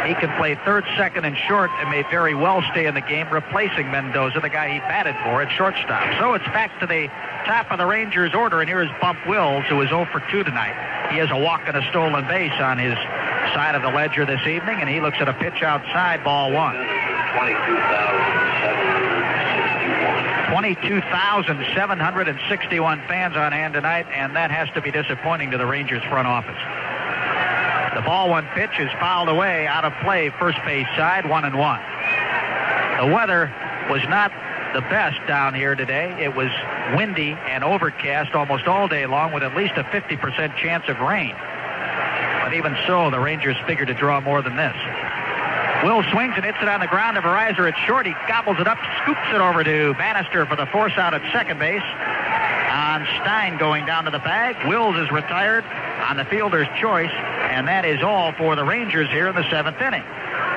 He can play third, second, and short, and may very well stay in the game, replacing Mendoza, the guy he batted for at shortstop. So it's back to the top of the Rangers' order, and here is Bump Wills, who is 0 for 2 tonight. He has a walk and a stolen base on his side of the ledger this evening, and he looks at a pitch outside, ball 1. 22,761 fans on hand tonight, and that has to be disappointing to the Rangers front office. The ball 1 pitch is fouled away out of play, first base side, 1-1. The weather was not the best down here today. It was windy and overcast almost all day long with at least a 50% chance of rain. But even so, the Rangers figured to draw more than this. Will swings and hits it on the ground to Verizon at short. He gobbles it up, scoops it over to Bannister for the force out at second base. On Stein going down to the bag. Wills is retired on the fielder's choice, and that is all for the Rangers here in the 7th inning.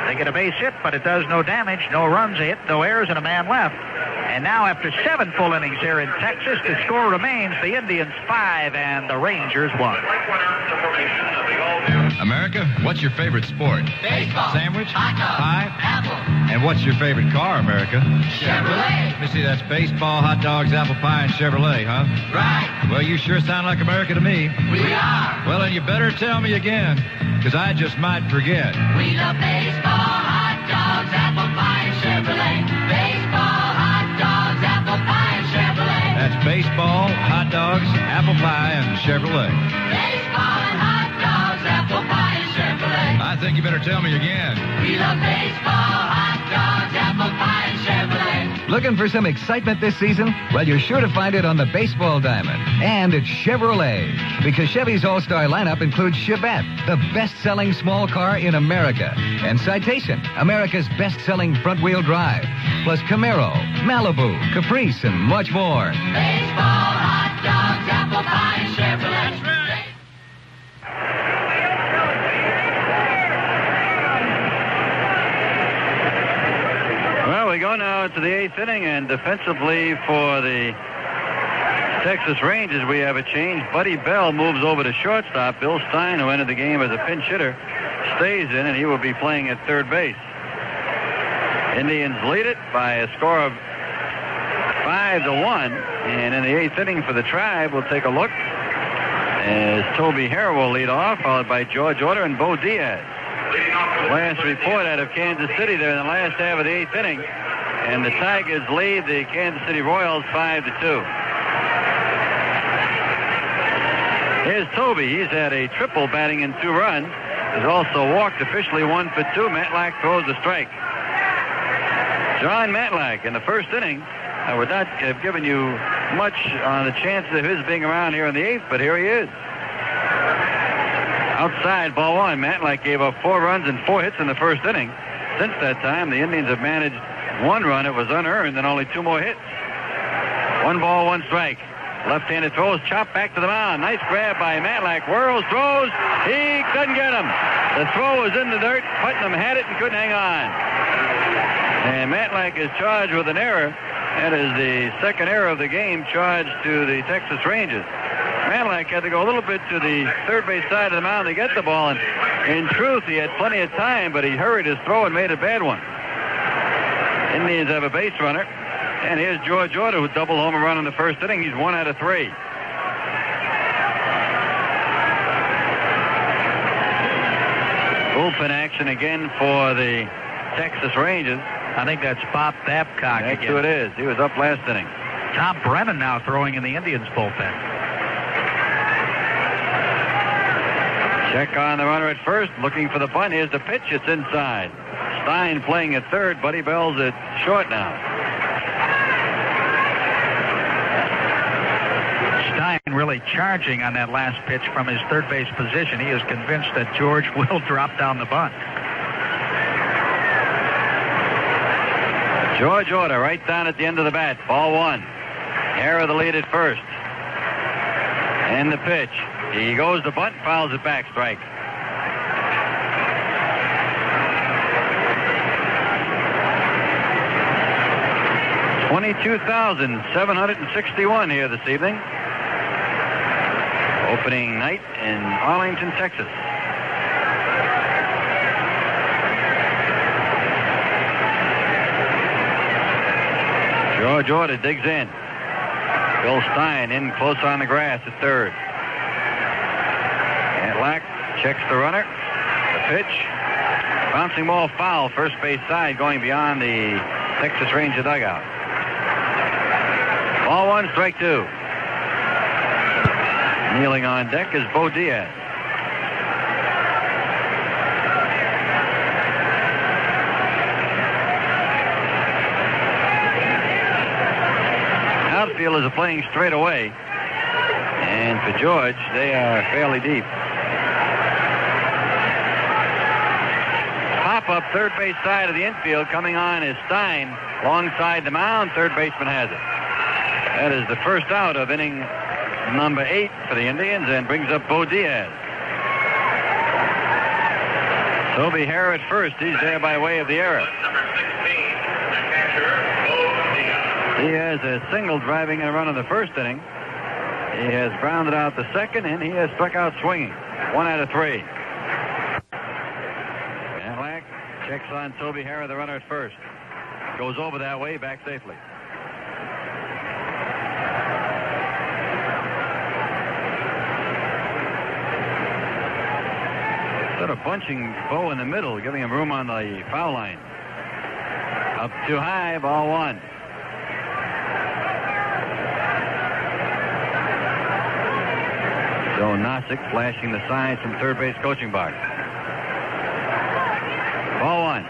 They get a base hit, but it does no damage. No runs, a hit, no errors, and a man left. And now after 7 full innings here in Texas, the score remains the Indians 5 and the Rangers 1. America, what's your favorite sport? Baseball. Sandwich? Hot dog. Pie? Apple. And what's your favorite car, America? Chevrolet. Let me see, that's baseball, hot dogs, apple pie, and Chevrolet, huh? Right. Well, you sure sound like America to me. We are. Well, then you better tell me again, because I just might forget. We love baseball, hot dogs, apple pie, and Chevrolet. Baseball, hot dogs, apple pie, and Chevrolet. That's baseball, dogs, apple pie, and Chevrolet. Baseball and hot dogs, apple pie and Chevrolet. I think you better tell me again. We love baseball, hot dogs, apple pie and Chevrolet. Looking for some excitement this season? Well, you're sure to find it on the baseball diamond. And it's Chevrolet. Because Chevy's all-star lineup includes Chevette, the best-selling small car in America. And Citation, America's best-selling front-wheel drive. Plus Camaro, Malibu, Caprice, and much more. Baseball, hot dogs, apple pie and Chevrolet. That's right. Well, we go now to the 8th inning, and defensively for the Texas Rangers, we have a change. Buddy Bell moves over to shortstop. Bill Stein, who entered the game as a pinch hitter, stays in, and he will be playing at third base. Indians lead it by a score of 5-1, and in the 8th inning for the Tribe, we'll take a look as Toby Hare will lead off, followed by George Order and Bo Diaz. Last report out of Kansas City there in the last half of the 8th inning, and the Tigers lead the Kansas City Royals 5-2. Here's Toby. He's had a triple, batting in 2 runs. He's also walked officially 1 for 2. Matlack throws a strike. John Matlack in the first inning. I would not have given you much on the chances of his being around here in the 8th, but here he is. Outside, ball 1. Matlack gave up 4 runs and 4 hits in the first inning. Since that time, the Indians have managed 1 run. It was unearned, and only 2 more hits. 1 ball, 1 strike. Left-handed throws, chopped back to the mound. Nice grab by Matlack. Whirls, throws. He couldn't get him. The throw was in the dirt. Putnam had it and couldn't hang on. And Matlack is charged with an error. That is the second error of the game charged to the Texas Rangers. Matlack had to go a little bit to the third base side of the mound to get the ball, and in truth, he had plenty of time, but he hurried his throw and made a bad one. Indians have a base runner, and here's George Order, who double home run in the first inning. He's 1 out of 3. Bullpen action again for the Texas Rangers. I think that's Bob Babcock That's again. who it is. He was up last inning. Tom Brennan now throwing in the Indians bullpen. Check on the runner at first, looking for the bunt. Here's the pitch. It's inside. Stein playing at third. Buddy Bell's at short now. Stein really charging on that last pitch from his third base position. He is convinced that George will drop down the bunt. George Order right down at the end of the bat. Ball 1. Hare the lead at first. And the pitch. He goes to bunt, fouls it back, strike. $22,761 here this evening. Opening night in Arlington, Texas. George Order digs in. Bill Stein in close on the grass at third. Matlack checks the runner. The pitch. Bouncing ball foul, first base side, going beyond the Texas Ranger dugout. Ball 1, strike 2. Kneeling on deck is Bo Diaz. Outfielders are playing straight away. And for George, they are fairly deep. Pop-up third base side of the infield. Coming on is Stein. Alongside the mound, third baseman has it. That is the first out of inning number 8 for the Indians, and brings up Bo Diaz. Toby Hare at first. He's there by way of the error. He has a single driving in a run in the first inning. He has grounded out the second, and he has struck out swinging. 1 out of 3. Matlack checks on Toby Hare, the runner at first. Goes over that way, back safely. Sort of bunching Bo in the middle, giving him room on the foul line. Up too high, ball 1. Bosick flashing the signs from third base coaching box. Ball one.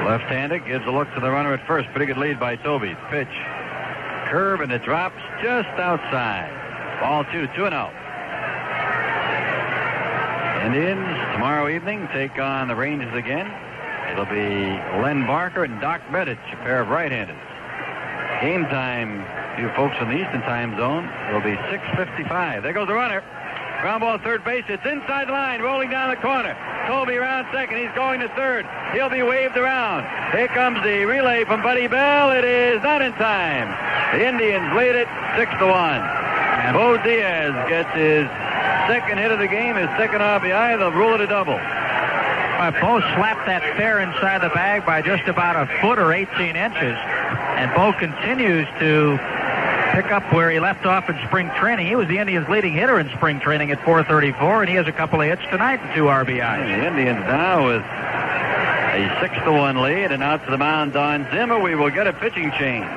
Left-handed gives a look to the runner at first. Pretty good lead by Toby. Pitch. Curve, and it drops just outside. Ball 2-0. Indians tomorrow evening take on the Rangers again. It'll be Len Barker and Doc Medich, a pair of right-handers. Game time, you folks in the Eastern time zone, will be 6:55. There goes the runner. Ground ball third base. It's inside the line, rolling down the corner. Toby around second. He's going to third. He'll be waved around. Here comes the relay from Buddy Bell. It is not in time. The Indians lead it 6-1. And Bo Diaz gets his second hit of the game, his second RBI. They'll rule it a double. Bo slapped that fair inside the bag by just about a foot or 18 inches. And Bo continues to pick up where he left off in spring training. He was the Indians' leading hitter in spring training at .434, and he has a couple of hits tonight and 2 RBIs. The Indians now with a 6-1 lead, and out to the mound, Don Zimmer. We will get a pitching change.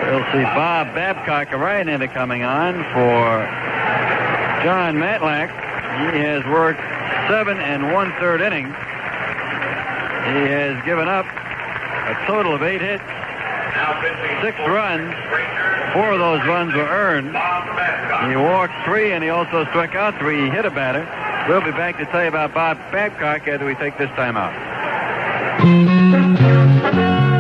We'll see Bob Babcock, a right-hander, coming on for John Matlack. He has worked 7 1/3 innings. He has given up a total of 8 hits, 6 runs. 4 of those runs were earned. He walked 3, and he also struck out 3. He hit a batter. We'll be back to tell you about Bob Babcock after we take this time out.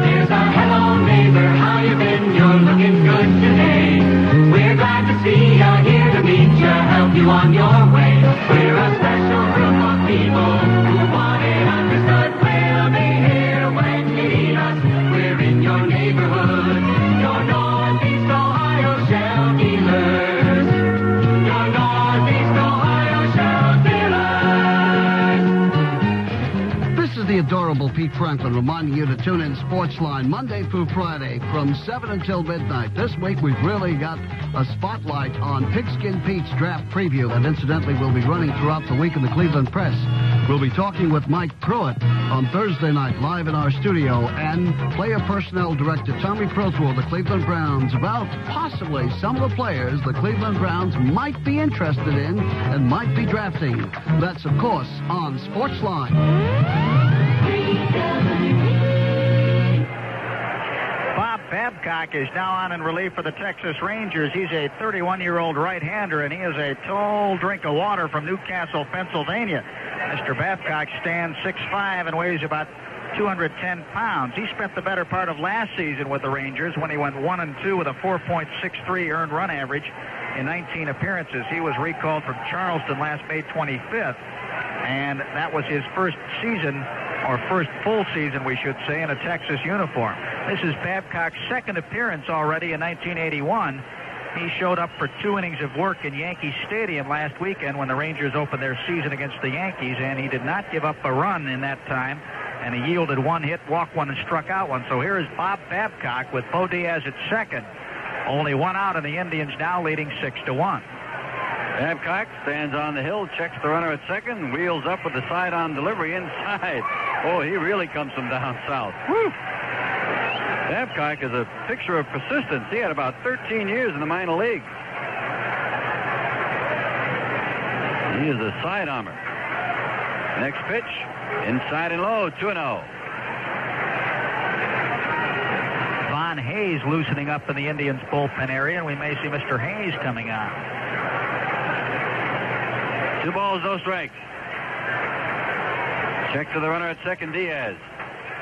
There's a hello neighbor, how you been? You're looking good today. We're glad to see you, here to meet you, help you on your way. We're a special group of people who want it understood. We'll be here when you need us. We're in your neighborhood. Your Northeast Ohio Shell Dealers. Your Northeast Ohio Shell Dealers. This is the adorable Pete Franklin reminding you to tune in Sportsline Monday through Friday from 7 until midnight. This week we've really got a spotlight on Pigskin Pete's draft preview that incidentally will be running throughout the week in the Cleveland Press. We'll be talking with Mike Pruitt on Thursday night live in our studio, and player personnel director Tommy Prothwell of the Cleveland Browns about possibly some of the players the Cleveland Browns might be interested in and might be drafting. That's, of course, on Sportsline. Bob Babcock is now on in relief for the Texas Rangers. He's a 31-year-old right-hander, and he is a tall drink of water from Newcastle, Pennsylvania. Mr. Babcock stands 6'5" and weighs about 210 pounds. He spent the better part of last season with the Rangers when he went 1-2 with a 4.63 earned run average in 19 appearances. He was recalled from Charleston last May 25th, and that was his first season, or first full season, we should say, in a Texas uniform. This is Babcock's second appearance already in 1981. He showed up for 2 innings of work in Yankee Stadium last weekend when the Rangers opened their season against the Yankees, and he did not give up a run in that time, and he yielded 1 hit, walked 1, and struck out 1. So here is Bob Babcock with Bo Diaz at second. Only 1 out, and the Indians now leading 6-1. Babcock stands on the hill, checks the runner at second, wheels up with the side-on delivery inside. Oh, he really comes from down south. Woo! Babcock is a picture of persistence. He had about 13 years in the minor leagues. He is a side armor. Next pitch, inside and low, 2-0. Von Hayes loosening up in the Indians' bullpen area, and we may see Mr. Hayes coming on. 2 balls, no strikes. Check to the runner at second, Diaz.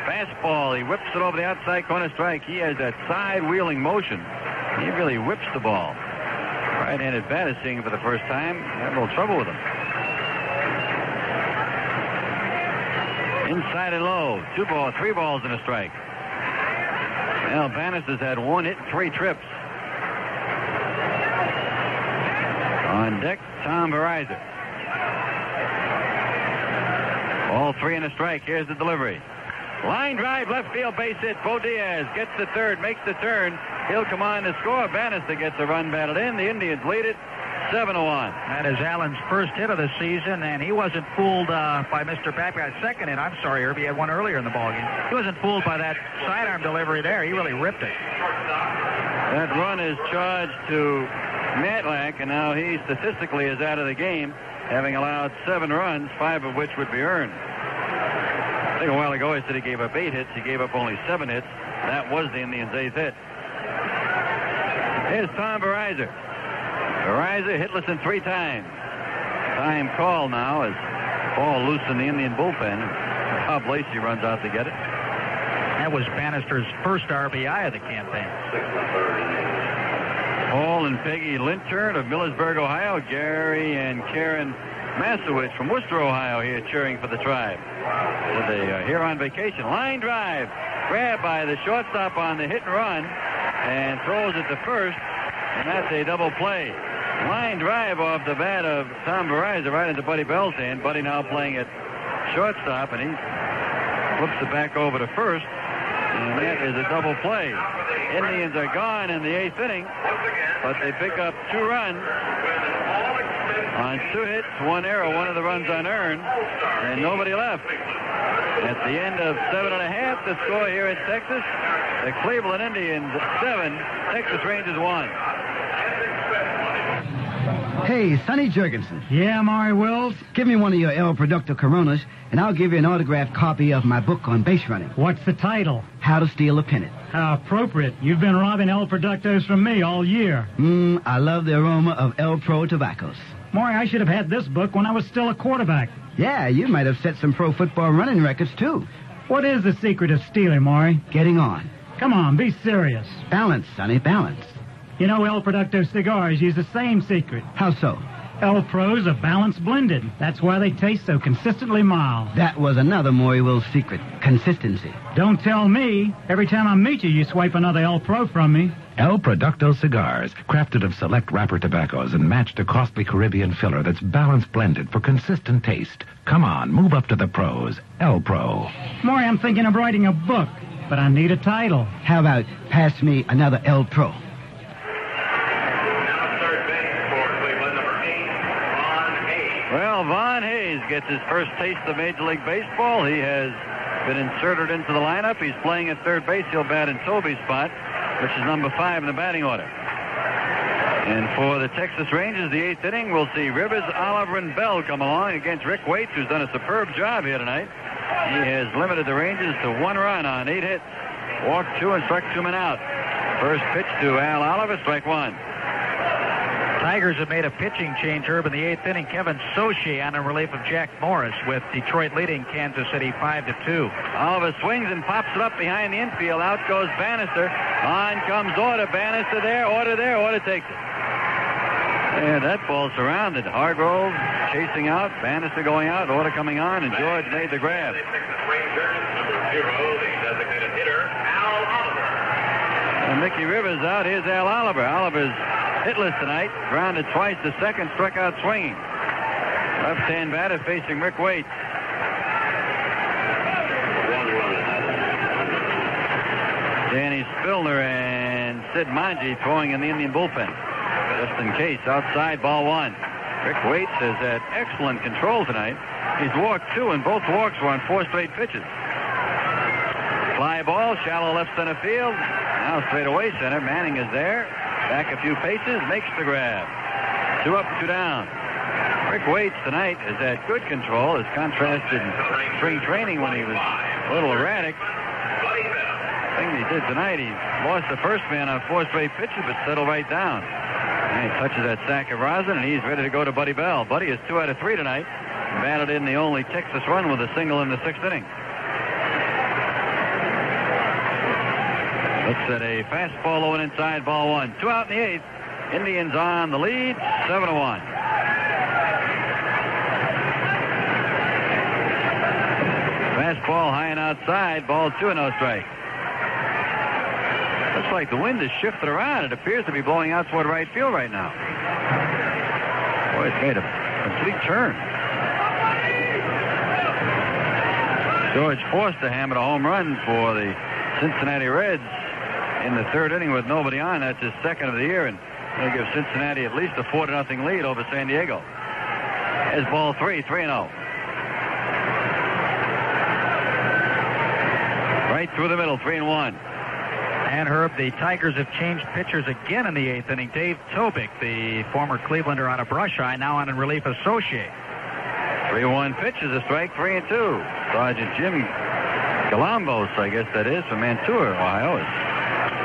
Fastball, he whips it over the outside corner, strike. He has that side-wheeling motion. He really whips the ball. Right-handed batter seeing it for the first time. Had a little trouble with him. Inside and low. 3 balls and a strike. Well, Bannister's had 1 hit and 3 trips. On deck, Tom Verizon. Ball 3 and a strike. Here's the delivery. Line drive, left field, base hit. Bo Diaz gets the third, makes the turn. He'll come on to score. Bannister gets a run batted in. The Indians lead it 7-1. That is Allen's first hit of the season, and he wasn't fooled by Mr. Babcock's second hit. I'm sorry, Irby had 1 earlier in the ballgame. He wasn't fooled by that sidearm delivery there. He really ripped it. That run is charged to Matlack, and now he statistically is out of the game, having allowed 7 runs, 5 of which would be earned. I think a while ago I said he gave up 8 hits. He gave up only 7 hits. That was the Indians' 8th hit. Here's Tom Verizon. Verizon hitless in 3 times. Time call now as ball loose in the Indian bullpen. Bob Lacey runs out to get it. That was Bannister's first RBI of the campaign. Paul and Peggy Lintern of Millersburg, Ohio. Gary and Karen Masowicz from Worcester, Ohio here cheering for the Tribe. They are here on vacation. Line drive. Grabbed by the shortstop on the hit and run and throws it to first, and that's a double play. Line drive off the bat of Tom Verizon right into Buddy Bell's hand. Buddy now playing at shortstop, and he flips it back over to first, and that is a double play. Indians are gone in the 8th inning, but they pick up 2 runs on 2 hits, 1 error, 1 of the runs unearned, and nobody left. At the end of 7 1/2, the score here in Texas, the Cleveland Indians 7, Texas Rangers 1. Hey, Sonny Jurgensen. Yeah, Maury Wills? Give me one of your El Producto Coronas, and I'll give you an autographed copy of my book on base running. What's the title? How to Steal a Pennant. How appropriate. You've been robbing El Productos from me all year. I love the aroma of El Pro tobaccos. Maury, I should have had this book when I was still a quarterback. Yeah, you might have set some pro football running records, too. What is the secret of stealing, Maury? Getting on. Come on, be serious. Balance, Sonny, balance. You know, El Producto cigars use the same secret. How so? El Pro's are balanced blended. That's why they taste so consistently mild. That was another Maury Wills secret. Consistency. Don't tell me. Every time I meet you, you swipe another El Pro from me. El Producto cigars, crafted of select wrapper tobaccos and matched a costly Caribbean filler that's balanced blended for consistent taste. Come on, move up to the pros. El Pro. Maury, I'm thinking of writing a book, but I need a title. How about Pass Me Another El Pro? Well, Von Hayes gets his first taste of Major League Baseball. He has been inserted into the lineup. He's playing at third base. He'll bat in Toby's spot, which is number 5 in the batting order. And for the Texas Rangers, the 8th inning, we'll see Rivers, Oliver, and Bell come along against Rick Waits, who's done a superb job here tonight. He has limited the Rangers to 1 run on 8 hits. Walked 2 and struck 2 men out. First pitch to Al Oliver, strike 1. Tigers have made a pitching change, Herb, in the 8th inning. Kevin Sochi on in relief of Jack Morris, with Detroit leading Kansas City 5-2. Oliver swings and pops it up behind the infield. Out goes Bannister. On comes Order. Bannister there. Order takes it. And that ball surrounded. Hargrove chasing out. Bannister going out. Order coming on, and George made the grab. And Mickey Rivers out. Here's Al Oliver. Oliver's hitless tonight. Grounded twice to second, struck out swinging. Left-hand batter facing Rick Waite. Danny Spillner and Sid Manji throwing in the Indian bullpen. Just in case. Outside, ball 1. Rick Waite has had excellent control tonight. He's walked 2, and both walks were on 4 straight pitches. Fly ball, shallow left center field. Now straight away center. Manning is there. Back a few paces, makes the grab. 2 up, 2 down. Rick Waite tonight has had good control, as contrasted in spring training when he was a little erratic. The thing he did tonight, he lost the first man on 4 straight pitches, but settled right down. And he touches that sack of rosin, and he's ready to go to Buddy Bell. Buddy is 2 out of 3 tonight. Batted in the only Texas run with a single in the 6th inning. Looks at a fastball low and inside, ball 1. 2 out in the 8th. Indians on the lead, 7-1. Fastball high and outside, ball 2 and no strike. Looks like the wind has shifted around. It appears to be blowing out toward right field right now. Boy, it's made a complete turn. George Forster hammered a home run for the Cincinnati Reds in the 3rd inning with nobody on. That's his 2nd of the year, and he'll give Cincinnati at least a 4-0 lead over San Diego. As ball 3, 3-0. Right through the middle, 3-1. And Herb, the Tigers have changed pitchers again in the 8th inning. Dave Tobick, the former Clevelander out of Brusheye, now on in relief associate. 3-1 pitch is a strike, 3-2. Sergeant Jim Galambos, I guess that is, from Mantua, Ohio, is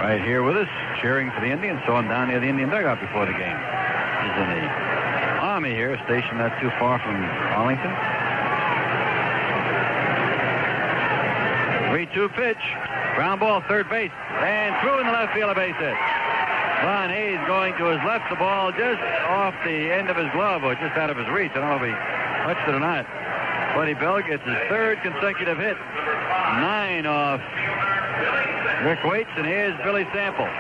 right here with us, cheering for the Indians. Saw him down near the Indian dugout before the game. He's in the Army here, stationed not too far from Arlington. 3-2 pitch. Ground ball, third base. And through in the left field, a base hit. Ron Hayes going to his left, the ball just off the end of his glove, or just out of his reach. I don't know if he touched it or not. Buddy Bell gets his third consecutive hit. 9 off Rick Waits, and here's Billy Sample.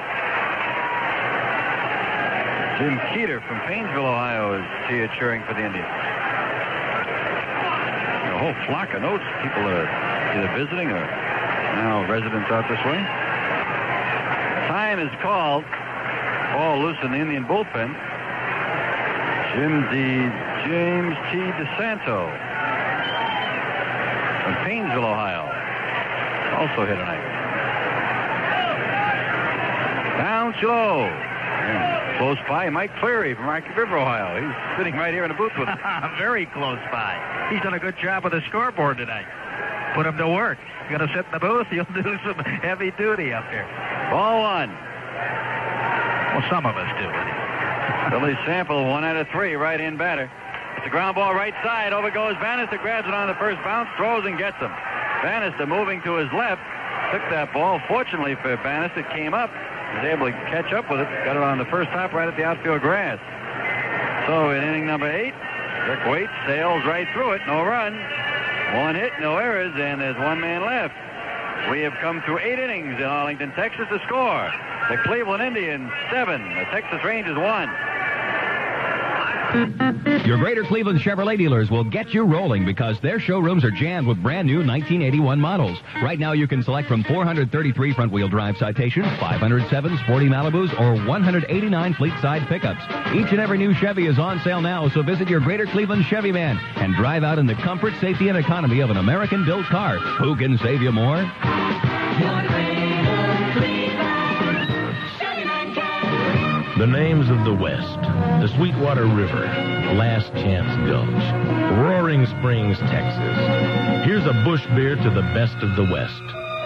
Jim Keeter from Painesville, Ohio, is here cheering for the Indians. A whole flock of notes. People are either visiting or now residents out this way. Time is called. Ball loose in the Indian bullpen. James T. DeSanto from Painesville, Ohio, also hit tonight. Down slow. And close by, Mike Cleary from Rocky River, Ohio. He's sitting right here in the booth with us. Very close by. He's done a good job with the scoreboard tonight. Put him to work. You're going to sit in the booth, you'll do some heavy duty up here. Ball 1. Well, some of us do. Billy Sample, 1 out of 3, right-in batter. It's a ground ball right side. Over goes Bannister, grabs it on the first bounce, throws and gets him. Bannister moving to his left, took that ball. Fortunately for Bannister, it came up. Was able to catch up with it. Got it on the first hop right at the outfield grass. So in inning number 8, Rick Waite sails right through it. No run. 1 hit, no errors, and there's 1 man left. We have come through 8 innings in Arlington, Texas to score. The Cleveland Indians 7, the Texas Rangers 1. Your Greater Cleveland Chevrolet dealers will get you rolling because their showrooms are jammed with brand new 1981 models. Right now you can select from 433 front-wheel drive Citations, 507 Sporty Malibus, or 189 fleet-side pickups. Each and every new Chevy is on sale now, so visit your Greater Cleveland Chevy van and drive out in the comfort, safety, and economy of an American-built car. Who can save you more? The names of the West: the Sweetwater River, Last Chance Gulch, Roaring Springs, Texas. Here's a Busch beer to the best of the West.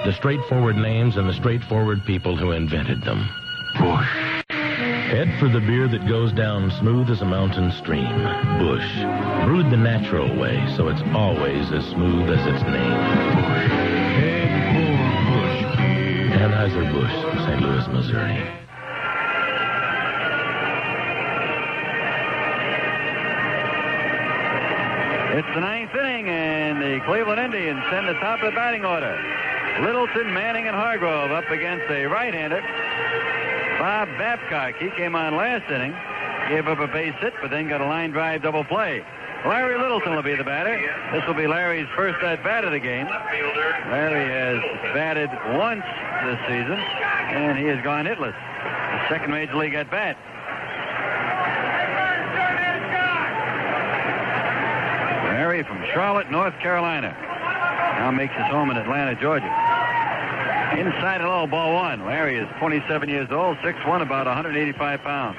The straightforward names and the straightforward people who invented them. Busch. Head for the beer that goes down smooth as a mountain stream. Busch. Brewed the natural way, so it's always as smooth as its name. Busch. Head for Busch beer. Anheuser-Busch, St. Louis, Missouri. It's the 9th inning, and the Cleveland Indians send the top of the batting order. Littleton, Manning, and Hargrove up against a right-hander, Bob Babcock. He came on last inning, gave up a base hit, but then got a line drive double play. Larry Littleton will be the batter. This will be Larry's first at-bat of the game. Larry has batted once this season, and he has gone hitless. The second Major League at-bat. Larry from Charlotte, North Carolina. Now makes his home in Atlanta, Georgia. Inside and low, ball 1. Larry is 27 years old, 6'1", about 185 pounds.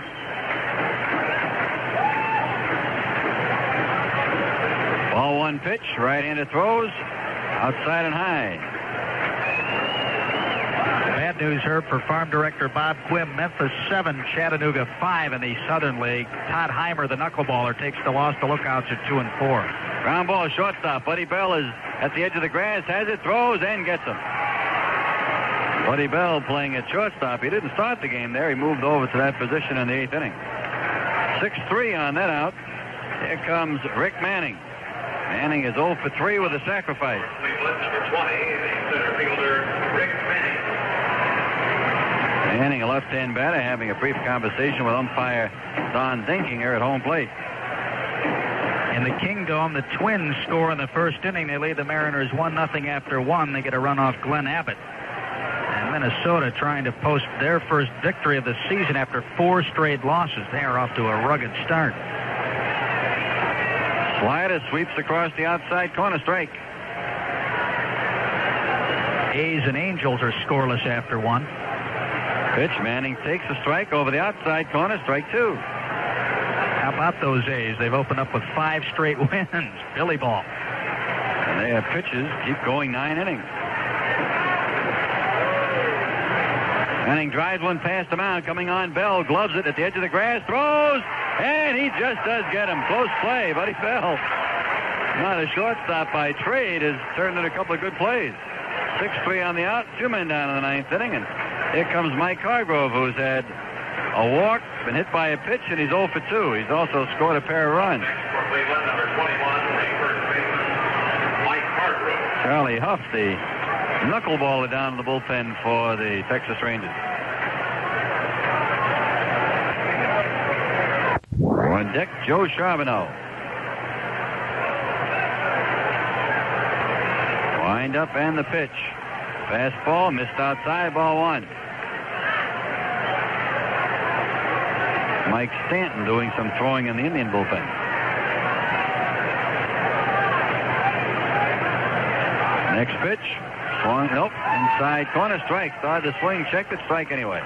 Ball 1 pitch, right-hander throws, outside and high. Bad news, Herb, for Farm Director Bob Quinn. Memphis 7, Chattanooga 5 in the Southern League. Todd Heimer, the knuckleballer, takes the loss. The Lookouts are 2 and 4. Ground ball, shortstop. Buddy Bell is at the edge of the grass, has it, throws, and gets him. Buddy Bell playing at shortstop. He didn't start the game there. He moved over to that position in the 8th inning. 6-3 on that out. Here comes Rick Manning. Manning is 0 for 3 with a sacrifice. Number 20, center fielder Rick Manning. Manning, a left-hand batter, having a brief conversation with umpire Don Dinkinger at home plate. In the Kingdome, the Twins score in the first inning. They lead the Mariners 1-0 after 1. They get a run off Glenn Abbott. And Minnesota trying to post their first victory of the season after 4 straight losses. They are off to a rugged start. Slider sweeps across the outside corner, strike. A's and Angels are scoreless after 1. Pitch, Manning takes a strike over the outside corner, strike 2. How about those A's? They've opened up with 5 straight wins. Billy ball. And they have pitches, keep going 9 innings. Manning drives one past the mound, coming on. Bell gloves it at the edge of the grass, throws, and he just does get him. Close play, but he fell. Not a shortstop by trade has turned in a couple of good plays. 6-3 on the out, 2 men down in the 9th inning, and here comes Mike Hargrove, who's had a walk, been hit by a pitch, and he's 0 for 2. He's also scored a pair of runs. Charlie Huff, the knuckleballer down in the bullpen for the Texas Rangers. On deck, Joe Charbonneau. Wind up and the pitch. Fastball missed outside, ball 1. Mike Stanton doing some throwing in the Indian bullpen. Next pitch. Swung, nope. Inside corner, strike. Started the swing, checked it, strike anyway.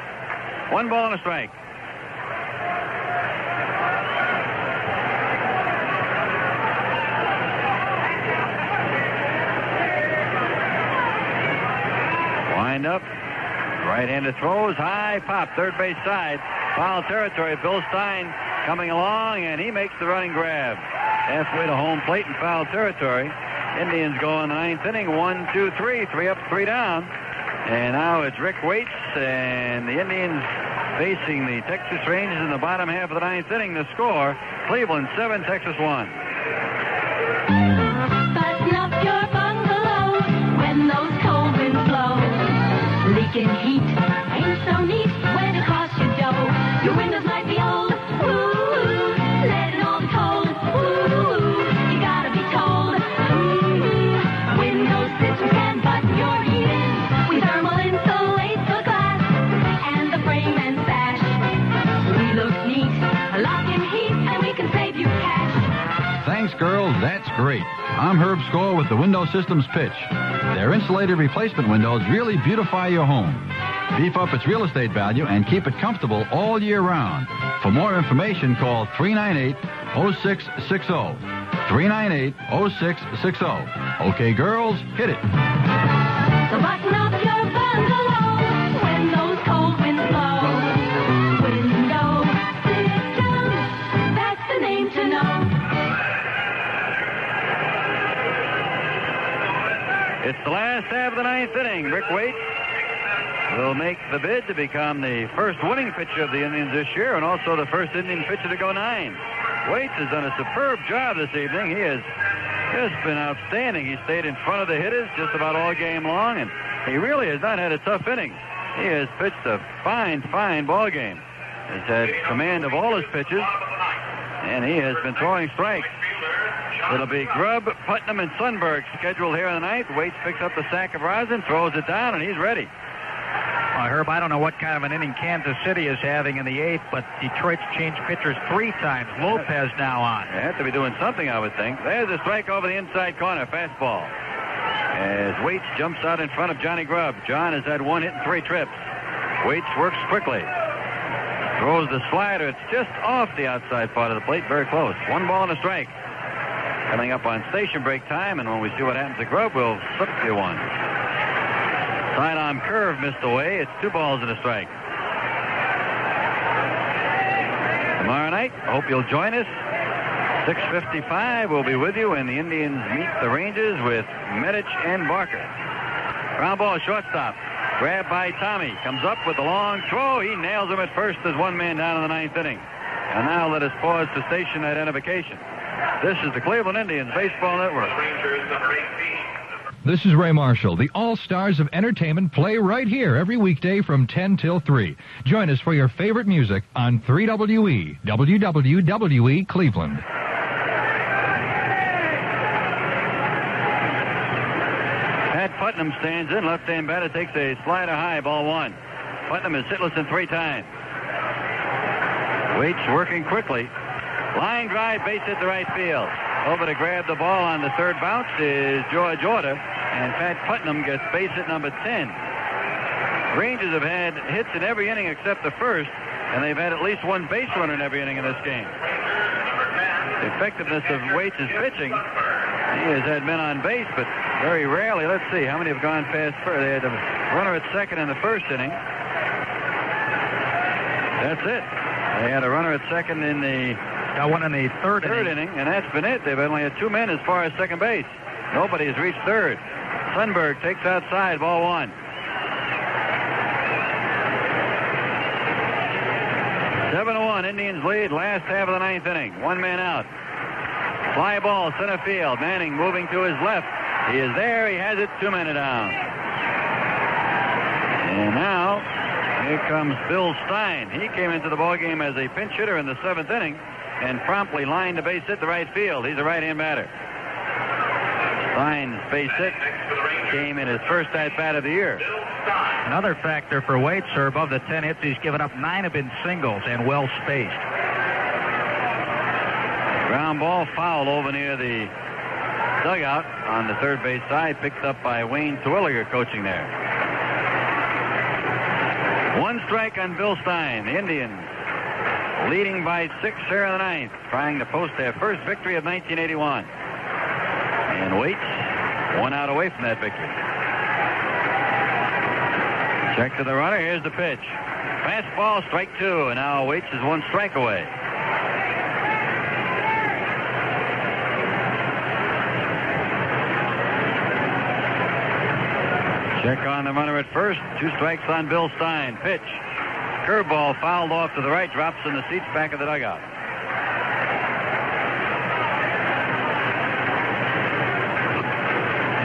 1 ball and a strike. Wind up. Right-handed throws, high pop, third base side. Foul territory. Bill Stein coming along, and he makes the running grab. Halfway to home plate in foul territory. Indians go in the 9th inning. 1, 2, 3. 3 up, 3 down. And now it's Rick Waits and the Indians facing the Texas Rangers in the bottom half of the 9th inning. The score, Cleveland 7, Texas 1. Button up your bungalow when those cold winds blow. Leaking heat ain't so neat when it costs you dough. Your windows might be old. Ooh, let it all be cold. Ooh, you gotta be told. Window systems can button your heat in. We thermal insulate the glass and the frame and sash. We look neat, lock in heat, and we can save you cash. Thanks, girls. That's great. I'm Herb Score with the Window Systems Pitch. Their insulated replacement windows really beautify your home. Beef up its real estate value and keep it comfortable all year round. For more information, call 398-0660. 398-0660. Okay, girls, hit it. So button up your bungalow when those cold winds blow. Window Systems, that's the name to know. It's the last half of the 9th inning. Rick Waits will make the bid to become the first winning pitcher of the Indians this year and also the first Indian pitcher to go 9. Waits has done a superb job this evening. He has just been outstanding. He stayed in front of the hitters just about all game long, and he really has not had a tough inning. He has pitched a fine, fine ball game. He's had command of all his pitches, and he has been throwing strikes. It'll be Grubb, Putnam, and Sundberg scheduled here in the 9th. Waits picks up the sack of rosin, throws it down, and he's ready. Well, Herb, I don't know what kind of an inning Kansas City is having in the 8th, but Detroit's changed pitchers 3 times. Lopez now on. They have to be doing something, I would think. There's a strike over the inside corner, fastball. As Waits jumps out in front of Johnny Grubb. John has had 1 hit and 3 trips. Waits works quickly. Throws the slider. It's just off the outside part of the plate, very close. 1 ball and a strike. Coming up on station break time, and when we see what happens to Grubb, we'll slip you one. Sidearm curve missed away. It's 2 balls and a strike. Tomorrow night, I hope you'll join us. 6:55, we'll be with you, and the Indians meet the Rangers with Medich and Barker. Ground ball, shortstop. Grabbed by Tommy. Comes up with a long throw. He nails him at first as 1 man down in the 9th inning. And now let us pause for station identification. This is the Cleveland Indians Baseball Network. This is Ray Marshall. The All-Stars of Entertainment play right here every weekday from 10 till 3. Join us for your favorite music on 3WE, WWWE Cleveland. Pat Putnam stands in. Left-hand batter takes a slider high, ball 1. Putnam is hitless in 3 times. Waits working quickly. Line drive, base hit to right field. Over to grab the ball on the 3rd bounce is George Order, and Pat Putnam gets base hit number 10. Rangers have had hits in every inning except the first, and they've had at least one base runner in every inning in this game. The effectiveness of Waits' pitching, he has had men on base, but very rarely. Let's see, how many have gone past first? They had a runner at second in the first inning. That's it. They had a runner at second in the... Got one in the third inning, and that's been it. They've only had 2 men as far as second base. Nobody has reached third. Sundberg takes outside, ball 1. Seven to 1, Indians lead, last half of the 9th inning. 1 man out. Fly ball, center field. Manning moving to his left. He is there. He has it. 2 men down. And now, here comes Bill Stein. He came into the ballgame as a pinch hitter in the 7th inning and promptly lined a base hit to right field. He's a right-hand batter. Stein's base hit came in his first at-bat of the year. Another factor for Waits, sir, above the 10 hits he's given up, 9 have been singles and well spaced. Ground ball foul over near the dugout on the third base side, picked up by Wayne Terwilliger coaching there. 1 strike on Bill Stein. The Indians leading by 6 here in the 9th, trying to post their first victory of 1981. And Waits 1 out away from that victory. Check to the runner. Here's the pitch. Fastball, strike 2, and now Waits is 1 strike away. Check on the runner at first. 2 strikes on Bill Stein. Pitch. Curveball fouled off to the right, drops in the seats back of the dugout.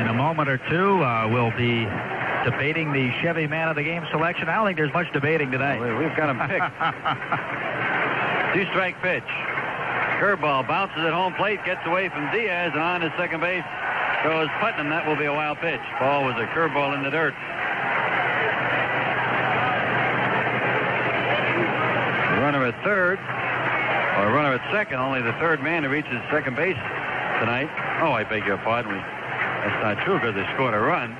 In a moment or two, we'll be debating the Chevy Man of the Game selection. I don't think there's much debating tonight. We've got him picked. 2-strike pitch. Curveball bounces at home plate, gets away from Diaz, and on to second base goes Putnam. That will be a wild pitch. Ball was a curveball in the dirt. The runner at third, or runner at second, only the third man who reaches second base tonight. Oh, I beg your pardon. That's not true because they scored a run.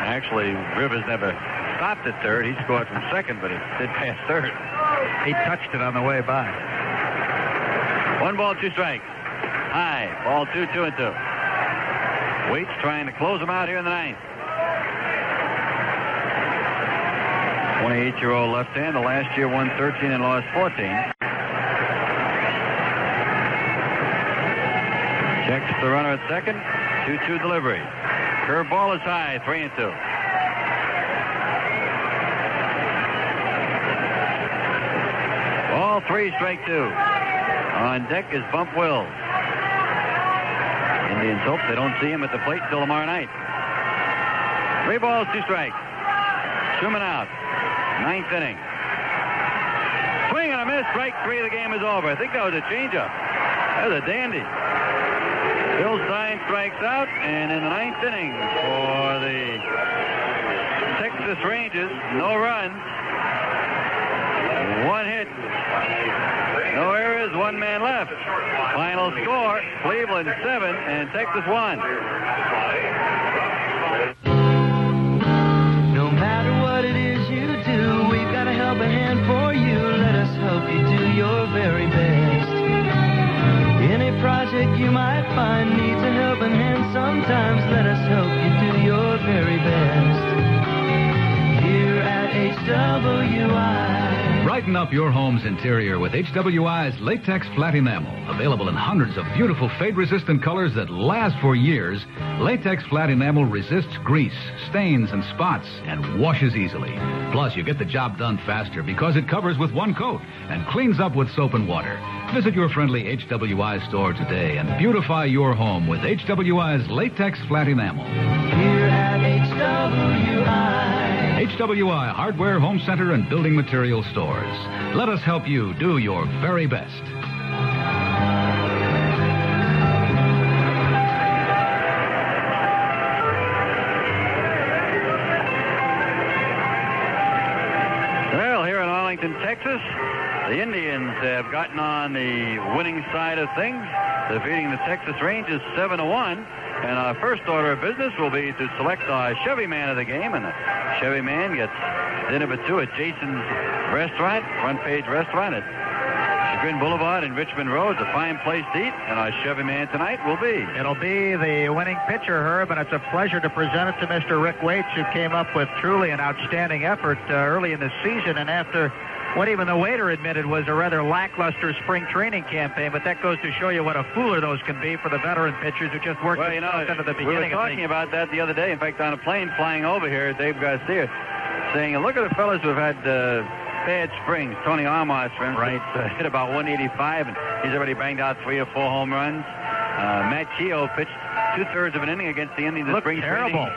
Actually, Rivers never stopped at third. He scored from second, but he did pass third. He touched it on the way by. 1 ball, 2 strikes. High. Ball 2, 2-2. Waits trying to close him out here in the 9th. 28-year-old left-hander. Last year won 13 and lost 14. Checks the runner at second. 2-2 delivery. Curveball is high. 3-2. Ball 3, strike 2. On deck is Bump Wills. Indians hope they don't see him at the plate until tomorrow night. 3 balls, 2 strikes. 2 men out. 9th inning. Swing and a miss. Strike 3. The game is over. I think that was a changeup. That was a dandy. Bill Stein strikes out, and in the 9th inning for the Texas Rangers, no runs, 1 hit, no errors, 1 man left. Final score, Cleveland 7 and Texas 1. No matter what it is you do, we've got a helping hand for you. Let us help you do your very best. Any project you might find needs a helping hand sometimes. Let us help you do your very best. Here at HWI. Brighten up your home's interior with HWI's latex flat enamel. Available in hundreds of beautiful fade-resistant colors that last for years, latex flat enamel resists grease, stains, and spots, and washes easily. Plus, you get the job done faster because it covers with 1 coat and cleans up with soap and water. Visit your friendly HWI store today and beautify your home with HWI's latex flat enamel. Here at HWI. HWI Hardware, Home Center, and Building Material Stores. Let us help you do your very best. Well, here in Arlington, Texas, the Indians have gotten on the winning side of things, defeating the Texas Rangers 7-1. And our first order of business will be to select our Chevy Man of the game, and the Chevy Man gets dinner for two at Jason's Restaurant, Front Page Restaurant at Chagrin Boulevard in Richmond Road. It's a fine place to eat, and our Chevy Man tonight will be. It'll be the winning pitcher, Herb, and it's a pleasure to present it to Mr. Rick Waits, who came up with truly an outstanding effort early in the season, and after what even the waiter admitted was a rather lackluster spring training campaign, but that goes to show you what a fooler those can be for the veteran pitchers who just worked themselves into the beginning. We were talking about that the other day. In fact, on a plane flying over here, Dave Garcia saying, look at the fellas who have had bad springs. Tony Armas, for instance, hit about 185, and he's already banged out 3 or 4 home runs. Matt Keogh pitched 2/3 of an inning against the Indians in spring training.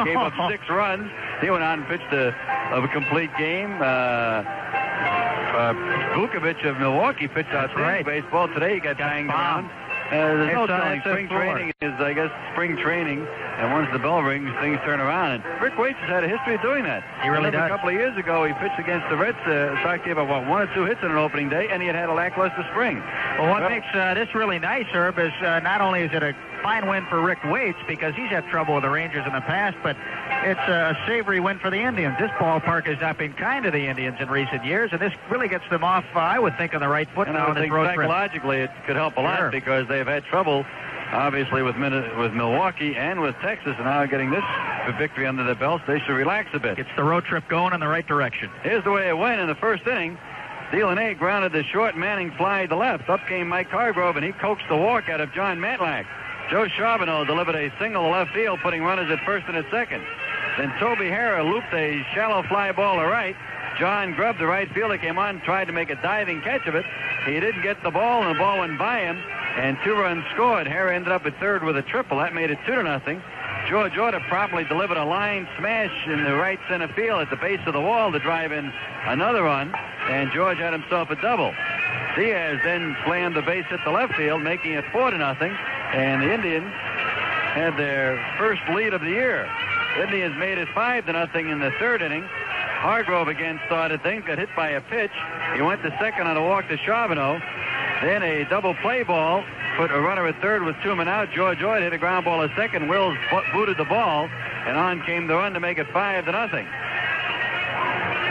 Gave up 6 runs. He went on and pitched a complete game. Vukovic of Milwaukee pitched outstanding baseball. Today he got banged around. There's no telling. Spring training is, I guess, spring training, and once the bell rings, things turn around. And Rick Waits has had a history of doing that. He really does. A couple of years ago, he pitched against the Reds. Sox gave up, 1 or 2 hits on an opening day, and he had a lackluster spring. Well, what makes this really nice, Herb, is not only is it a fine win for Rick Waits, because he's had trouble with the Rangers in the past, but it's a savory win for the Indians. This ballpark has not been kind to the Indians in recent years, and this really gets them off, I would think, on the right foot. And I would think psychologically it could help a lot, because they've had trouble, obviously, with Milwaukee and with Texas, and now getting this victory under their belts, they should relax a bit. Gets the road trip going in the right direction. Here's the way it went in the first inning. Delaney grounded the short, Manning fly to left. Up came Mike Hargrove, and he coaxed the walk out of John Matlack. Joe Charbonneau delivered a single to left field, putting runners at first and at second. Then Toby Harrah looped a shallow fly ball to right. John Grubb, the right fielder, came on and tried to make a diving catch of it. He didn't get the ball, and the ball went by him, and 2 runs scored. Harrah ended up at third with a triple. That made it 2-0. George Orta promptly delivered a line smash in the right center field at the base of the wall to drive in another run, and George had himself a double. Diaz then slammed the base at the left field, making it 4-0, and the Indians had their first lead of the year. Indians made it 5-0 in the third inning. Hargrove again started things, got hit by a pitch. He went to second on a walk to Charbonneau. Then a double play ball put a runner at third with 2 men out. George Orta hit a ground ball at second. Wills booted the ball, and on came the run to make it 5-0.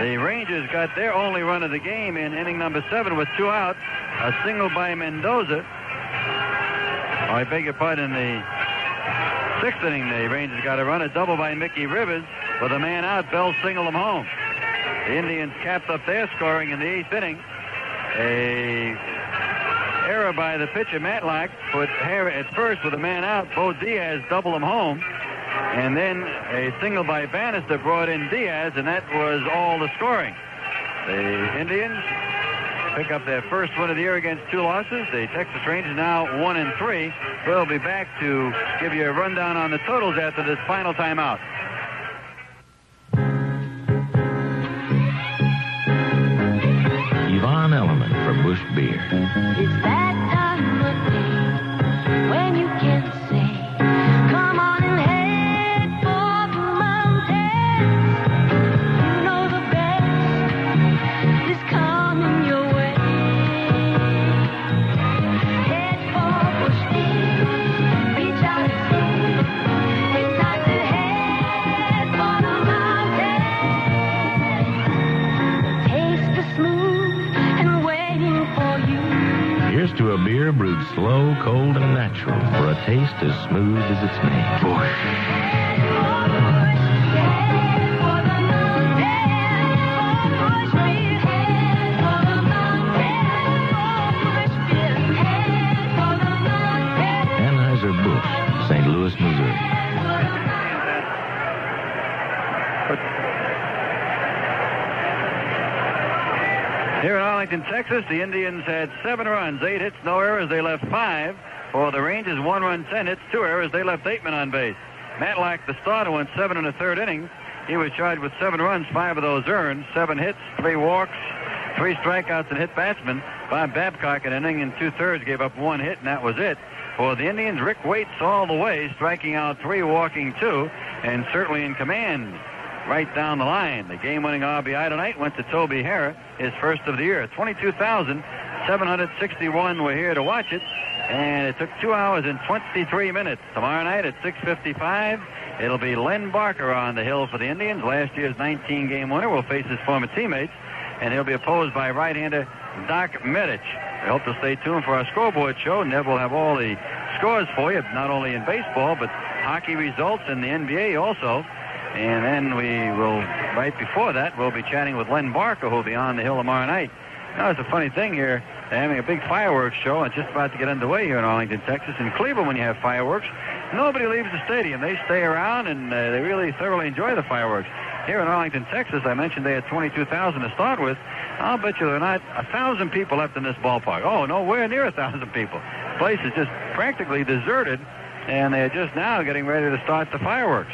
The Rangers got their only run of the game in inning number 7 with 2 outs. A single by Mendoza. I beg your pardon, in the 6th inning, the Rangers got a run. A double by Mickey Rivers. With a man out, Bell singled him home. The Indians capped up their scoring in the 8th inning. A error by the pitcher, Matlack, put Harrah at first with a man out. Bo Diaz doubled him home. And then a single by Bannister brought in Diaz, and that was all the scoring. The Indians pick up their first win of the year against 2 losses. The Texas Rangers now 1-3. We'll be back to give you a rundown on the totals after this final timeout. Yvonne Elliman for Busch Beer. It's that time of day when you can say, come on and head for the mountains. You know the best is coming your way. Head for Busch Beer, reach out and see. It's time to head for the mountains. Taste the smooth and waiting for you. Here's to a beer brewed slow, cold, and natural for a taste as smooth as its name. Busch. Anheuser-Busch, St. Louis, Missouri. Here in Arlington, Texas, the Indians had 7 runs, 8 hits, no errors. They left 5. For the Rangers, 1 run, 10 hits, 2 errors. They left 8 men on base. Matlack, the starter, went 7 in the third inning. He was charged with 7 runs, 5 of those earned, 7 hits, 3 walks, 3 strikeouts, and hit batsmen. Bob Babcock, an inning and 2/3, gave up 1 hit, and that was it. For the Indians, Rick Waits all the way, striking out 3, walking 2, and certainly in command right down the line. The game-winning RBI tonight went to Toby Harrah, his first of the year. 22,761 were here to watch it. And it took 2 hours and 23 minutes. Tomorrow night at 6:55, it'll be Len Barker on the hill for the Indians. Last year's 19-game winner will face his former teammates, and he'll be opposed by right-hander Doc Medich. I hope to stay tuned for our scoreboard show. Neb will have all the scores for you, not only in baseball, but hockey results in the NBA also. And then we will, right before that, we'll be chatting with Len Barker, who will be on the hill tomorrow night. Now, it's a funny thing here. They're having a big fireworks show. It's just about to get underway here in Arlington, Texas. In Cleveland, when you have fireworks, nobody leaves the stadium. They stay around, and they really thoroughly enjoy the fireworks. Here in Arlington, Texas, I mentioned they had 22,000 to start with. I'll bet you there are not 1,000 people left in this ballpark. Oh, nowhere near 1,000 people. The place is just practically deserted, and they're just now getting ready to start the fireworks.